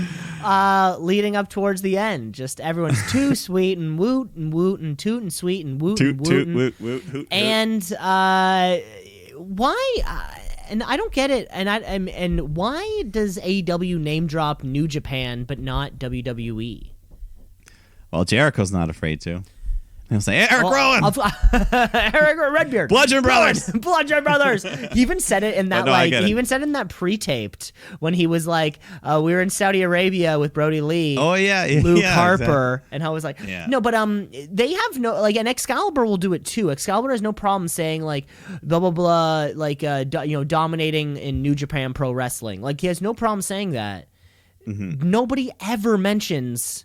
leading up towards the end. Just everyone's too sweet and woot and woot and toot and sweet and woot and woot. Toot, woot, woot, hoot, And why? And I don't get it. And why does AEW name drop New Japan but not WWE? Well, Jericho's not afraid to. He'll say, hey, Eric Rowan! Eric Redbeard. Bludgeon Brothers! Bludgeon Brothers! He even said it in that, he even said it in that pre-taped when he was like, we were in Saudi Arabia with Brody Lee. Oh, yeah. Luke yeah, Harper. Exactly. And I was like, Yeah. no, but they have no, like, and Excalibur will do it too. Excalibur has no problem saying, like, blah, blah, blah, like, dominating in New Japan Pro Wrestling. Like, he has no problem saying that. Mm-hmm. Nobody ever mentions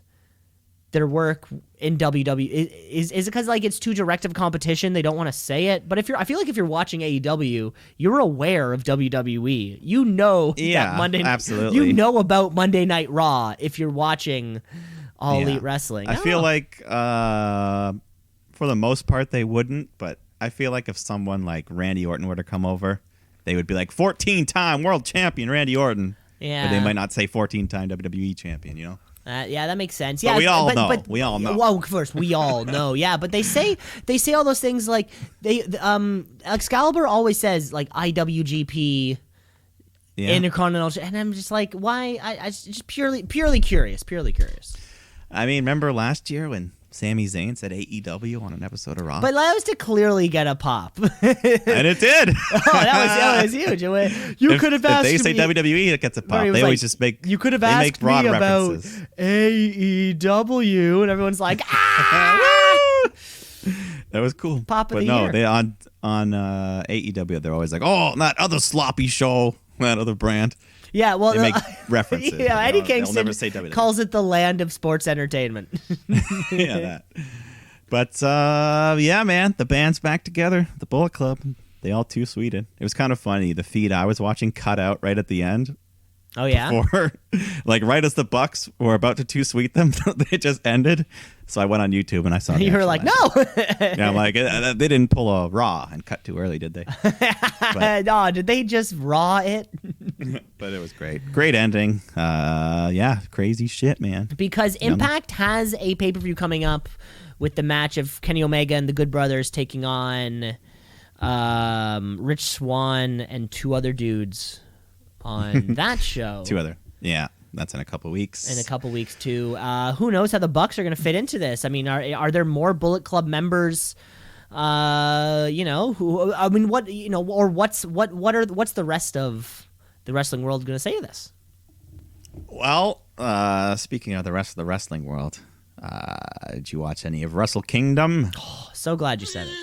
their work in WWE. Is it because like it's too direct of competition? They don't want to say it. But I feel like if you're watching AEW, you're aware of WWE. You know that Monday. Absolutely. You know about Monday Night Raw if you're watching All Elite Wrestling. I feel like for the most part they wouldn't, but I feel like if someone like Randy Orton were to come over, they would be like 14-time world champion Randy Orton. Yeah. But they might not say 14-time WWE champion. You know. Yeah, that makes sense. But Yeah, we all know. We all know. Well, first, we all know. Yeah, but they say all those things like Excalibur always says like IWGP, Intercontinental, and I'm just like, why? I just purely curious. I mean, remember last year when Sami Zayn said AEW on an episode of Raw? But that was to clearly get a pop. And it did. that was huge. You could have asked me. If they say WWE, it gets a pop. They always just make. You could have asked me about AEW, and everyone's like, ah! That was cool. Pop of but the no, year. they on AEW, they're always like, oh, that other sloppy show, that other brand. Yeah, well, They make references. Yeah, Eddie They'll Kingston never say WWE. calls it the land of sports entertainment. Yeah, that. But yeah, man, the band's back together. The Bullet Club, they all too sweeted. It was kind of funny. The feed I was watching cut out right at the end. Oh yeah, Or like right as the Bucks were about to too sweet them, they just ended. So I went on YouTube and I saw. You were like, no. Yeah, I'm like, they didn't pull a Raw and cut too early, did they? No, did they just raw it? But it was great ending. Yeah, crazy shit, man. Because Impact has a pay-per-view coming up with the match of Kenny Omega and the Good Brothers taking on Rich Swann and two other dudes on that show. Yeah, that's in a couple weeks. In a couple weeks too. Who knows how the Bucks are going to fit into this? I mean, are there more Bullet Club members? Who? I mean, what? Or what's the rest of the wrestling world going to say to this? Well, speaking of the rest of the wrestling world, did you watch any of Wrestle Kingdom? Oh, so glad you said it.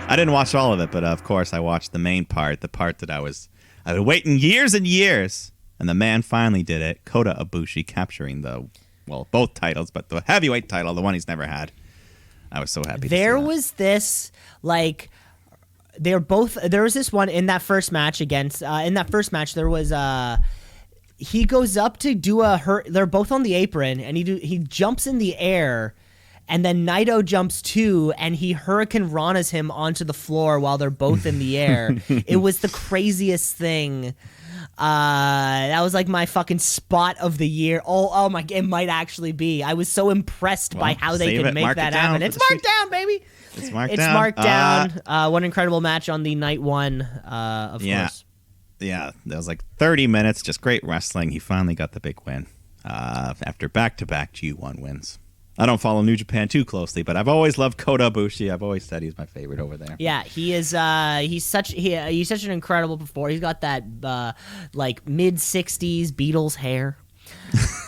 I didn't watch all of it, but of course I watched the main part, the part that I've been waiting years and years, and the man finally did it. Kota Ibushi capturing both titles, but the heavyweight title, the one he's never had. I was so happy. There was this like. There was this one in that first match against. In that first match, there was he goes up to do they're both on the apron, and he jumps in the air. And then Naito jumps too, and he Hurricane Ranas him onto the floor while they're both in the air. It was the craziest thing. That was like my fucking spot of the year. Oh my! It might actually be. I was so impressed by how they could make that happen. It's marked down, baby. It's marked down. It's marked down. One incredible match on the night one. Of course. Yeah, that was like 30 minutes. Just great wrestling. He finally got the big win after back-to-back G1 wins. I don't follow New Japan too closely, but I've always loved Kota Ibushi. I've always said he's my favorite over there. Yeah, he is. He's such an incredible performer. He's got that like mid-60s Beatles hair.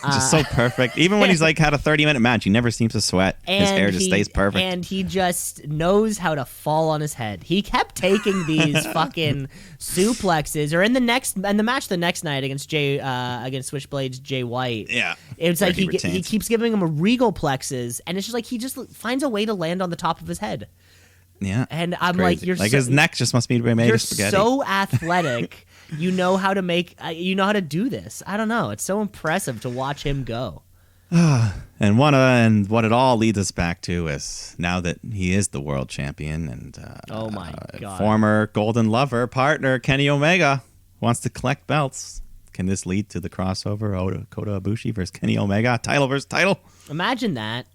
Just so perfect. Even when he's like had a 30-minute match, he never seems to sweat. His hair just stays perfect. And he just knows how to fall on his head. He kept taking these fucking suplexes, or in the match the next night against Switchblade's Jay White. Yeah, it's like he keeps giving him a regal plexes, and it's just like he just finds a way to land on the top of his head. Yeah, and I'm crazy. like, his neck just must be made of spaghetti. You're so athletic. You know how to do this. I don't know. It's so impressive to watch him go. And what it all leads us back to is now that he is the world champion and Oh my God. former Golden Lover partner Kenny Omega wants to collect belts. Can this lead to the crossover Kota Ibushi versus Kenny Omega, title versus title? Imagine that.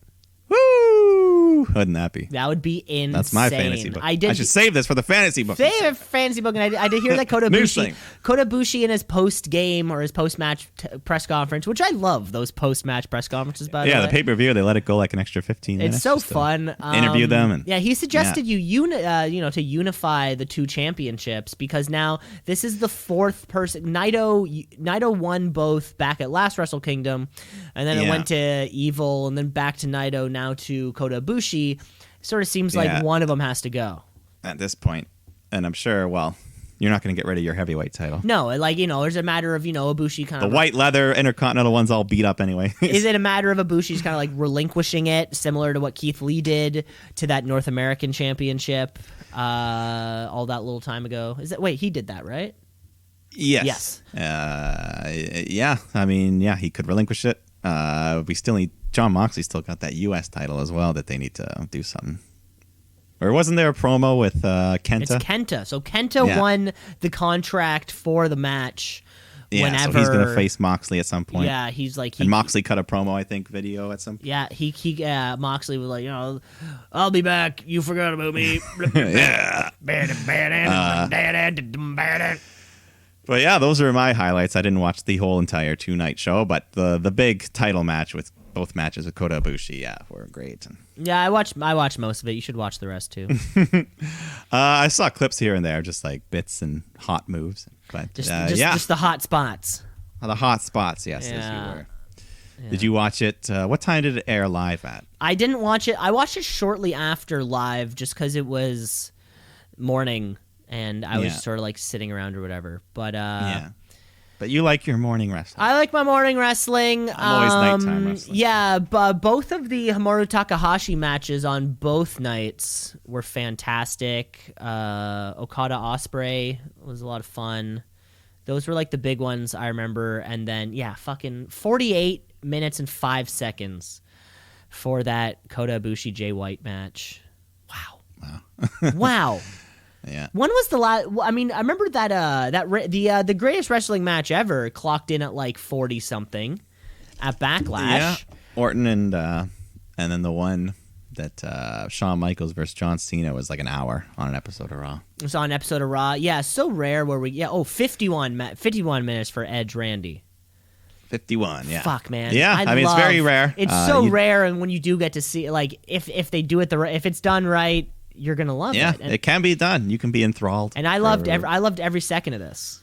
Woo! Wouldn't that be? That would be insane. That's my fantasy book. I should save this for the fantasy book. Favorite fantasy book, and I did hear that Kota News Ibushi, thing. Kota Ibushi in his post game or his post match press conference, which I love those post match press conferences. By the way, The pay-per-view, they let it go like an extra 15 minutes. it's so just to fun. Interview them. And, yeah, he suggested to unify the two championships because now this is the fourth person. Naito won both back at last Wrestle Kingdom, and then it went to Evil, and then back to Naito, now to Kota Ibushi. Sort of seems like one of them has to go at this point. And I'm sure, well, you're not going to get rid of your heavyweight title. No, there's a matter of, Ibushi kind of... The white leather Intercontinental one's all beat up anyway. Is it a matter of Ibushi's kind of like relinquishing it, similar to what Keith Lee did to that North American Championship all that little time ago? Wait, he did that, right? Yes. Yeah. I mean, he could relinquish it. We still need... John Moxley still got that U.S. title as well that they need to do something. Or wasn't there a promo with Kenta? It's Kenta. So Kenta won the contract for the match whenever... so he's going to face Moxley at some point. Yeah, he's like... And Moxley cut a promo, I think, video at some point. Yeah, Moxley was like, I'll be back. You forgot about me. Yeah. But yeah, those are my highlights. I didn't watch the whole entire 2-night show, but the big title match with both matches with Kota Ibushi, were great. Yeah, I watched most of it. You should watch the rest too. I saw clips here and there, just like bits and hot moves. But just the hot spots. The hot spots, yes, as you were. Yeah. Did you watch it? What time did it air live at? I didn't watch it. I watched it shortly after live, just because it was morning and I was sort of like sitting around or whatever. But But you like your morning wrestling. I like my morning wrestling. I'm always nighttime wrestling. Yeah, but both of the Hikaru Takahashi matches on both nights were fantastic. Okada Ospreay was a lot of fun. Those were like the big ones I remember. And then, fucking 48 minutes and 5 seconds for that Kota Ibushi Jay White match. Wow. Wow. Yeah. When was the last? I mean, I remember that the greatest wrestling match ever clocked in at like 40 something at Backlash. Yeah. Orton and then the one that Shawn Michaels versus John Cena was like an hour on an episode of Raw. It was on an episode of Raw. Yeah, so rare where 51 minutes for Edge Randy. 51, yeah. Fuck, man. Yeah, I mean, it's very rare. It's so rare, and when you do get to see, like, if they do it if it's done right, you're gonna love it. Yeah, it can be done. You can be enthralled. And I loved every second of this.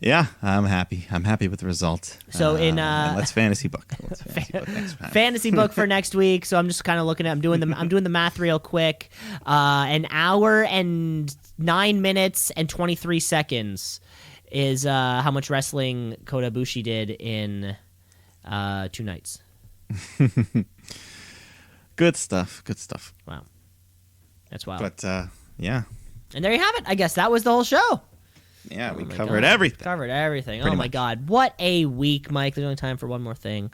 Yeah, I'm happy. I'm happy with the result. So and let's fantasy book. Next time. Fantasy book for next week. So I'm just kind of looking at. I'm doing the math real quick. An hour and 9 minutes and 23 seconds is how much wrestling Kota Ibushi did in 2 nights. Good stuff. Good stuff. Wow. That's wild. But yeah. And there you have it. I guess that was the whole show. Yeah, we covered everything. Covered everything. Pretty my much. God. What a week, Mike. There's only time for one more thing.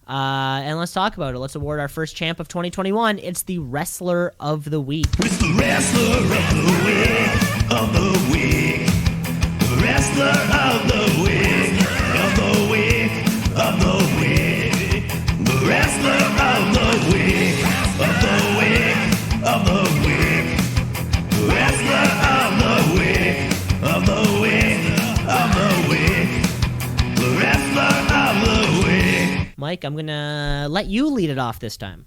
And let's talk about it. Let's award our first champ of 2021. It's the Wrestler of the Week. It's the wrestler of the week, of the week. Wrestler of the week, of the week, of the week. The wrestler of the week, of the week, of the week. Wrestler of the week, of the week, of the week. The wrestler of the week. Mike, I'm going to let you lead it off this time.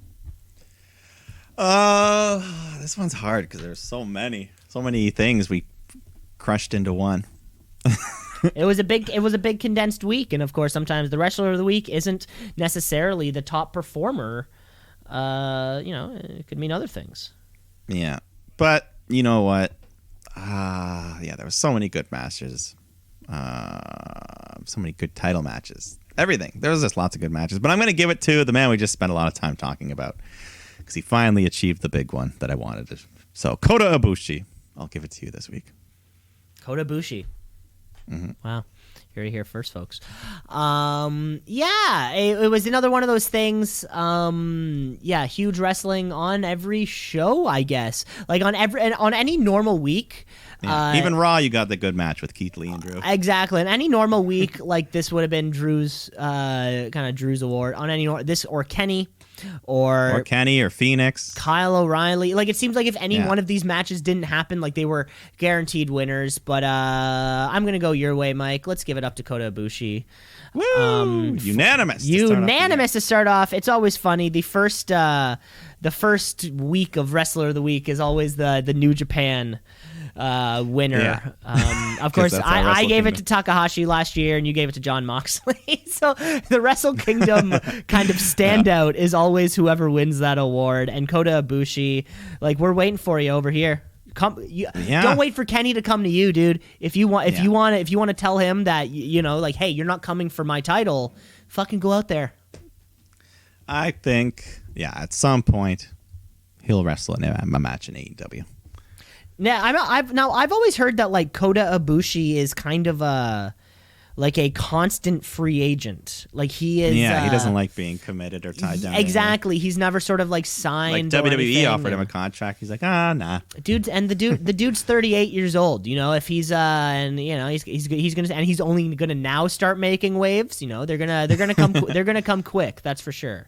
This one's hard because there's so many things we crushed into one. It was a big condensed week, and of course, sometimes the Wrestler of the Week isn't necessarily the top performer. It could mean other things. Yeah, but you know what? There were so many good matches, so many good title matches. Everything. There was just lots of good matches, but I'm going to give it to the man we just spent a lot of time talking about because he finally achieved the big one that I wanted to. So Kota Ibushi, I'll give it to you this week. Kota Ibushi. Mm-hmm. Wow. Here to hear first, folks. Yeah, it was another one of those things. Yeah, huge wrestling on every show, I guess. Like on any normal week. Yeah. Even Raw, you got the good match with Keith Lee and Drew. Exactly. On any normal week, like this would have been Drew's award. On any this or Kenny. Or Kenny or Phoenix, Kyle O'Reilly. Like it seems like if any one of these matches didn't happen, like they were guaranteed winners. But I'm gonna go your way, Mike. Let's give it up to Kota Ibushi. Woo! Unanimous To start off. It's always funny. The first week of Wrestler of the Week is always the New Japan winner. Of course, I gave it to Takahashi last year, and you gave it to Jon Moxley. So the Wrestle Kingdom kind of standout is always whoever wins that award. And Kota Ibushi, like we're waiting for you over here. Don't wait for Kenny to come to you, dude. If you want to tell him that like, hey, you're not coming for my title, fucking go out there. I think, at some point he'll wrestle in a match in AEW. I've always heard that like Kota Ibushi is kind of a constant free agent. Like he is. Yeah, he doesn't like being committed or tied down. Exactly. He's never sort of like signed. Like WWE offered him a contract. He's like, nah. The dude's 38 years old. If he's he's gonna, and he's only gonna now start making waves. They're gonna come quick. That's for sure.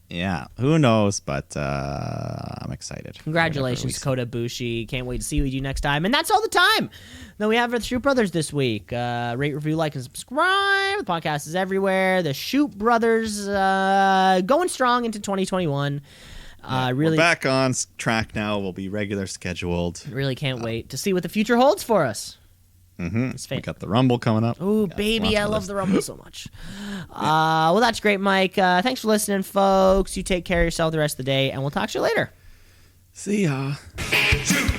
Yeah, who knows? But I'm excited. Congratulations, Kota Ibushi. Can't wait to see you next time. And that's all the time that we have for the Shoot Brothers this week. Rate, review, like, and subscribe. The podcast is everywhere. The Shoot Brothers going strong into 2021. Really, we're back on track now. We'll be regular scheduled. Really can't wait to see what the future holds for us. Mm-hmm. We got the Rumble coming up. Oh, baby, I love the Rumble so much. Well, that's great, Mike. Thanks for listening, folks. You take care of yourself the rest of the day, and we'll talk to you later. See ya. Shoot.